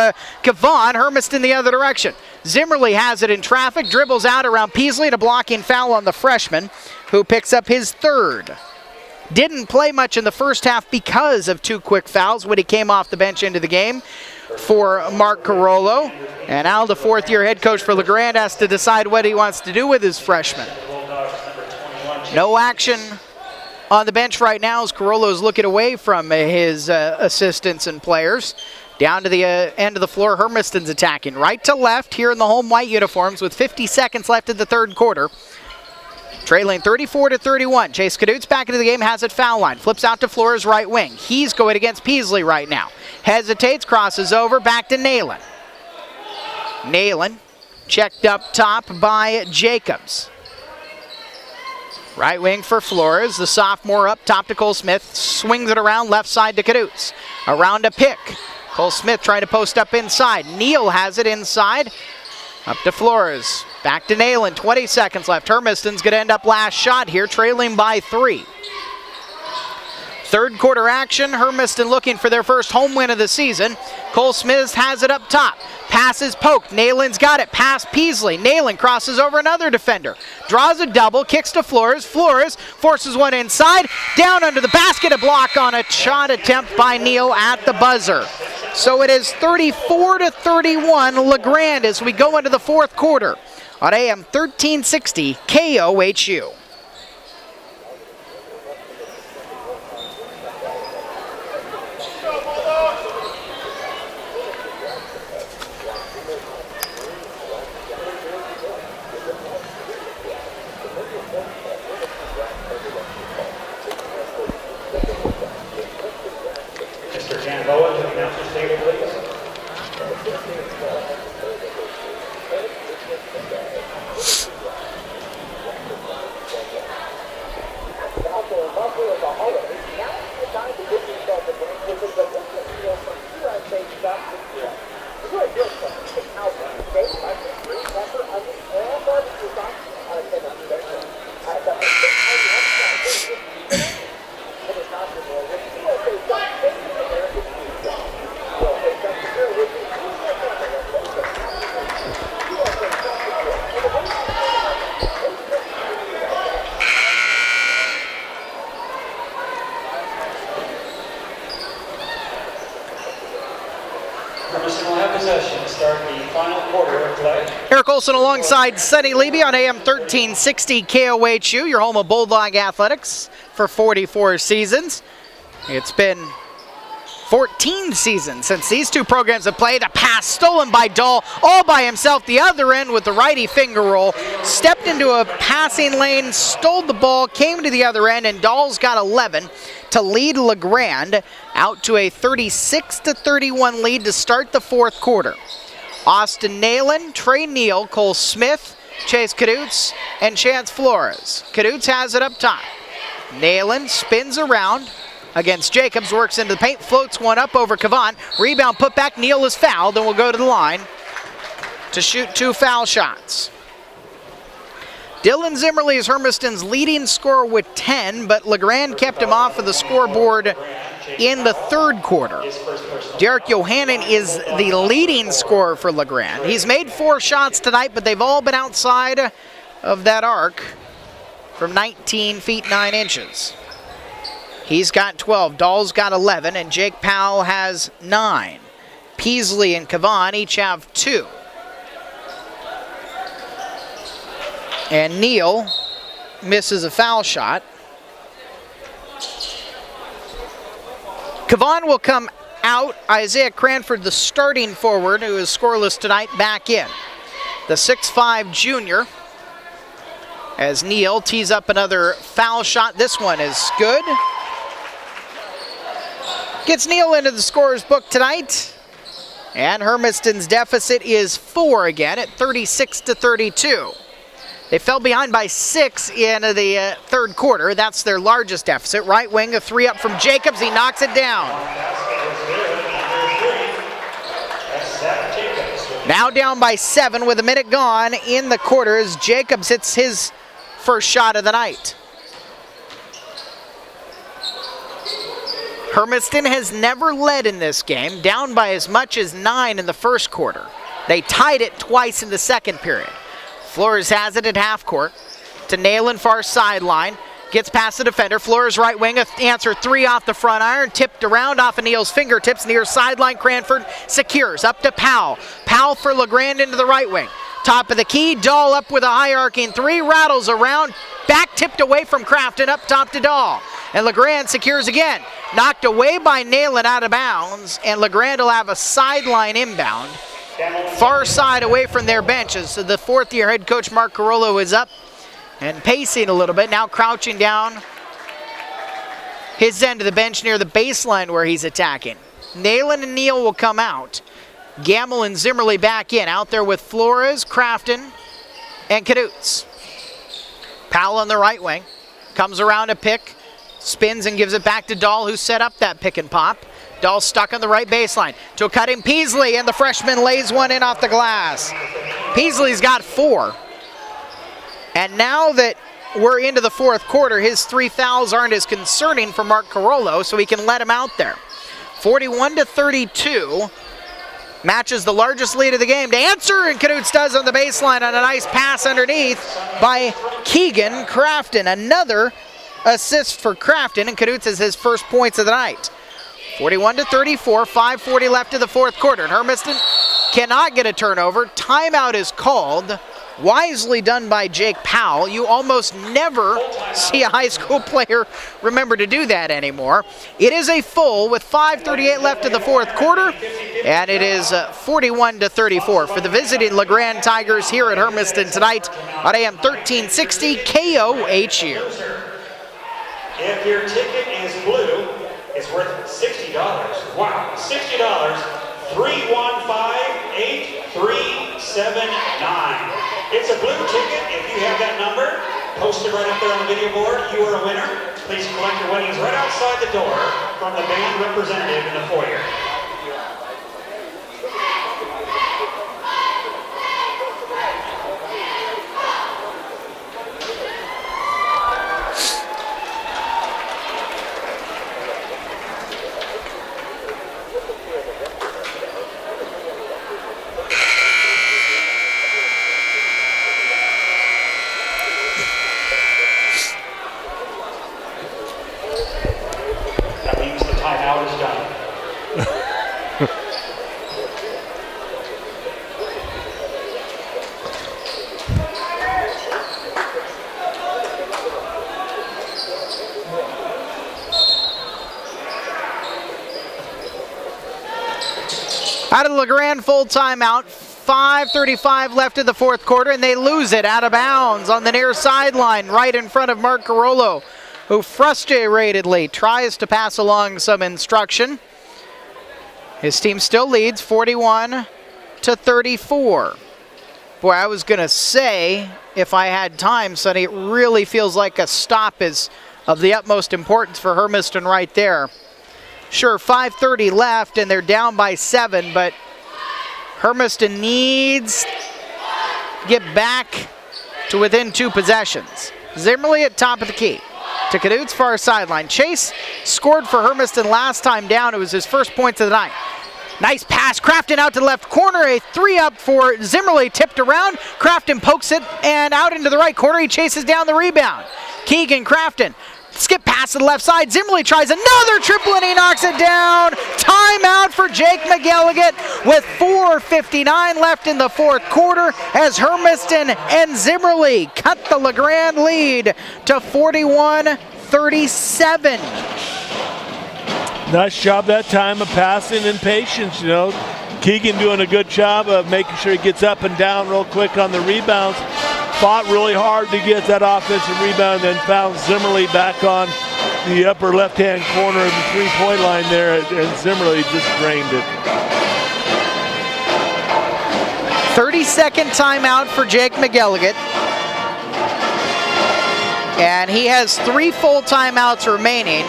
Kavan. Hermiston the other direction. Zimmerly has it in traffic, dribbles out around Peasley, and a blocking foul on the freshman, who picks up his third. Didn't play much in the first half because of 2 quick fouls when he came off the bench into the game for Mark Carollo. And now the fourth-year head coach for LeGrand has to decide what he wants to do with his freshman. No action on the bench right now as Carollo's looking away from his assistants and players. Down to the end of the floor, Hermiston's attacking right to left here in the home white uniforms with 50 seconds left in the third quarter. Trailing 34-31. Chase Cadutz back into the game, has it foul line. Flips out to Flores right wing. He's going against Peasley right now. Hesitates, crosses over, back to Nalen. Nalen checked up top by Jacobs. Right wing for Flores. The sophomore up top to Cole Smith. Swings it around left side to Cadutz. Around a pick. Cole Smith trying to post up inside. Neal has it inside. Up to Flores. Back to Nalen, 20 seconds left. Hermiston's going to end up last shot here, trailing by 3. Third quarter action, Hermiston looking for their first home win of the season. Cole Smith has it up top. Pass is poked. Nalen's got it. Pass Peasley. Nalen crosses over another defender. Draws a double, kicks to Flores. Flores forces one inside. Down under the basket, a block on a shot attempt by Neal at the buzzer. So it is 34-31 LeGrand as we go into the fourth quarter on AM 1360 KOHU. Mr. Gamboa to the announcer's table, please. Hermiston will have possession to start the final quarter of play. Eric Olson alongside Sonny Levy on AM 1360 KOHU, your home of Bulldog Athletics for 44 seasons. It's been 14 seasons since these two programs have played. A pass stolen by Dahl all by himself. The other end with the righty finger roll. Stepped into a passing lane, stole the ball, came to the other end, and Dahl's got 11 to lead LeGrand out to a 36-31 lead to start the fourth quarter. Austin Nalen, Trey Neal, Cole Smith, Chase Cadutes, and Chance Flores. Cadutes has it up top. Nalen spins around against Jacobs, works into the paint, floats one up over Kavan. Rebound put back, Neal is fouled and will go to the line to shoot 2 foul shots. Dylan Zimmerly is Hermiston's leading scorer with 10, but LeGrand kept him off of the scoreboard in the third quarter. Derek Johannan is the leading scorer for LeGrand. He's made 4 shots tonight, but they've all been outside of that arc from 19 feet 9 inches. He's got 12, Dahl's got 11, and Jake Powell has 9. Peasley and Kavan each have 2. And Neal misses a foul shot. Kavan will come out. Isaiah Cranford, the starting forward, who is scoreless tonight, back in. The 6'5 junior, as Neal tees up another foul shot. This one is good. Gets Neal into the scorer's book tonight. And Hermiston's deficit is 4 again at 36-32. They fell behind by 6 in the third quarter. That's their largest deficit. Right wing, a 3 up from Jacobs. He knocks it down. Now down by 7 with a minute gone in the quarter as Jacobs hits his first shot of the night. Hermiston has never led in this game, down by as much as 9 in the first quarter. They tied it twice in the second period. Flores has it at half court to Nalen, far sideline. Gets past the defender. Flores right wing, answer 3 off the front iron. Tipped around off of Neal's fingertips near sideline. Cranford secures up to Powell. Powell for LeGrand into the right wing. Top of the key, Dahl up with a high arcing 3. Rattles around. Back tipped away from Crafton, up top to Dahl. And LeGrand secures again. Knocked away by Nalen out of bounds. And LeGrand will have a sideline inbound. Far side away from their benches. So the 4th-year head coach Mark Carollo is up and pacing a little bit. Now crouching down his end of the bench near the baseline where he's attacking. Nalen and Neal will come out. Gamble and Zimmerly back in. Out there with Flores, Crafton, and Cadutes. Powell on the right wing. Comes around a pick. Spins and gives it back to Dahl, who set up that pick and pop. Dahl stuck on the right baseline to a cutting Peasley, and the freshman lays one in off the glass. Peasley's got 4. And now that we're into the fourth quarter, his 3 fouls aren't as concerning for Mark Carollo, so he can let him out there. 41-32. Matches the largest lead of the game to answer, and Cadutes does on the baseline on a nice pass underneath by Keegan Crafton. Another assist for Crafton, and Cadutes has his first points of the night. 41-34, 5:40 left in the fourth quarter. And Hermiston cannot get a turnover. Timeout is called. Wisely done by Jake Powell. You almost never see a high school player remember to do that anymore. It is a full with 5:38 left in the fourth quarter, and it is 41-34 for the visiting LeGrand Tigers here at Hermiston tonight on AM 1360 KOHU. If your ticket is blue, it's worth $60. Wow, $60. 315-8379. It's a blue ticket. If you have that number, post it right up there on the video board. You are a winner. Please collect your winnings right outside the door from the band representative in the foyer. Out of the LeGrand full timeout, 5:35 left in the fourth quarter, and they lose it out of bounds on the near sideline right in front of Mark Carollo, who frustratedly tries to pass along some instruction. His team still leads 41-34 34. Boy, I was going to say, if I had time, Sonny, it really feels like a stop is of the utmost importance for Hermiston right there. Sure, 5:30 left, and they're down by 7, but Hermiston needs to get back to within 2 possessions. Zimmerly at top of the key to Canute's far sideline. Chase scored for Hermiston last time down. It was his first points of the night. Nice pass, Crafton out to the left corner, a 3-up for Zimmerly, tipped around. Crafton pokes it and out into the right corner. He chases down the rebound. Keegan Crafton, skip pass to the left side. Zimmerly tries another triple and he knocks it down. Timeout for Jake McGilligan with 4:59 left in the fourth quarter as Hermiston and Zimmerly cut the LeGrand lead to 41-37. Nice job that time of passing and patience, you know. Keegan doing a good job of making sure he gets up and down real quick on the rebounds. Fought really hard to get that offensive rebound and found Zimmerly back on the upper left-hand corner of the three-point line there, and Zimmerly just drained it. 30-second timeout for Jake McGilligan. And he has 3 full timeouts remaining.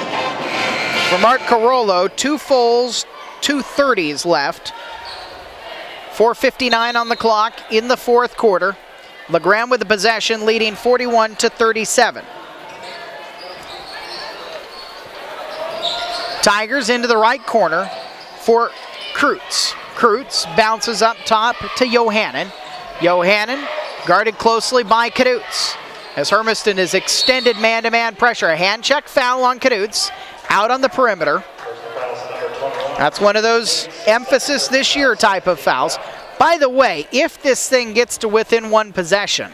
For Mark Carollo, 2 fulls, 2 30s left. 4:59 on the clock in the fourth quarter. LeGrand with the possession, leading 41-37. Tigers into the right corner for Kreutz. Kreutz bounces up top to Johannen. Johannen guarded closely by Canute's. As Hermiston is extended man-to-man pressure. A hand check foul on Canute's. Out on the perimeter. That's one of those emphasis this year type of fouls. By the way, if this thing gets to within 1 possession,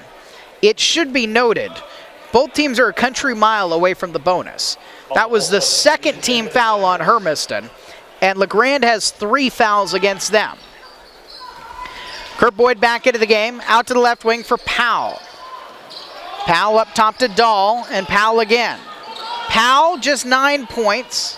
it should be noted, both teams are a country mile away from the bonus. That was the second team foul on Hermiston, and LeGrand has 3 fouls against them. Kurt Boyd back into the game, out to the left wing for Powell. Powell up top to Dahl, and Powell again. Powell just 9 points,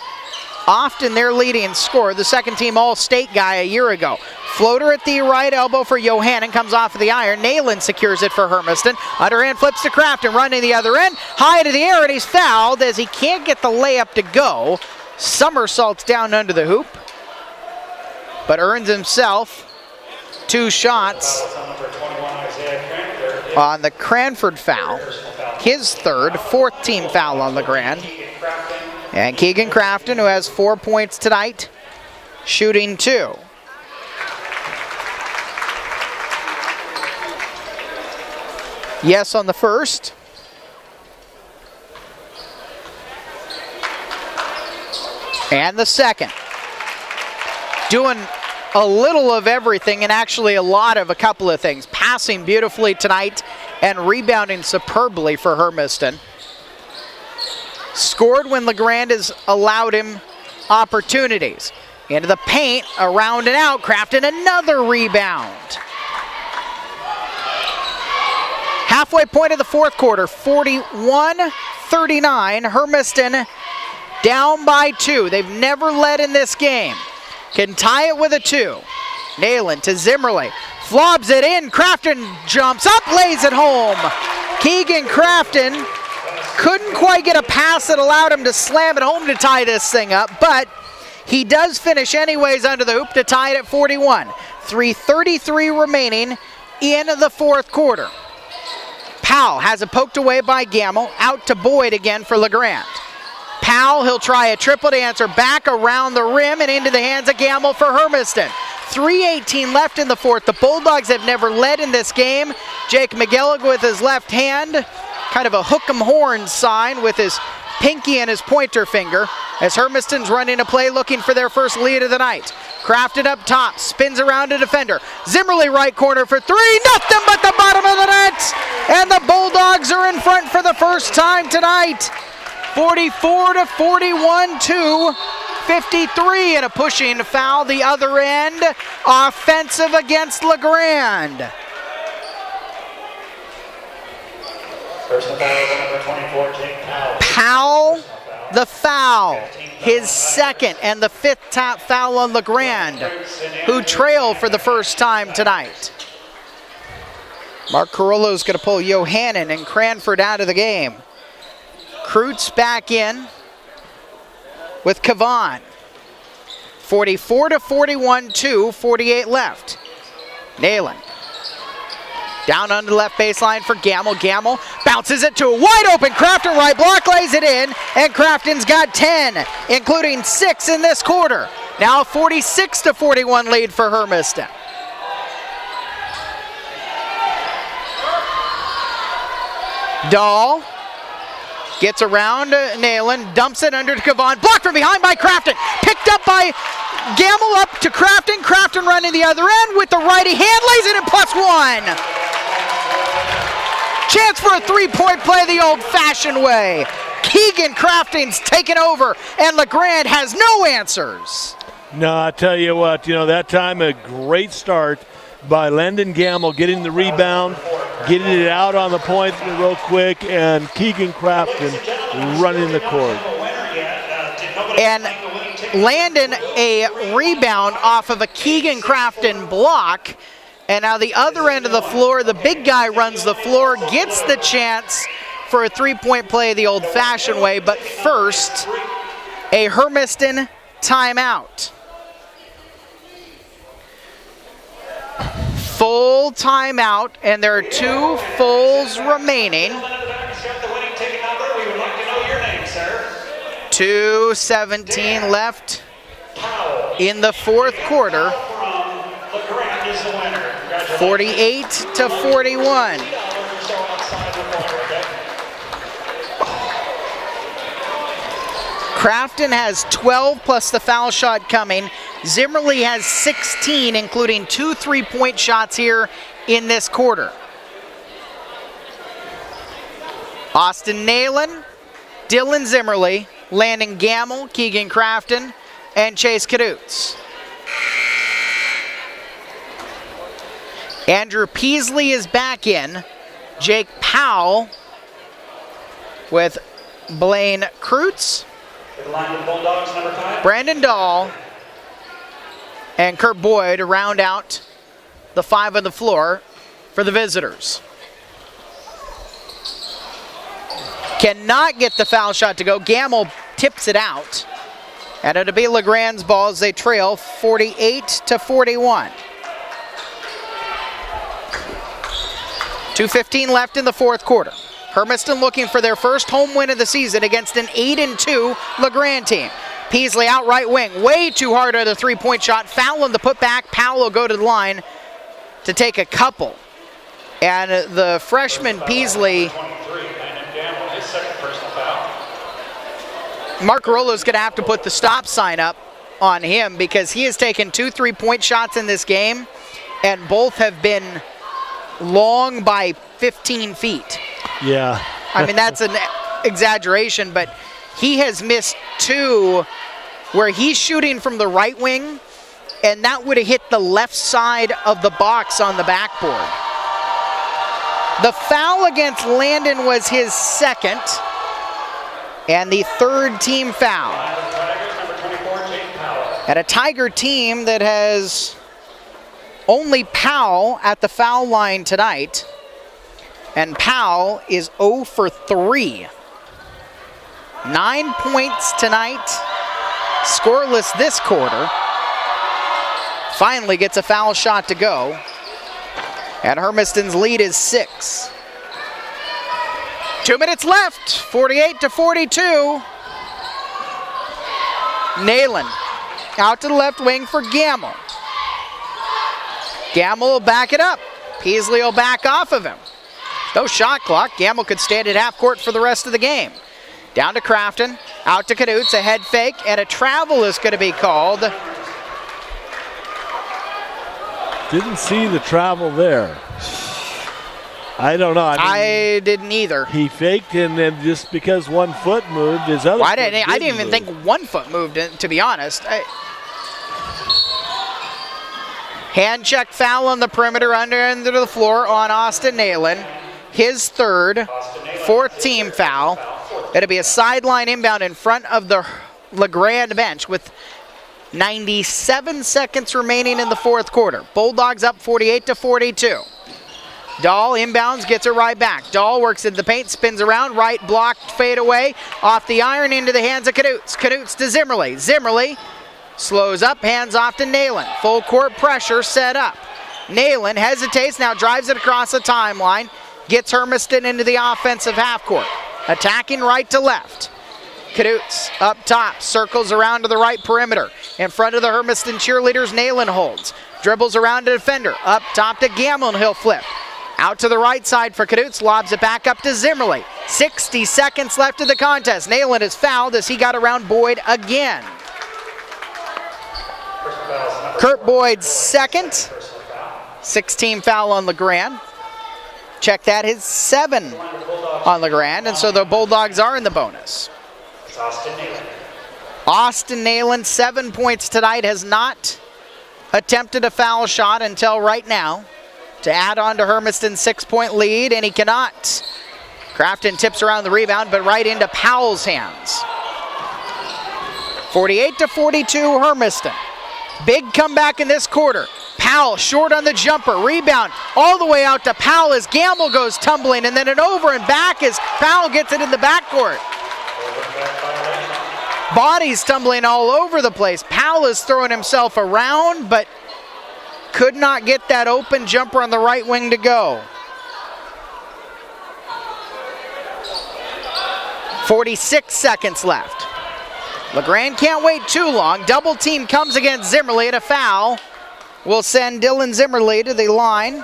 often their leading scorer, the second team All-State guy a year ago. Floater at the right elbow for Johannen, comes off of the iron. Nayland secures it for Hermiston. Underhand flips to Crafton, running the other end. High into the air, and he's fouled as he can't get the layup to go. Somersaults down under the hoop, but earns himself 2 shots on the Cranford foul. His third, 4th team foul on LeGrand. And Keegan Crafton, who has 4 points tonight, shooting 2. Yes on the first. And the second. Doing a little of everything and actually a lot of a couple of things. Passing beautifully tonight and rebounding superbly for Hermiston. Scored when LeGrand has allowed him opportunities. Into the paint, around and out, Crafton another rebound. Halfway point of the fourth quarter, 41-39, Hermiston down by 2. They've never led in this game. Can tie it with a 2. Nayland to Zimmerly. Flobs it in. Crafton jumps up, lays it home. Keegan Crafton couldn't quite get a pass that allowed him to slam it home to tie this thing up, but he does finish anyways under the hoop to tie it at 41. 3:33 remaining in the fourth quarter. Powell has it poked away by Gamble. Out to Boyd again for LeGrand. Powell, he'll try a triple to answer back around the rim and into the hands of Gamble for Hermiston. 3:18 left in the fourth. The Bulldogs have never led in this game. Jake McGilligan with his left hand, kind of a hook 'em horn sign with his pinky and his pointer finger as Hermiston's running a play looking for their first lead of the night. Crafted up top, spins around a defender. Zimmerly right corner for 3, nothing but the bottom of the net! And the Bulldogs are in front for the first time tonight. 44-41, 2:53, and a pushing foul the other end. Offensive against LeGrand. Personal foul, number 24, Jake Powell. Powell the foul. His second and the 5th foul on LeGrand, who trailed for the first time tonight. Mark Carollo's going to pull Johannen and Cranford out of the game. Kreutz back in with Kavan. 44-41, 2:48 left. Nalen. Down under the left baseline for Gamble. Gamble bounces it to a wide open Crafton right block, lays it in, and Crafton's got 10, including 6 in this quarter. Now a 46-41 lead for Hermiston. Dahl gets around Nalen, dumps it under to Kavan, blocked from behind by Crafton, picked up by Gamble up to Crafton. Crafton running the other end with the righty hand, lays it in +1. Chance for a 3-point play the old-fashioned way. Keegan Crafton's taken over, and LeGrand has no answers. No, I tell you what, that time a great start by Landon Gamble, getting the rebound, getting it out on the point real quick, and Keegan Crafton running the court. And Landon a rebound off of a Keegan Crafton block. And now the other end of the floor, the big guy runs the floor, gets the chance for a 3-point play the old-fashioned way. But first, a Hermiston timeout. Full timeout, and there are 2 fulls remaining. 2:17 left in the 4th quarter. 48-41. Crafton has 12 plus the foul shot coming. Zimmerly has 16, including 2 3-point shots here in this quarter. Austin Nalen, Dylan Zimmerly, Landon Gamble, Keegan Crafton, and Chase Kreutz. Andrew Peasley is back in. Jake Powell with Blaine Kreutz, Brandon Dahl, and Kurt Boyd to round out the 5 on the floor for the visitors. Cannot get the foul shot to go. Gamble tips it out. And it'll be LeGrand's ball as they trail 48-41. 2:15 left in the 4th quarter. Hermiston looking for their first home win of the season against an 8-2 LeGrand team. Peasley out right wing, way too hard on the 3-point shot. Foul on the putback. Powell will go to the line to take a couple. And the freshman Peasley, Mark Carollo's going to have to put the stop sign up on him because he has taken 2 3-point shots in this game, and both have been long by 15 feet. Yeah. I mean, that's an exaggeration, but he has missed 2 where he's shooting from the right wing, and that would have hit the left side of the box on the backboard. The foul against Landon was his 2nd, and the 3rd team foul. At a Tiger team that has only Powell at the foul line tonight, and Powell is 0 for 3. 9 points tonight, scoreless this quarter. Finally gets a foul shot to go, and Hermiston's lead is 6. 2 minutes left, 48-42. Nalen out to the left wing for Gamble. Gamble will back it up. Peasley will back off of him. No shot clock. Gamble could stand at half court for the rest of the game. Down to Crafton, out to Kreutz, a head fake, and a travel is going to be called. Didn't see the travel there. I don't know. I didn't either. He faked, and then just because 1 foot moved, his other Well, I foot didn't even move. think 1 foot moved, to be honest. Hand check foul on the perimeter under the floor on Austin Nalen. His 3rd, 4th team foul. It'll be a sideline inbound in front of the LeGrand bench with 97 seconds remaining in the fourth quarter. Bulldogs up 48-42. Dahl inbounds, gets it right back. Dahl works in the paint, spins around, right blocked, fade away, off the iron into the hands of Knutz. Knutz to Zimmerly. Zimmerly slows up, hands off to Nalen. Full court pressure set up. Nalen hesitates, now drives it across the timeline, gets Hermiston into the offensive half court. Attacking right to left. Knutz up top, circles around to the right perimeter. In front of the Hermiston cheerleaders, Nalen holds. Dribbles around a defender, up top to Gamble, and he'll flip. Out to the right side for Knutz, lobs it back up to Zimmerly. 60 seconds left of the contest. Nalen is fouled as he got around Boyd again. Kurt Boyd's second. 16 foul on LeGrand. Check that, his 7 on LeGrand, and so the Bulldogs are in the bonus. Austin Nalen, 7 points tonight, has not attempted a foul shot until right now to add on to Hermiston's 6-point lead, and he cannot. Crafton tips around the rebound, but right into Powell's hands. 48-42 Hermiston. Big comeback in this quarter. Powell short on the jumper, rebound all the way out to Powell as Gamble goes tumbling, and then an over and back as Powell gets it in the backcourt. Bodies tumbling all over the place. Powell is throwing himself around, but could not get that open jumper on the right wing to go. 46 seconds left. LeGrand can't wait too long. Double team comes against Zimmerly, and a foul will send Dylan Zimmerly to the line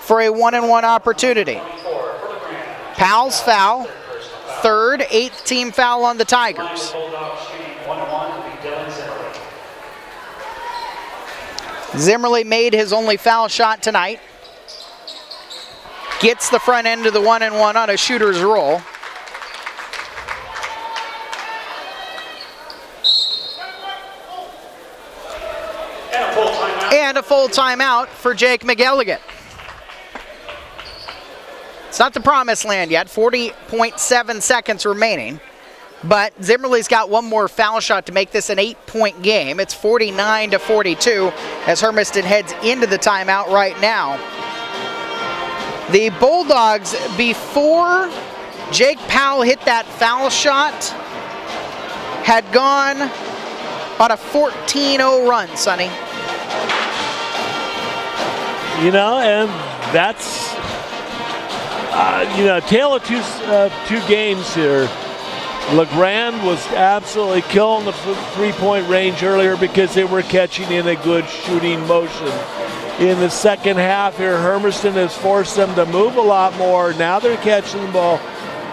for a 1-and-1 opportunity. Powell's foul, third, 8th team foul on the Tigers. Zimmerly made his only foul shot tonight. Gets the front end of the 1-and-1 on a shooter's roll. And a full timeout for Jake McElligott. It's not the promised land yet, 40.7 seconds remaining. But Zimmerly's got one more foul shot to make this an 8-point game. It's 49-42 as Hermiston heads into the timeout right now. The Bulldogs, before Jake Powell hit that foul shot, had gone on a 14-0 run, Sonny. You know, and that's, tale of two games here. LeGrand was absolutely killing the three-point range earlier because they were catching in a good shooting motion. In the second half here, Hermiston has forced them to move a lot more. Now they're catching the ball.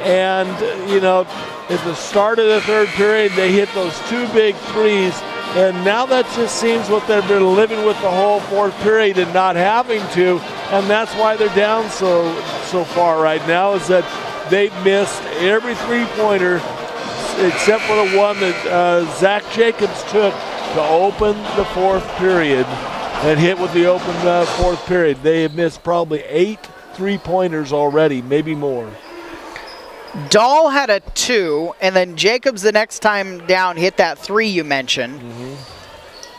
And, at the start of the third period, they hit those 2 big threes. And now that just seems what they've been living with the whole fourth period and not having to. And that's why they're down so far right now, is that they've missed every three-pointer except for the one that Zach Jacobs took to open the fourth period and hit with the open fourth period. They have missed probably 8 three-pointers already, maybe more. Dahl had a 2, and then Jacobs the next time down hit that 3 you mentioned. Mm-hmm.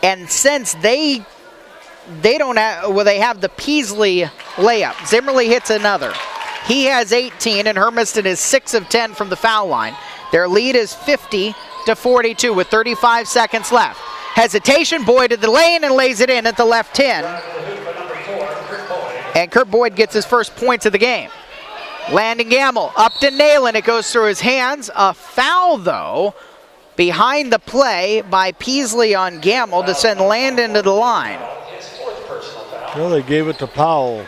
And since they have the Peasley layup. Zimmerly hits another. He has 18, and Hermiston is 6 of 10 from the foul line. Their lead is 50-42 with 35 seconds left. Hesitation, Boyd to the lane and lays it in at the left 10. And Kurt Boyd gets his first points of the game. Landon Gamble up to Nalen. It goes through his hands. A foul, though, behind the play by Peasley on Gamble to send Landon to the line. Well, they gave it to Powell.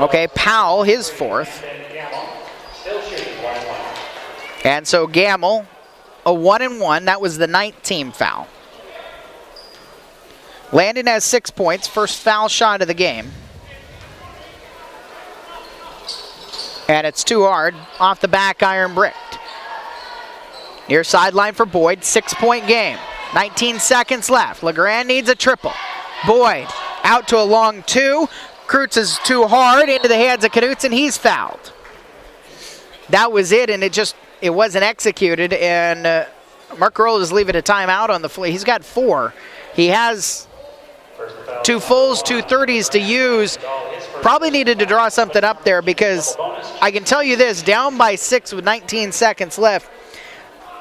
Okay, Powell, his 4th. And so Gamble, a 1-and-1. That was the 9th team foul. Landon has 6 points, first foul shot of the game. And it's too hard, off the back iron bricked. Near sideline for Boyd, 6-point game. 19 seconds left. LeGrand needs a triple. Boyd out to a long 2. Kreutz is too hard into the hands of Knutz, and he's fouled. that was it, and it wasn't executed, and Mark Earl is leaving a timeout on the floor. He's got 4. He has 2 fulls, 2 30s to use. Probably needed to draw something up there, because I can tell you this, down by 6 with 19 seconds left,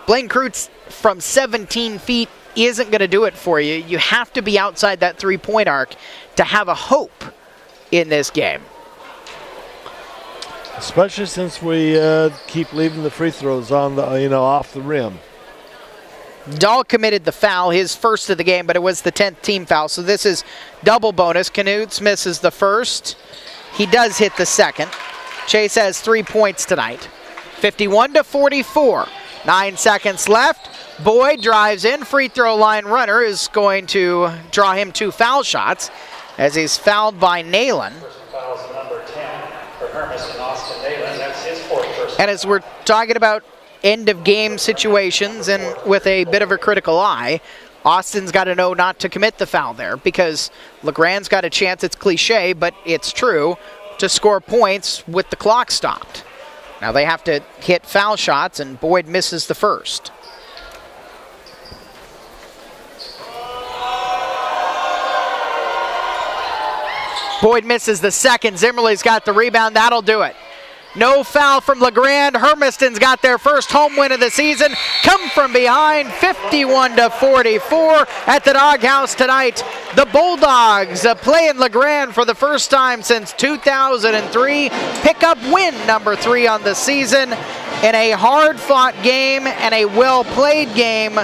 Blaine Kreutz from 17 feet isn't going to do it for you. You have to be outside that 3-point arc to have a hope in this game. Especially since we keep leaving the free throws on the off the rim. Dahl committed the foul, his first of the game, but it was the 10th team foul. So this is double bonus. Knutz misses the first. He does hit the second. Chase has 3 points tonight. 51-44. 9 seconds left. Boyd drives in. Free throw line runner is going to draw him 2 foul shots as he's fouled by Nalen. Fouls number 10 for Hermiston, Austin Nalen. That's his 4th person. And as we're talking about end of game situations and with a bit of a critical eye, Austin's got to know not to commit the foul there, because LeGrand's got a chance, it's cliche, but it's true, to score points with the clock stopped. Now they have to hit foul shots, and Boyd misses the first. Boyd misses the second. Zimmerly's got the rebound. That'll do it. No foul from LeGrand. Hermiston's got their first home win of the season. Come from behind, 51-44 at the Doghouse tonight. The Bulldogs playing LeGrand for the first time since 2003. Pick up win number 3 on the season in a hard-fought game and a well-played game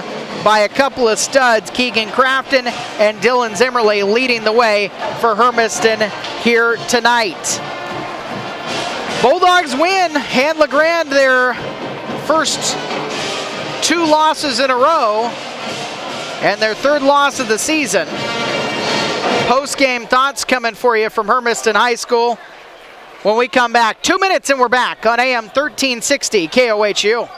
by a couple of studs, Keegan Crafton and Dylan Zimmerly, leading the way for Hermiston here tonight. Bulldogs win, hand LeGrand their first 2 losses in a row and their 3rd loss of the season. Post-game thoughts coming for you from Hermiston High School when we come back. 2 minutes and we're back on AM 1360 KOHU.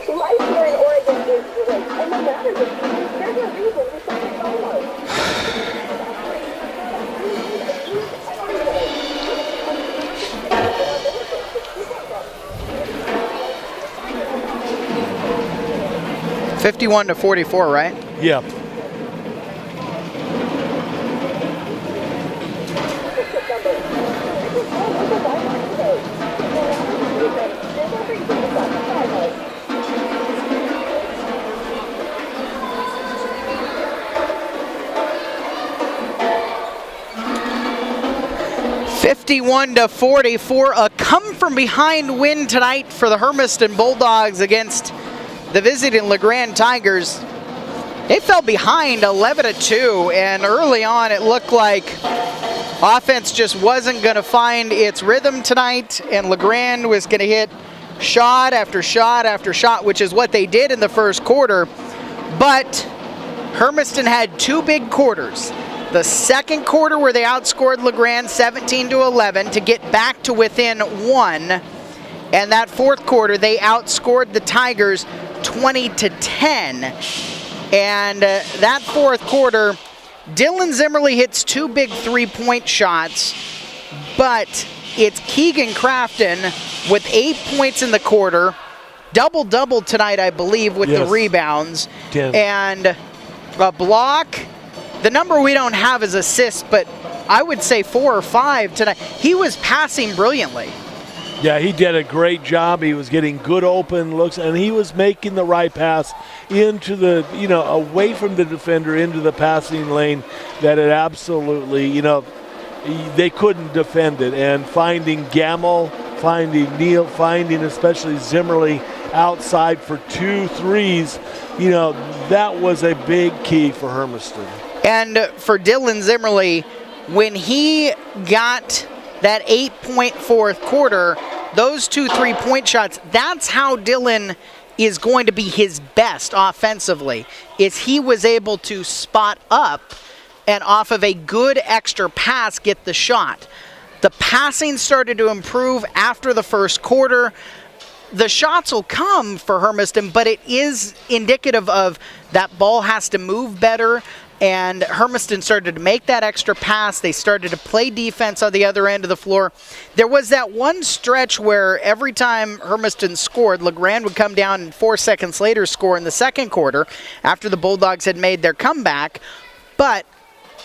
Life here in Oregon is great, and no matter the season, there's a reason we say FOMO. 51-44, right? Yeah. $51-44, a come-from-behind win tonight for the Hermiston Bulldogs against the visiting LeGrand Tigers. They fell behind 11-2, and early on it looked like offense just wasn't going to find its rhythm tonight, and LeGrand was going to hit shot after shot after shot, which is what they did in the first quarter. But Hermiston had 2 big quarters. The second quarter where they outscored LeGrand 17-11 to get back to within 1. And that fourth quarter, they outscored the Tigers 20-10. And that fourth quarter, Dylan Zimmerly hits 2 big 3-point shots, but it's Keegan Crafton with 8 points in the quarter, double-double tonight, I believe, with the rebounds. 10. And a block. The number we don't have is assists, but I would say 4 or 5 tonight. He was passing brilliantly. Yeah, he did a great job. He was getting good open looks, and he was making the right pass into the, away from the defender into the passing lane that it absolutely, they couldn't defend it. And finding Gamble, finding Neal, finding especially Zimmerly outside for 2 threes, that was a big key for Hermiston. And for Dylan Zimmerly, when he got that 8-point fourth quarter, those 2 3-point shots, that's how Dylan is going to be his best offensively, is he was able to spot up and off of a good extra pass get the shot. The passing started to improve after the first quarter. The shots will come for Hermiston, but it is indicative of that ball has to move better. And Hermiston started to make that extra pass. They started to play defense on the other end of the floor. There was that one stretch where every time Hermiston scored, LeGrand would come down and 4 seconds later score in the second quarter after the Bulldogs had made their comeback. But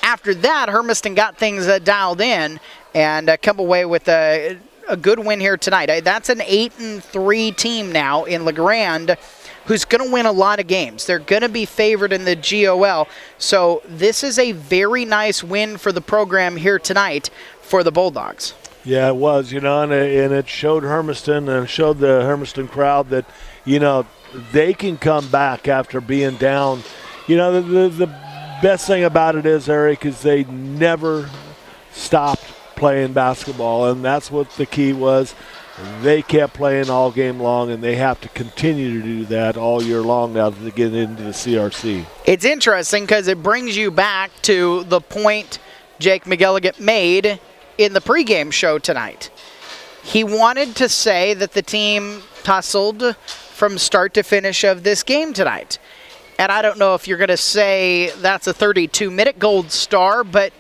after that, Hermiston got things dialed in and come away with a good win here tonight. That's an 8-3 team now in LeGrand, who's going to win a lot of games. They're going to be favored in the GOL. So this is a very nice win for the program here tonight for the Bulldogs. Yeah, it was, and it showed Hermiston and showed the Hermiston crowd that, they can come back after being down. The best thing about it is, Eric, is they never stopped playing basketball, and that's what the key was. They kept playing all game long, and they have to continue to do that all year long now to get into the CRC. It's interesting because it brings you back to the point Jake McGilligan made in the pregame show tonight. He wanted to say that the team tussled from start to finish of this game tonight. And I don't know if you're going to say that's a 32-minute gold star, but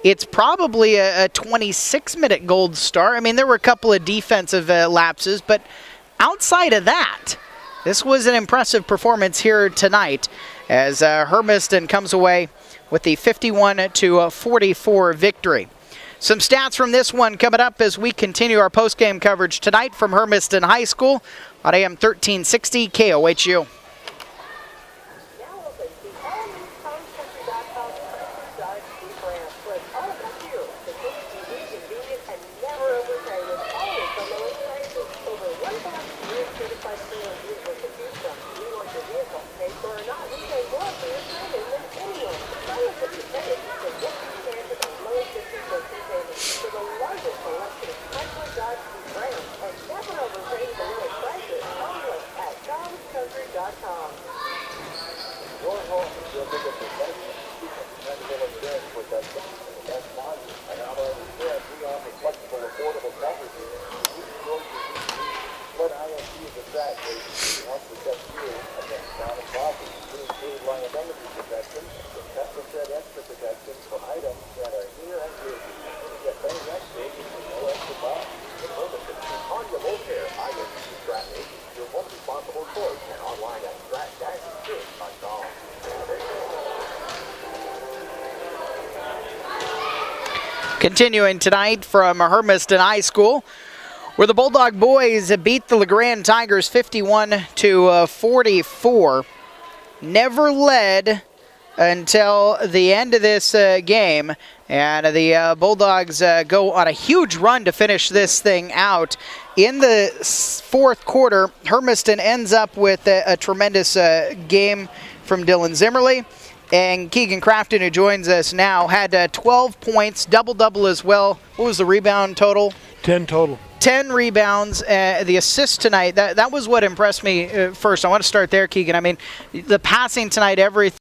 it's probably a 26-minute gold star. I mean, there were a couple of defensive lapses, but outside of that, this was an impressive performance here tonight as Hermiston comes away with the 51-44 victory. Some stats from this one coming up as we continue our postgame coverage tonight from Hermiston High School on AM 1360 KOHU. Continuing tonight from Hermiston High School, where the Bulldog boys beat the LeGrand Tigers 51-44. Never led until the end of this game, and the Bulldogs go on a huge run to finish this thing out. In the fourth quarter, Hermiston ends up with a tremendous game from Dylan Zimmerly. And Keegan Crafton, who joins us now, had 12 points, double-double as well. What was the rebound total? 10 total. 10 rebounds. The assist tonight, that was what impressed me first. I want to start there, Keegan. I mean, the passing tonight, everything.